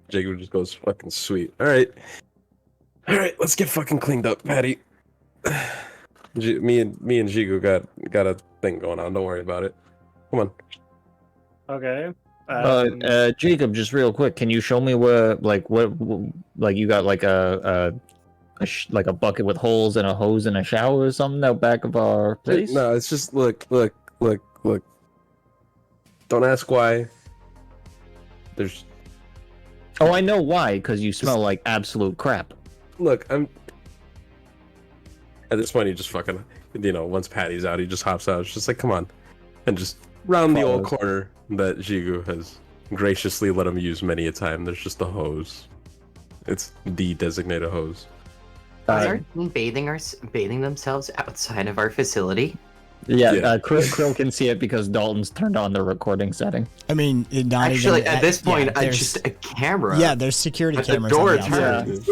Jacob just goes fucking sweet. Alright, let's get fucking cleaned up, Patty. Me and Jigu got a thing going on. Don't worry about it. Come on. Okay. Jacob, just real quick, can you show me where, what you got a bucket with holes and a hose and a shower or something out back of our place? No, it's just look. Don't ask why. There's. Oh, I know why. Because you smell like absolute crap. Look, I'm. At this point, he just fucking, once Patty's out, he just hops out. It's just like, come on, and just round the old corner that Jigu has graciously let him use many a time. There's just a hose. It's the designated hose. Is our team bathing themselves outside of our facility? Yeah, Yeah. Krill can see it because Dalton's turned on the recording setting. I mean, not Actually, even, at this point, yeah, there's- just a camera. Yeah, there's security But the cameras door on the outside. turns.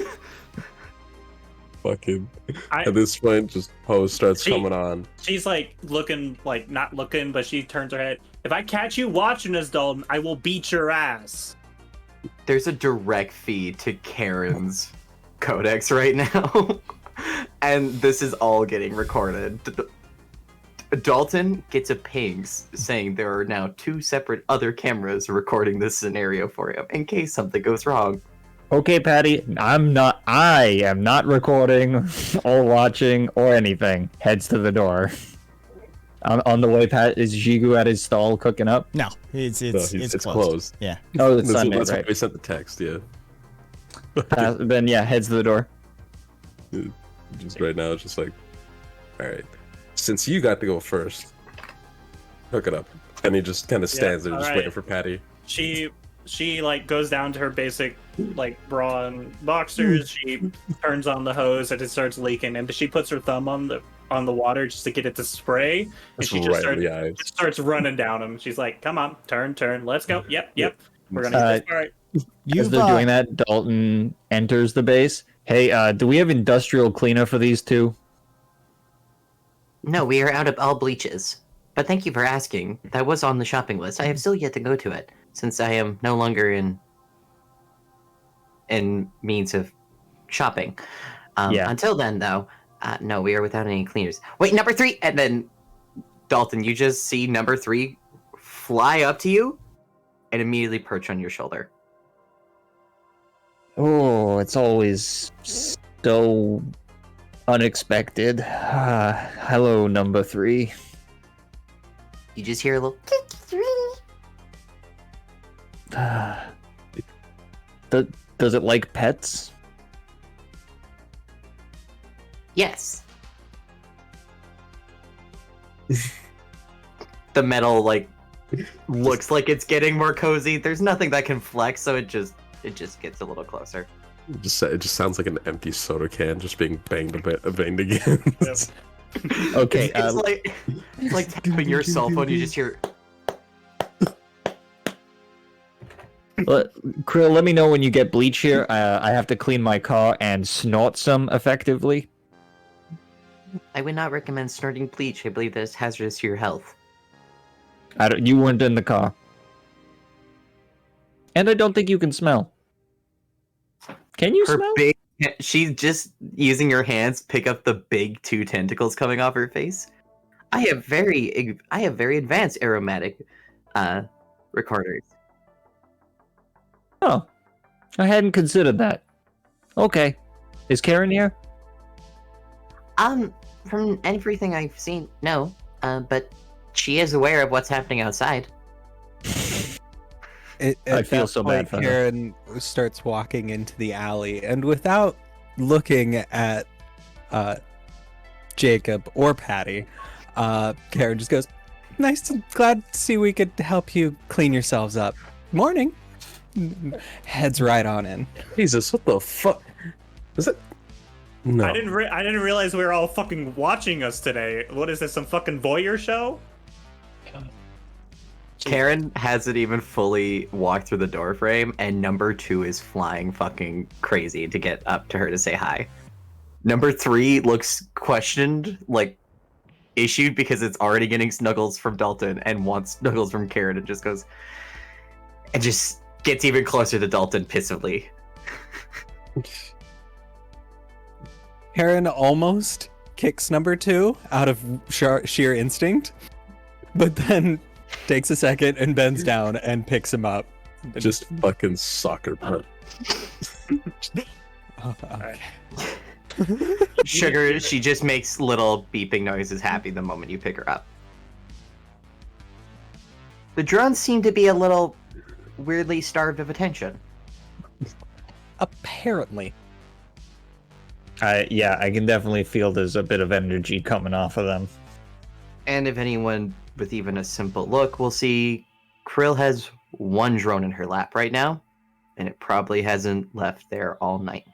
Fucking. At this point, just hose starts coming on. She's looking, not looking, but she turns her head. If I catch you watching this, Dalton, I will beat your ass. There's a direct feed to Karen's codex right now. And this is all getting recorded. Dalton gets a ping saying there are now 2 separate other cameras recording this scenario for him in case something goes wrong. Okay, Patty, I am not recording or watching or anything. Heads to the door. On the way, Pat, is Jigu at his stall cooking up? No, it's closed. Yeah. Oh, it's Sunday, That's why right? we sent the text. Yeah. Then yeah, heads to the door. Just right now, it's just like, all right. Since you got to go first, hook it up. And he just kind of stands there, just waiting for Patty. She like goes down to her basic like bra and boxers. She turns on the hose and it starts leaking, and she puts her thumb on the water just to get it to spray. And That's she just starts running down them. She's like, "Come on, turn, let's go. Yep. We're gonna get this right." As they're doing that, Dalton enters the base. Hey, do we have industrial cleaner for these two? No, we are out of all bleaches. But thank you for asking. That was on the shopping list. I have still yet to go to it, since I am no longer in means of shopping. Until then, though, no, we are without any cleaners. Wait, number 3! And then, Dalton, you just see number 3 fly up to you and immediately perch on your shoulder. Oh, it's always so unexpected. Hello, number 3. You just hear a little... Does it like pets? Yes. The metal, like, looks like it's getting more cozy. There's nothing that can flex, so it just gets a little closer. It just sounds like an empty soda can just being banged again. Okay, it's like tapping your cell phone. You just hear. Krill, let me know when you get bleach here. I have to clean my car and snort some effectively. I would not recommend snorting bleach. I believe that is hazardous to your health. You weren't in the car. And I don't think you can smell. Can you smell? She's just using her hands pick up the big 2 tentacles coming off her face. I have very advanced aromatic recorders. Oh, I hadn't considered that. Okay, is Karen here? From everything I've seen, no. But she is aware of what's happening outside. I feel so bad for her. Karen starts walking into the alley, and without looking at Jacob or Patty, Karen just goes, glad to see we could help you clean yourselves up. Morning. Heads right on in. Jesus, what the fuck? Is it? No. I didn't realize we were all fucking watching us today. What is this, some fucking voyeur show? Karen hasn't even fully walked through the door frame, and number 2 is flying fucking crazy to get up to her to say hi. Number 3 looks questioned, like issued, because it's already getting snuggles from Dalton and wants snuggles from Karen, and just goes and just gets even closer to Dalton pissively. Karen almost kicks number 2 out of sheer instinct, but then takes a second and bends down and picks him up. Just fucking soccer punt. Okay. Sugar, she just makes little beeping noises happy the moment you pick her up. The drones seem to be a little weirdly starved of attention. Apparently. Yeah, I can definitely feel there's a bit of energy coming off of them. And if anyone with even a simple look will see, Krill has 1 drone in her lap right now, and it probably hasn't left there all night.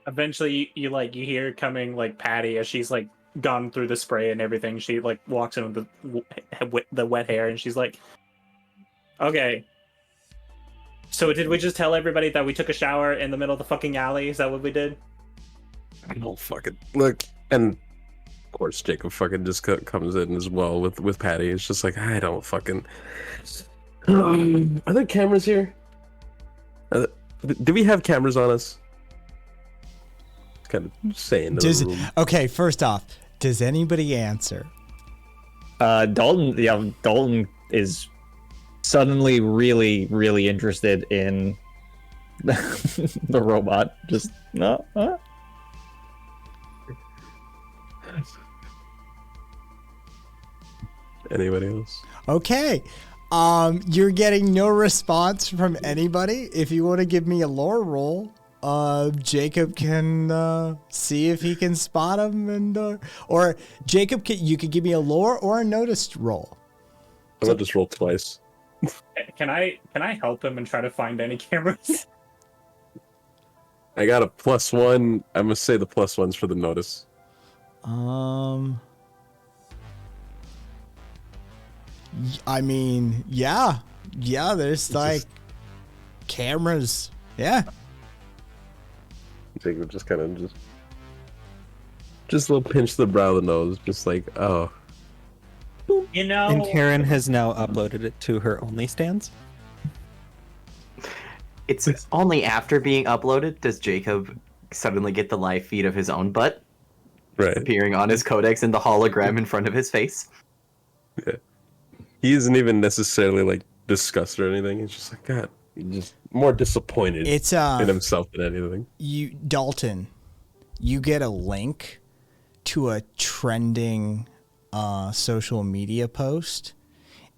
Eventually, you hear coming like Patty as she's like gone through the spray and everything. She like walks in with the wet hair, and she's like, "Okay, so did we just tell everybody that we took a shower in the middle of the fucking alley? Is that what we did?" I don't fucking look. And of course, Jacob fucking just comes in as well with Patty. It's just like, I don't fucking. Are there cameras here? Do we have cameras on us? Kind of saying. Okay, first off, does anybody answer? Dalton is suddenly really, really interested in the robot. Just no. Anybody else? Okay. You're getting no response from anybody. If you want to give me a lore roll, Jacob can see if he can spot him, and or Jacob, you could give me a lore or a noticed roll. I'll just roll twice. Can I help him and try to find any cameras? I got a +1. I must say the +1's for the notice. I mean, yeah, there's like cameras. Yeah. Jacob just kind of just a little pinch to the brow of the nose, just like, oh. You know. And Karen has now uploaded it to her OnlyStans. It's only after being uploaded does Jacob suddenly get the live feed of his own butt Right. appearing on his codex in the hologram in front of his face. Yeah. He isn't even necessarily like disgusted or anything. He's just like, God, he's just more disappointed It's in himself than anything. Dalton, you get a link to a trending social media post.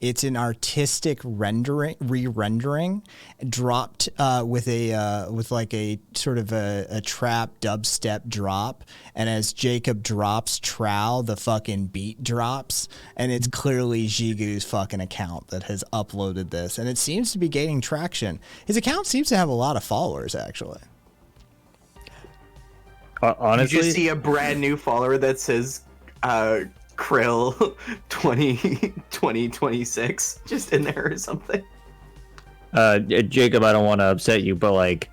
It's an artistic re-rendering dropped with like a sort of a trap dubstep drop, and as Jacob drops trow, the fucking beat drops, and it's clearly Jigu's fucking account that has uploaded this, and it seems to be gaining traction. His account seems to have a lot of followers, actually. Honestly, You just see a brand new follower that says Krill 2026 just in there or something. Jacob, I don't want to upset you, but like,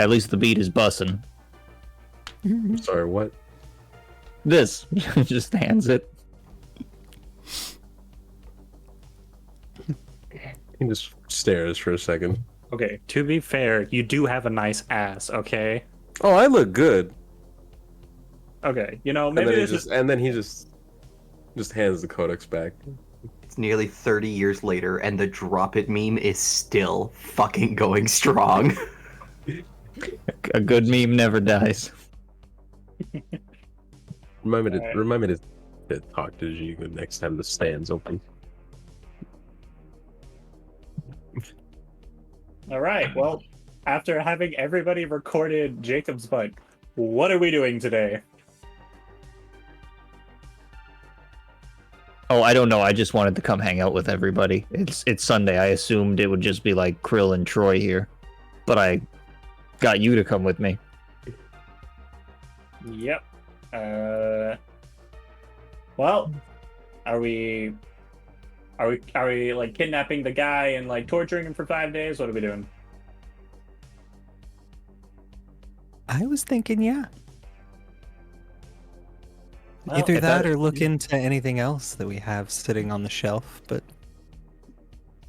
at least the beat is bussin'. Sorry, what? This just hands it. He just stares for a second. Okay, to be fair, you do have a nice ass, okay? Oh, I look good. Okay, you know, And maybe then he this just is... and then he just hands the codex back. It's nearly 30 years later, and the drop it meme is still fucking going strong. A good meme never dies. Remind me to talk to Jigu next time the stand's open. All right, well, after having everybody recorded Jacob's butt, what are we doing today? Oh, I don't know. I just wanted to come hang out with everybody. It's Sunday. I assumed it would just be like Krill and Troy here, but I got you to come with me. Yep. Well, are we like kidnapping the guy and like torturing him for 5 days? What are we doing? I was thinking, yeah. Well, Either if that or look into anything else that we have sitting on the shelf, but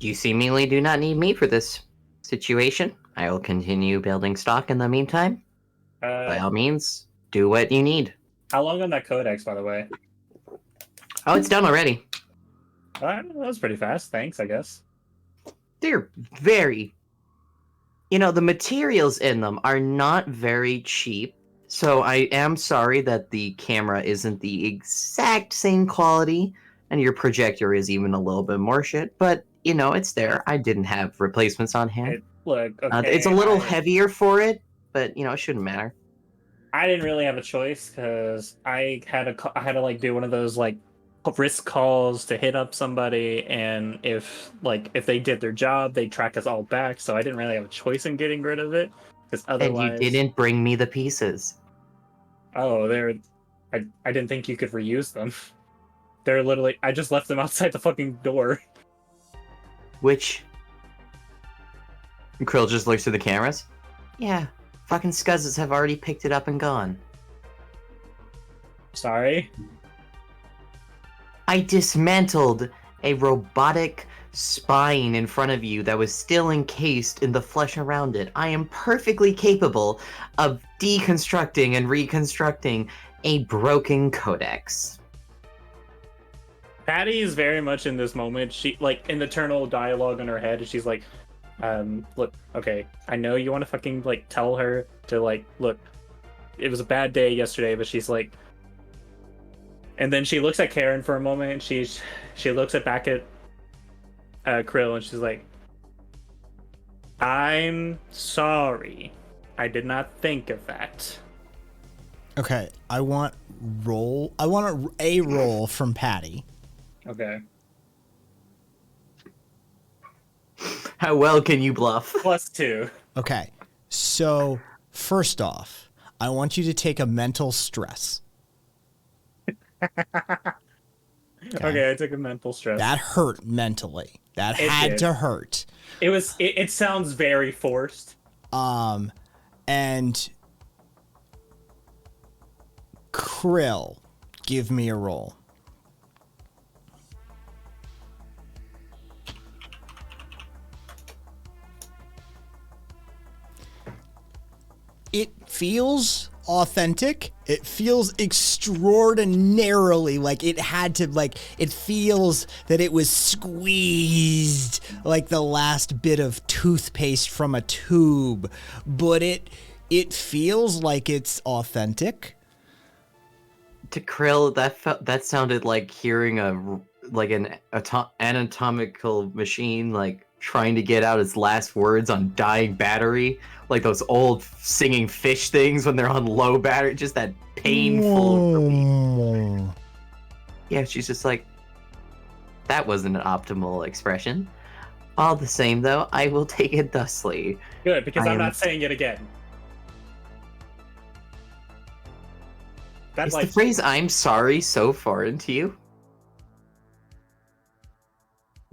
You seemingly do not need me for this situation. I will continue building stock in the meantime. By all means, do what you need. How long on that codex, by the way? Oh, it's done already. That was pretty fast. Thanks, I guess. They're very... You know, the materials in them are not very cheap. So I am sorry that the camera isn't the exact same quality, and your projector is even a little bit more shit, but, you know, it's there. I didn't have replacements on hand. Look, okay, It's a little heavier for it, but, you know, it shouldn't matter. I didn't really have a choice because I had to like do one of those like risk calls to hit up somebody, and if they did their job, they track us all back. So I didn't really have a choice in getting rid of it because otherwise. And you didn't bring me the pieces. Oh, I didn't think you could reuse them. They're literally... I just left them outside the fucking door. Which... Krill just looks through the cameras. Yeah, fucking scuzzes have already picked it up and gone. Sorry? I dismantled a robotic spine in front of you that was still encased in the flesh around it. I am perfectly capable of deconstructing and reconstructing a broken codex. Patty is very much in this moment. She like in internal dialogue in her head, and she's like, look, okay, I know you want to fucking like tell her to like, look, it was a bad day yesterday, but she's like, and then she looks at Karen for a moment, and she looks back at Krill, and she's like, I'm sorry, I did not think of that. Okay, I want a roll from Patty. Okay. How well can you bluff? +2. Okay, so first off, I want you to take a mental stress. Okay, I took a mental stress. That hurt mentally. That It had did. to hurt. It sounds very forced. And Krill, give me a roll. It feels authentic. It feels extraordinarily like it had to, like, it feels that it was squeezed like the last bit of toothpaste from a tube, but it feels like it's authentic. To Krill, that sounded like hearing an anatomical machine like trying to get out its last words on dying battery, like those old singing fish things when they're on low battery. Just that painful relief. Yeah, she's just like, that wasn't an optimal expression. All the same, though, I will take it thusly. Good, because I'm am- not saying it again. That's Is like the phrase "I'm sorry" so foreign to you?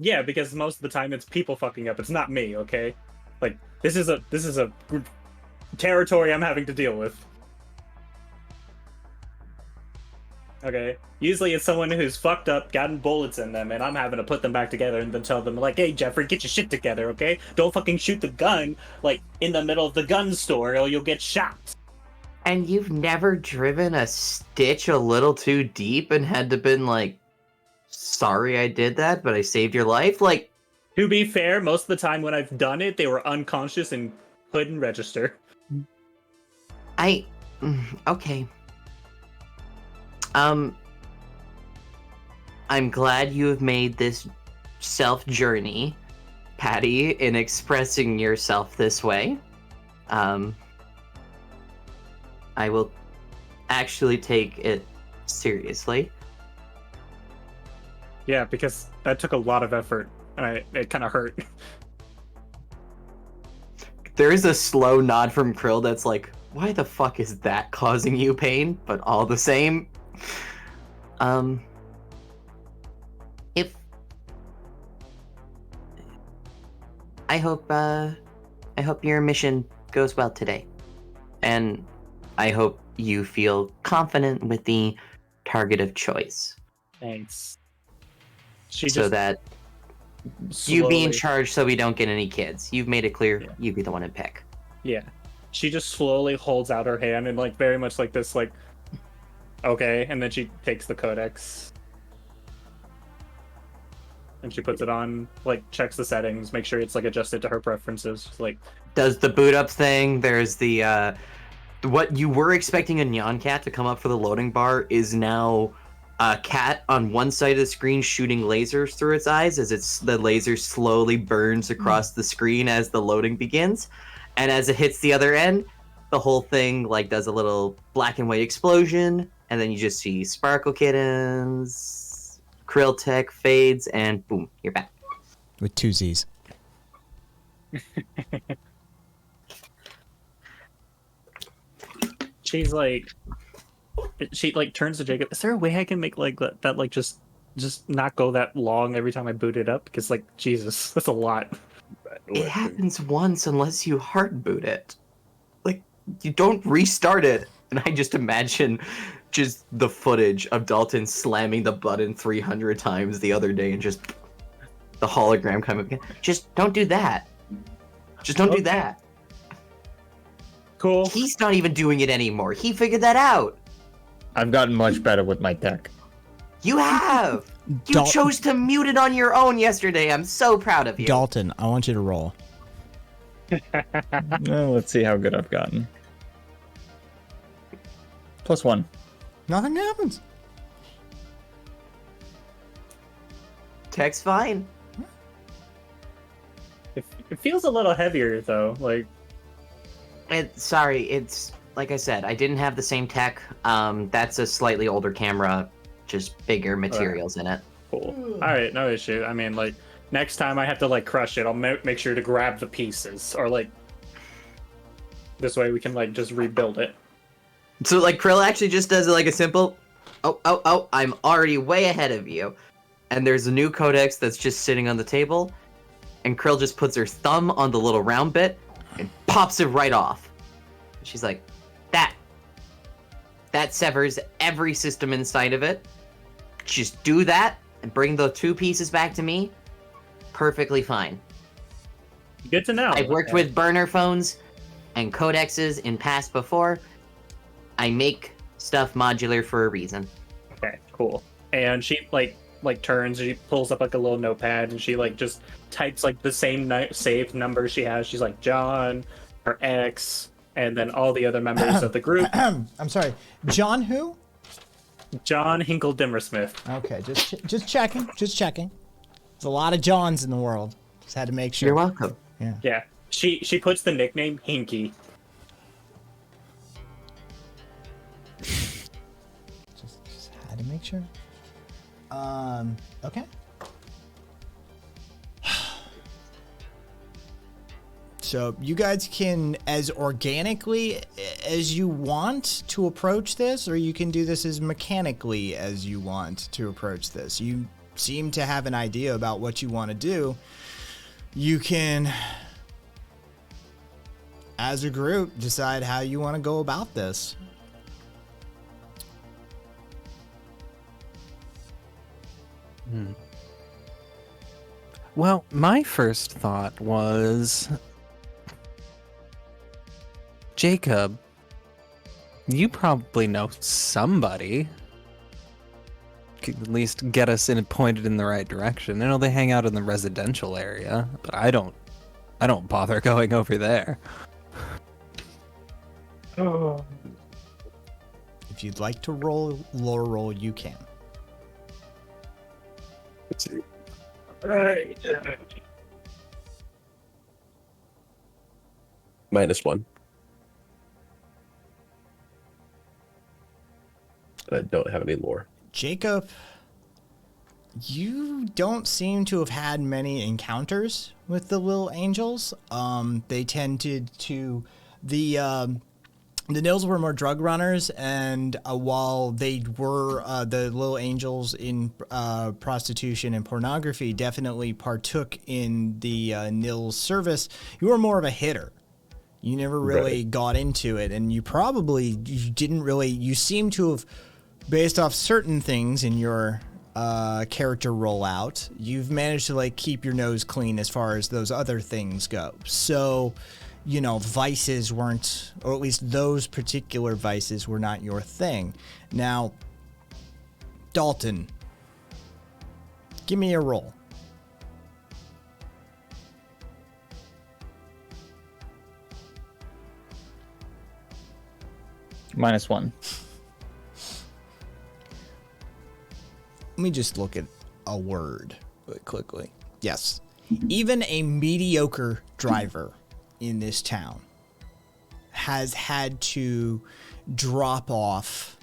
yeah, because most of the time it's people fucking up. It's not me, okay? Like this is a territory I'm having to deal with. Okay. Usually it's someone who's fucked up, gotten bullets in them, and I'm having to put them back together and then tell them like, hey Jeffrey, get your shit together, okay? Don't fucking shoot the gun like in the middle of the gun store or you'll get shot. And you've never driven a stitch a little too deep and had to been like, sorry I did that, but I saved your life? Like, To be fair, most of the time when I've done it, they were unconscious and couldn't register. okay. I'm glad you have made this self-journey, Patty, in expressing yourself this way. I will actually take it seriously. Yeah, because that took a lot of effort, and it kind of hurt. There is a slow nod from Krill that's like, why the fuck is that causing you pain? But all the same, if I hope your mission goes well today, and I hope you feel confident with the target of choice. Thanks. She So just that you be in slowly- charge so we don't get any kids. You've made it clear you be the one to pick. Yeah. She just slowly holds out her hand and like very much like this, like, okay, and then she takes the codex. And she puts it on, like, checks the settings, make sure it's like adjusted to her preferences. Like, Does the boot up thing, there's the what you were expecting a neon cat to come up for the loading bar is now a cat on one side of the screen shooting lasers through its eyes as the laser slowly burns across the screen as the loading begins. And as it hits the other end, the whole thing like does a little black and white explosion, and then you just see Sparkle Kittens, Krill Tech fades, and boom, you're back. With two Z's. she's like, she like turns to Jacob. Is there a way I can make like that like just not go that long every time I boot it up? Because like Jesus, that's a lot. It happens once unless you hard boot it. Like, you don't restart it. And I just imagine just the footage of Dalton slamming the button 300 times the other day and just the hologram coming again. Just don't do that. Just don't do that. Cool. He's not even doing it anymore. He figured that out. I've gotten much better with my tech. You have. You chose to mute it on your own yesterday. I'm so proud of you. Dalton, I want you to roll. Let's see how good I've gotten. +1. Nothing happens. Tech's fine. It feels a little heavier though. Like, Sorry, it's like I said, I didn't have the same tech. That's a slightly older camera, just bigger materials in it. cool. All right, no issue. I mean, like, next time I have to like crush it, I'll make sure to grab the pieces, or like this way we can like just rebuild it. So like Krill actually just does like a simple, oh, I'm already way ahead of you. And there's a new codex that's just sitting on the table, and Krill just puts her thumb on the little round bit and pops it right off. She's like, that severs every system inside of it. Just do that and bring the 2 pieces back to me. Perfectly fine. Good to know. I've worked with burner phones and codexes in past before. I make stuff modular for a reason. Okay, cool. And she like turns, she pulls up like a little notepad, and she like just types like the same saved number she has. She's like John, her ex, and then all the other members of the group. I'm sorry, John who? John Hinkle Dimmersmith. Okay, just checking. There's a lot of Johns in the world. Just had to make sure. You're welcome. Yeah. She puts the nickname Hinky. Just had to make sure. Okay. So you guys can, as organically as you want to approach this, or you can do this as mechanically as you want to approach this. You seem to have an idea about what you want to do. You can, as a group, decide how you want to go about this. Well, my first thought was, Jacob, you probably know somebody. Could at least get us pointed in the right direction. I know they hang out in the residential area, but I don't bother going over there. If you'd like to roll lore roll, you can. Let's see. Right. -1. I don't have any lore. Jacob, you don't seem to have had many encounters with the little angels. They tended to the Nils were more drug runners, and while they were the little angels in prostitution and pornography, definitely partook in the Nils service. You were more of a hitter. You never really got into it, and you seem to have, based off certain things in your character rollout, you've managed to like keep your nose clean as far as those other things go. So, you know, vices weren't, or at least those particular vices were not your thing. Now, Dalton, give me a roll. -1. Let me just look at a word really quickly. Yes. Even a mediocre driver in this town has had to drop off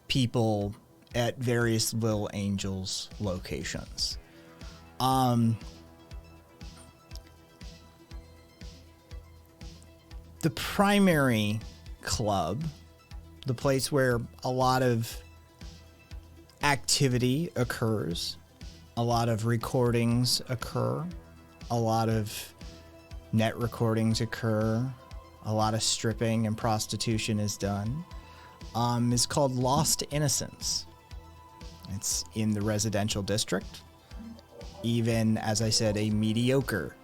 people at various Little Angels locations. The primary club, the place where a lot of activity occurs, a lot of recordings occur, a lot of net recordings occur, a lot of stripping and prostitution is done, is called Lost Innocence. It's in the residential district. Even, as I said, a mediocre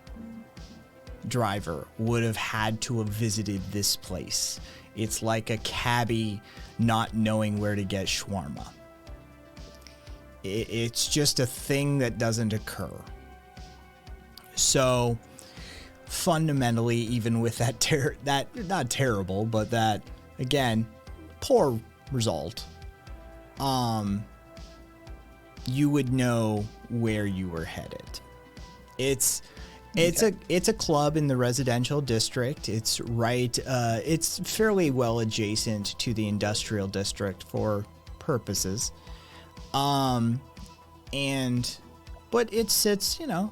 driver would have had to have visited this place. It's like a cabbie not knowing where to get shawarma. It's just a thing that doesn't occur. So fundamentally, even with that not terrible, but that again poor result, you would know where you were headed. It's a club in the residential district. It's right. It's fairly well adjacent to the industrial district for purposes. But it sits, a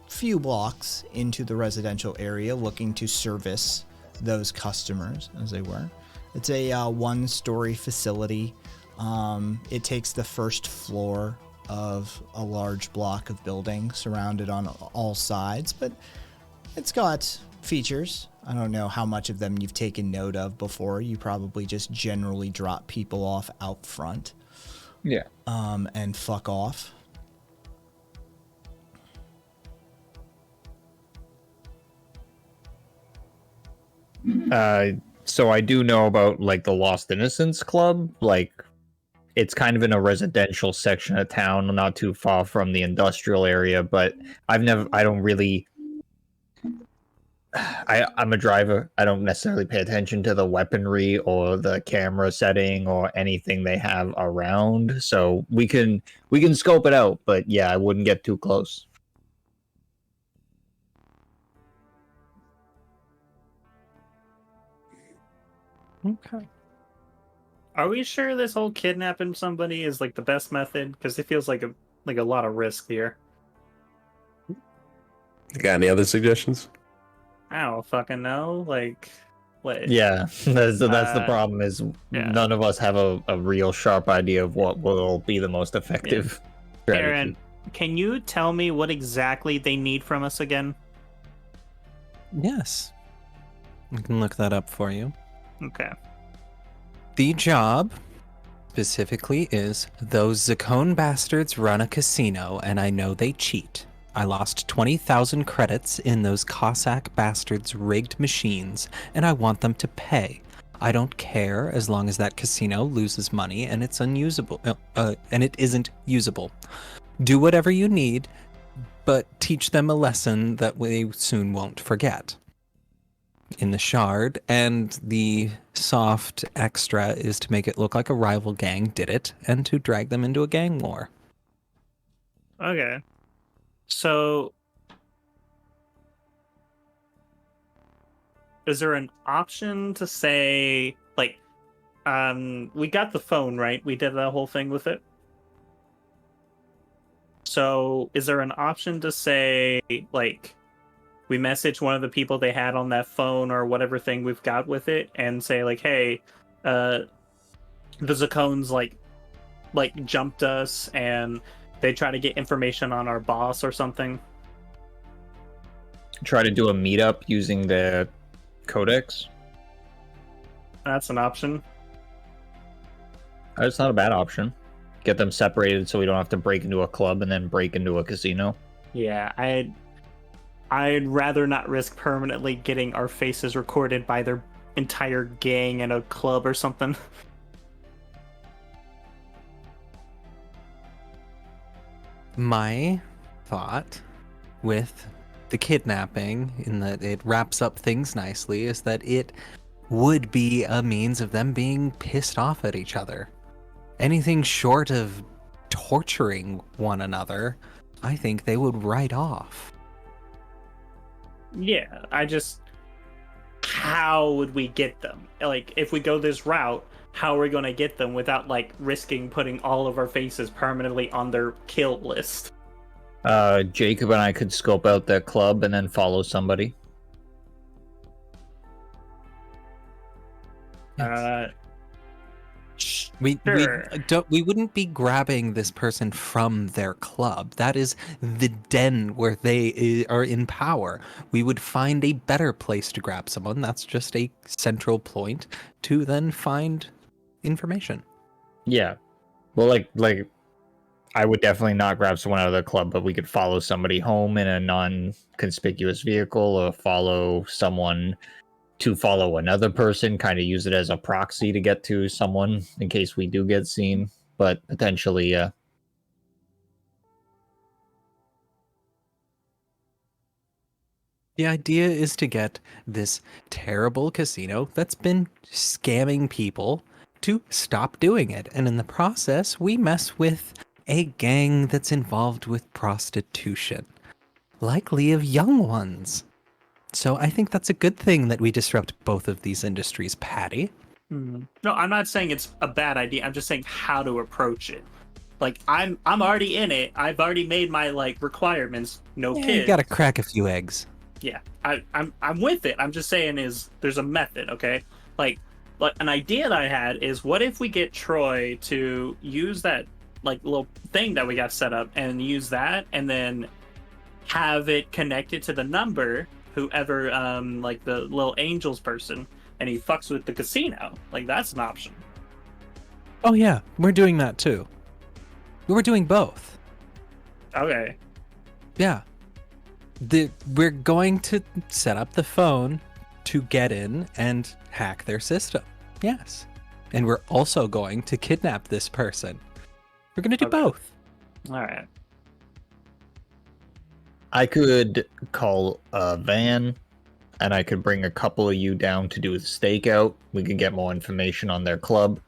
few blocks into the residential area, looking to service those customers, as they were. It's a one-story facility. It takes the first floor of a large block of buildings surrounded on all sides, but it's got features. I don't know how much of them you've taken note of before. You probably just generally drop people off out front. Yeah. And fuck off. So I do know about like the Lost Innocents Club. Like, it's kind of in a residential section of town, not too far from the industrial area. But I'm a driver. I don't necessarily pay attention to the weaponry or the camera setting or anything they have around. So we can scope it out, but yeah, I wouldn't get too close. Okay. Are we sure this whole kidnapping somebody is like the best method? Because it feels like a lot of risk here. Got any other suggestions? I don't fucking know. Like, what? Yeah, that's the problem. Is yeah. none of us have a real sharp idea of what will be the most effective. strategy. Aaron, can you tell me what exactly they need from us again? Yes. I can look that up for you. Okay. The job specifically is those Zakone bastards run a casino, and I know they cheat. I lost 20,000 credits in those Cossack bastards' rigged machines, and I want them to pay. I don't care as long as that casino loses money and it's unusable, and it isn't usable. Do whatever you need, but teach them a lesson that they soon won't forget. In the shard, and the soft extra is to make it look like a rival gang did it and to drag them into a gang war. Okay. So, is there an option to say, like, we got the phone, right? We did that whole thing with it. So, is there an option to say, like, we message one of the people they had on that phone or whatever thing we've got with it and say, like, hey, the Zakones, like jumped us and they try to get information on our boss or something? Try to do a meetup using the codex. That's an option. That's not a bad option. Get them separated so we don't have to break into a club and then break into a casino. Yeah, I'd rather not risk permanently getting our faces recorded by their entire gang in a club or something. My thought with the kidnapping, in that it wraps up things nicely, is that it would be a means of them being pissed off at each other. Anything short of torturing one another, I think they would write off. Yeah, how would we get them? Like, if we go this route, how are we going to get them without, like, risking putting all of our faces permanently on their kill list? Jacob and I could scope out that club and then follow somebody. We Sure. we wouldn't be grabbing this person from their club. That is the den where they are in power. We would find a better place to grab someone. That's just a central point to then find information. Yeah. Well, like I would definitely not grab someone out of the club, but we could follow somebody home in a non-conspicuous vehicle, or follow someone to follow another person, kind of use it as a proxy to get to someone in case we do get seen. but potentially, The idea is to get this terrible casino that's been scamming people to stop doing it. And in the process, we mess with a gang that's involved with prostitution, likely of young ones. So I think that's a good thing that we disrupt both of these industries, Patty. No, I'm not saying it's a bad idea. I'm just saying how to approach it. Like I'm already in it. I've already made my like requirements. No Yeah, kids. you gotta crack a few eggs. Yeah, I'm with it. I'm just saying is there's a method, okay? Like an idea that I had is what if we get Troy to use that like little thing that we got set up and use that and then have it connected to the number, whoever like the little angels person, and he fucks with the casino. Like that's an option. Oh yeah, we're doing that too. We're doing both. Okay. Yeah. We're going to set up the phone to get in and hack their system. Yes. And we're also going to kidnap this person. We're going to do Okay. both. All right. I could call a van, and I could bring a couple of you down to do a stakeout. We could get more information on their club.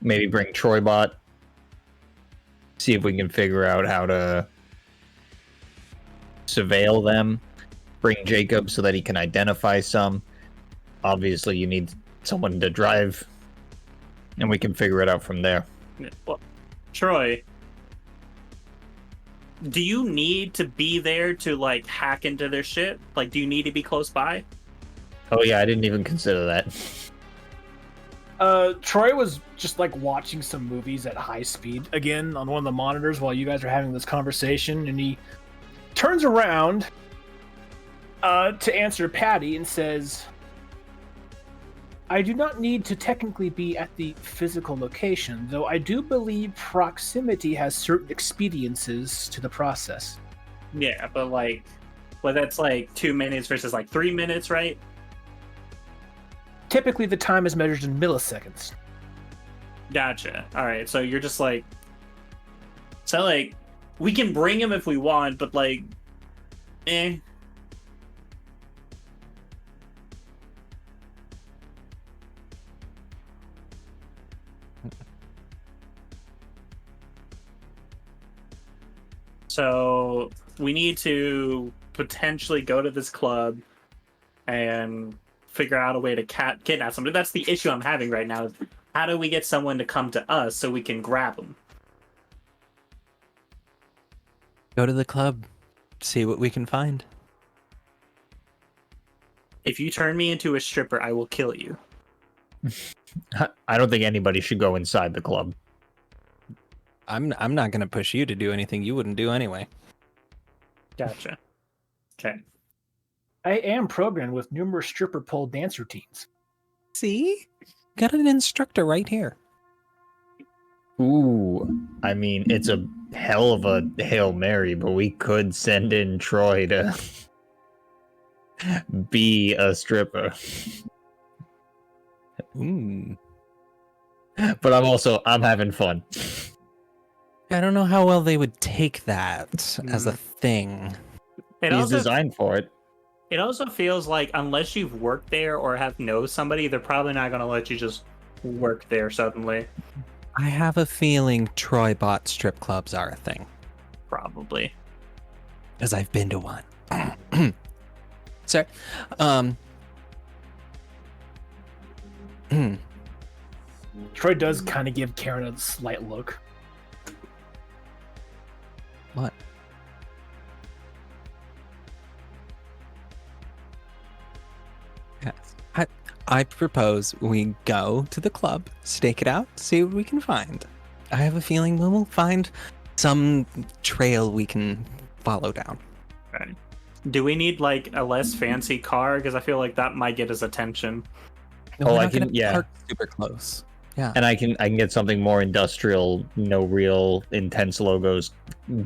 Maybe bring Troybot. See if we can figure out how to surveil them. Bring Jacob so that he can identify some. Obviously, you need someone to drive, and we can figure it out from there. Well, Troy, do you need to be there to like hack into their shit? Like, do you need to be close by? Oh yeah, I didn't even consider that. Troy was just like watching some movies at high speed again on one of the monitors while you guys are having this conversation, and he turns around to answer Patty and says, I do not need to technically be at the physical location, though I do believe proximity has certain expediences to the process. Yeah, but that's like 2 minutes versus like 3 minutes, right? Typically, the time is measured in milliseconds. Gotcha. All right, so you're just like, so like, we can bring him if we want, but like, eh. So we need to potentially go to this club and figure out a way to kidnap somebody. That's the issue I'm having right now. How do we get someone to come to us so we can grab them? Go to the club. See what we can find. If you turn me into a stripper, I will kill you. I don't think anybody should go inside the club. I'm not going to push you to do anything you wouldn't do anyway. Gotcha. Okay. I am programmed with numerous stripper pole dance routines. See? Got an instructor right here. Ooh, I mean, it's a hell of a Hail Mary, but we could send in Troy to be a stripper. Ooh. But I'm having fun. I don't know how well they would take that as a thing. He's designed for it. It also feels like unless you've worked there or have know somebody, they're probably not going to let you just work there suddenly. I have a feeling Troy bot strip clubs are a thing. Probably. Because I've been to one. Sorry. Troy does kind of give Karen a slight look. What? Yes. I propose we go to the club, stake it out, see what we can find. I have a feeling we'll find some trail we can follow down. Right. Do we need like a less fancy car? Because I feel like that might get his attention. No, Oh, we're I not gonna can- yeah. park super close. Yeah. And I can get something more industrial, no real intense logos,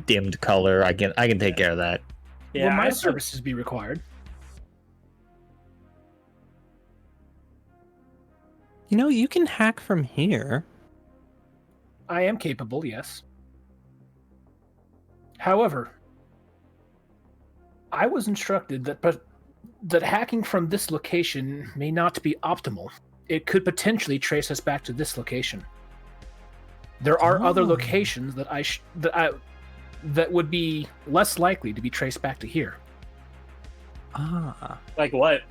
dimmed color. I can take care of that. Yeah, Will my I services be required? You know, you can hack from here. I am capable, yes. However, I was instructed that hacking from this location may not be optimal. It could potentially trace us back to this location. There are other locations that would be less likely to be traced back to here. Ah. Like what?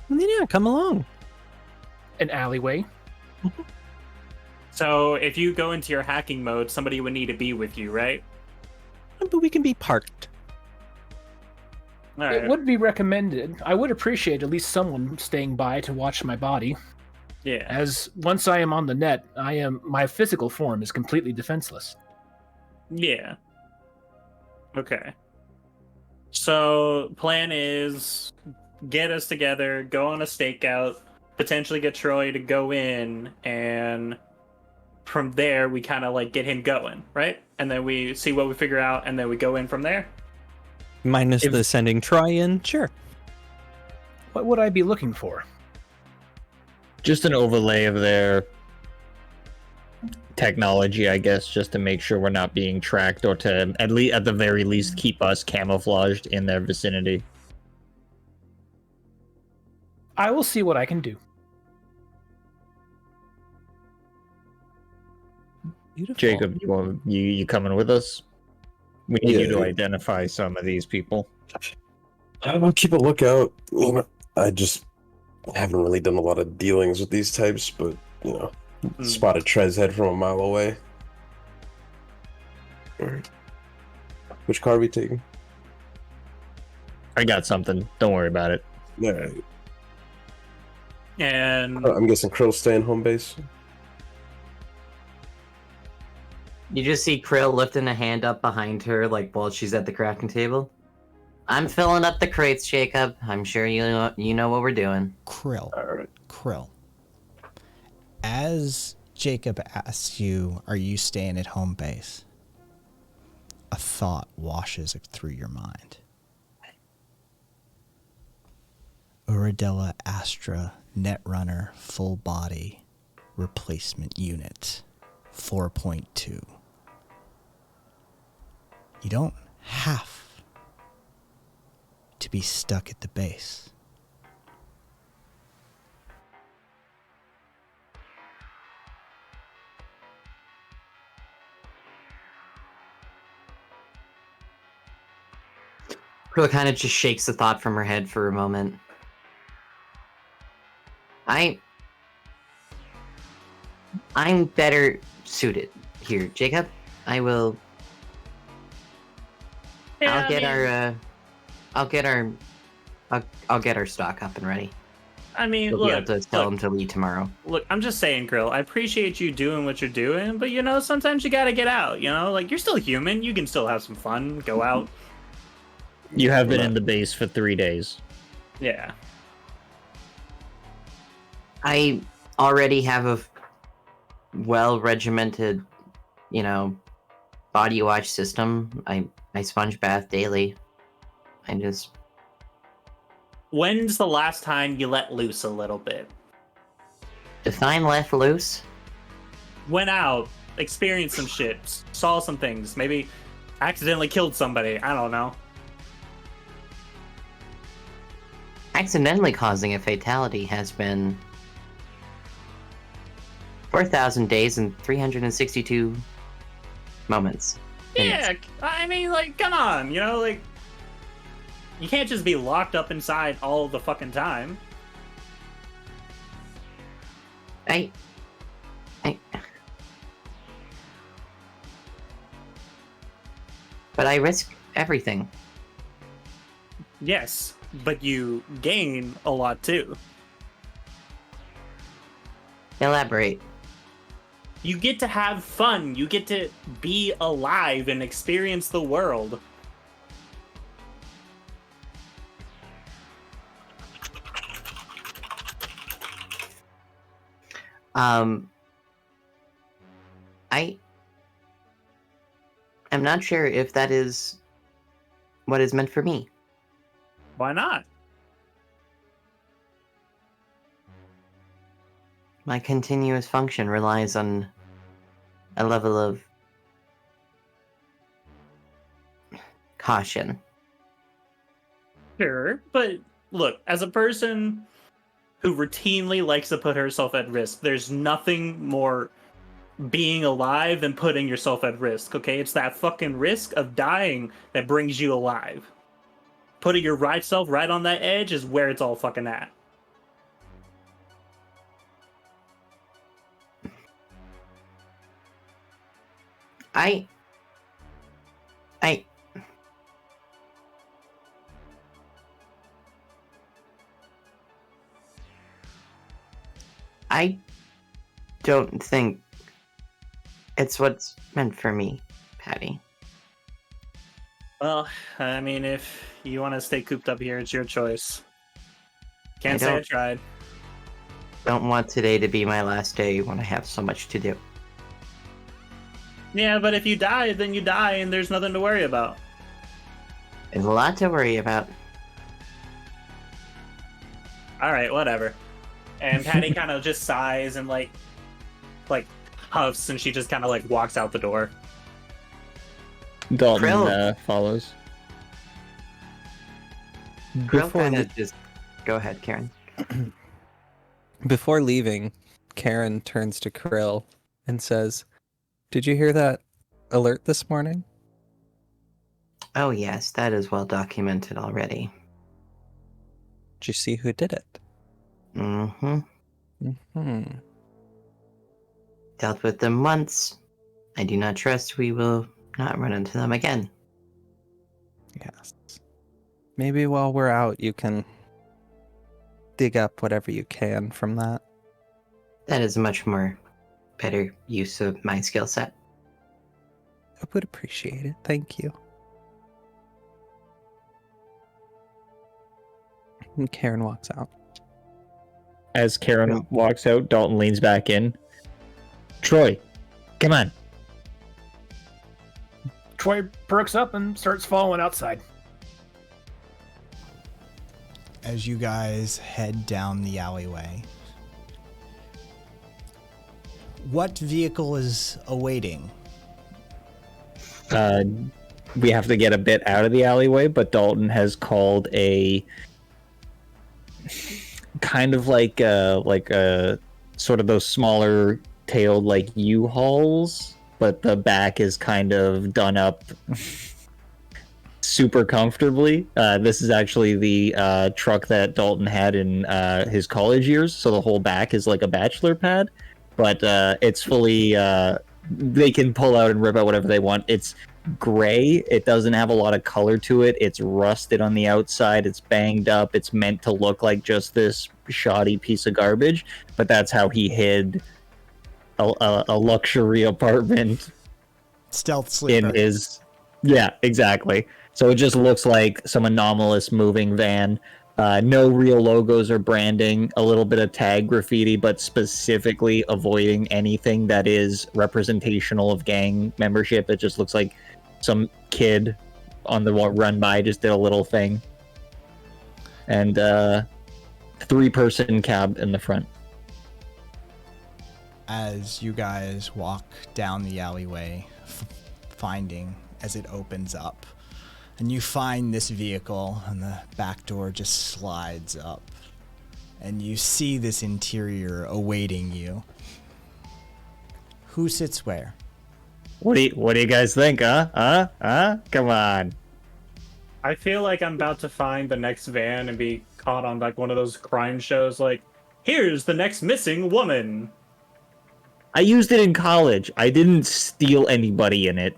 Yeah, come along. An alleyway. So if you go into your hacking mode, somebody would need to be with you, right? But we can be parked. All right. It would be recommended. I would appreciate at least someone staying by to watch my body, Yeah. as once I am on the net, my physical form is completely defenseless. Yeah. Okay. So plan is get us together, go on a stakeout, potentially get Troy to go in, and from there we kind of like get him going, right? And then we see what we figure out, and then we go in from there. Minus the sending Troy in, sure. What would I be looking for? Just an overlay of their technology, I guess, just to make sure we're not being tracked, or to at the very least keep us camouflaged in their vicinity. I will see what I can do. Beautiful. Jacob, you coming with us? We need you to Yeah. identify some of these people. I'll keep a lookout. You know, I just haven't really done a lot of dealings with these types, but you know, spotted Trez head from a mile away. Alright. Which car are we taking? I got something. Don't worry about it. Alright. And I'm guessing Krill's staying home base. You just see Krill lifting a hand up behind her, like while she's at the crafting table. I'm filling up the crates, Jacob. I'm sure you know what we're doing. Krill. As Jacob asks you, are you staying at home base? A thought washes through your mind. Uradilla Astra Netrunner full body replacement unit 4.2. You don't have to be stuck at the base. Krill kind of just shakes the thought from her head for a moment. I'm better suited here, Jacob. I'll get our stock up and ready. I mean, We'll be able to tell them to leave tomorrow. Look, I'm just saying, Krill, I appreciate you doing what you're doing, but you know, sometimes you gotta get out, you know? Like, you're still human, you can still have some fun, go out. You have been in the base for 3 days. Yeah. I already have a well-regimented, body wash system. I sponge bath daily. When's the last time you let loose a little bit? Define let loose? Went out, experienced some shit, saw some things, maybe accidentally killed somebody, I don't know. Accidentally causing a fatality has been 4,000 days and 362 moments. Yeah, I mean, like, come on, you know, like, you can't just be locked up inside all the fucking time. But I risk everything. Yes, but you gain a lot too. Elaborate. You get to have fun, you get to be alive and experience the world. I'm not sure if that is what is meant for me. Why not? My continuous function relies on a level of caution. Sure, but look, as a person who routinely likes to put herself at risk, there's nothing more being alive than putting yourself at risk, okay? It's that fucking risk of dying that brings you alive. Putting your right self right on that edge is where it's all fucking at. I don't think it's what's meant for me, Patty. Well, I mean, if you want to stay cooped up here, it's your choice. Can't I say I don't- tried. Don't want today to be my last day when I have so much to do. Yeah, but if you die, then you die, and there's nothing to worry about. There's a lot to worry about. All right, whatever. And Patty kind of just sighs and like huffs, and she just kind of like walks out the door. Dalton Krill. Follows. Krill Before kind le- of just go ahead, Karen. Before leaving, Karen turns to Krill and says, "Did you hear that alert this morning?" Oh yes, that is well documented already. Did you see who did it? Mm-hmm. Hmm. Dealt with them once. I do not trust we will not run into them again. Yes. Maybe while we're out, you can dig up whatever you can from that. That is a much more better use of my skill set. I would appreciate it. Thank you. And Karen walks out. As Karen walks out, Dalton leans back in. Troy, come on. Troy perks up and starts following outside. As you guys head down the alleyway, what vehicle is awaiting? We have to get a bit out of the alleyway, but Dalton has called a kind of like a sort of those smaller tailed like U-Hauls, but the back is kind of done up super comfortably. This is actually the truck that Dalton had in his college years, so the whole back is like a bachelor pad, but it's fully they can pull out and rip out whatever they want. It's gray. It doesn't have a lot of color to it. It's rusted on the outside. It's banged up. It's meant to look like just this shoddy piece of garbage, but that's how he hid a luxury apartment Stealth sleeper. in his... Yeah, exactly. So it just looks like some anomalous moving van. No real logos or branding, a little bit of tag graffiti, but specifically avoiding anything that is representational of gang membership. It just looks like some kid on the run by just did a little thing. And 3-person cab in the front. As you guys walk down the alleyway, finding as it opens up, and you find this vehicle, and the back door just slides up, and you see this interior awaiting you. Who sits where? What do you guys think, huh? Come on. I feel like I'm about to find the next van and be caught on like one of those crime shows like, here's the next missing woman. I used it in college. I didn't steal anybody in it.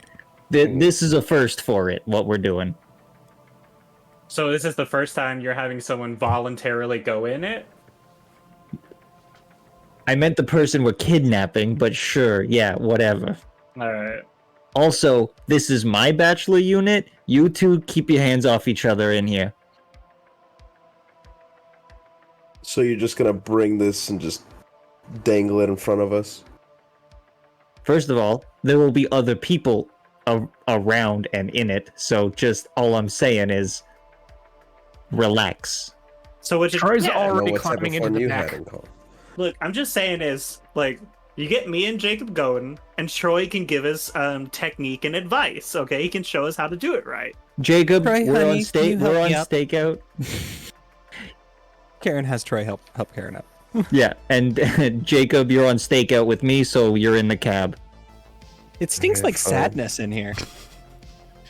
This is a first for it, what we're doing. So this is the first time you're having someone voluntarily go in it? I meant the person we're kidnapping, but sure, yeah, whatever. Alright. Also, this is my bachelor unit. You two keep your hands off each other in here. So you're just gonna bring this and just dangle it in front of us? First of all, there will be other people around and in it, so just all I'm saying is relax. So what you Troy's yeah, I know already what type climbing of into fun the you back. had in college. look, I'm just saying is like You get me and Jacob going, and Troy can give us technique and advice. Okay, he can show us how to do it right. Jacob, Troy, we're honey, on can you help We're on me up? stakeout. Karen has Troy help Karen up. Yeah, and Jacob, you're on stakeout with me, so you're in the cab. It stinks Okay, like fine. sadness in here.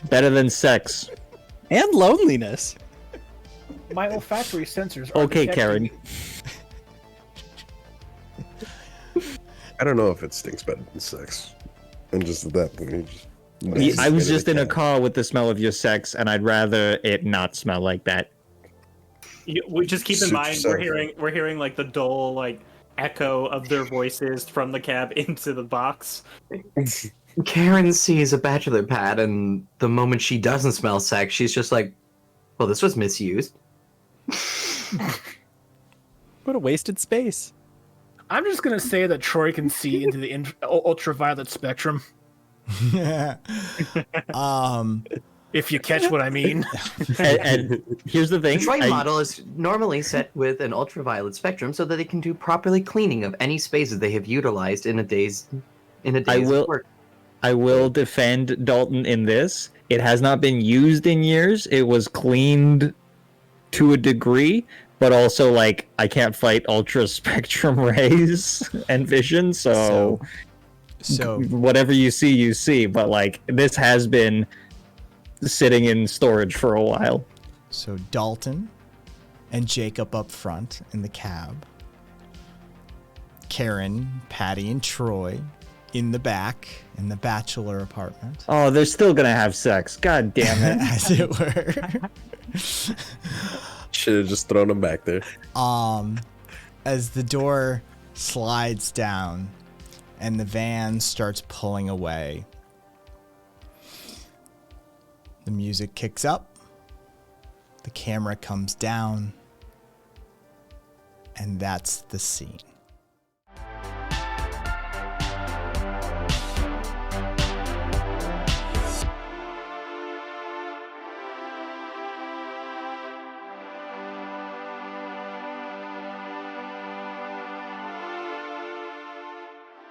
Better than sex. And loneliness. My olfactory sensors are Okay, detecting- Karen. I don't know if it stinks better than sex. And just at that point, I was just in a car with the smell of your sex, and I'd rather it not smell like that. We just keep in Suit mind yourself. we're hearing like the dull like echo of their voices from the cab into the box. Karen sees a bachelor pad, and the moment she doesn't smell sex, she's just like, well, this was misused. What a wasted space. I'm just gonna say that Troy can see into the ultraviolet spectrum. If you catch what I mean. And here's the thing. The Troy model is normally set with an ultraviolet spectrum so that they can do properly cleaning of any spaces they have utilized in a day's work. I will defend Dalton in this. It has not been used in years. It was cleaned to a degree, but also like I can't fight ultra spectrum rays and vision, so whatever you see. But like this has been sitting in storage for a while. So Dalton and Jacob up front in the cab. Karen, Patty, and Troy in the back in the bachelor apartment. Oh, they're still gonna have sex. God damn it. As it were. Should have just thrown him back there. As the door slides down and the van starts pulling away, the music kicks up, the camera comes down, and that's the scene.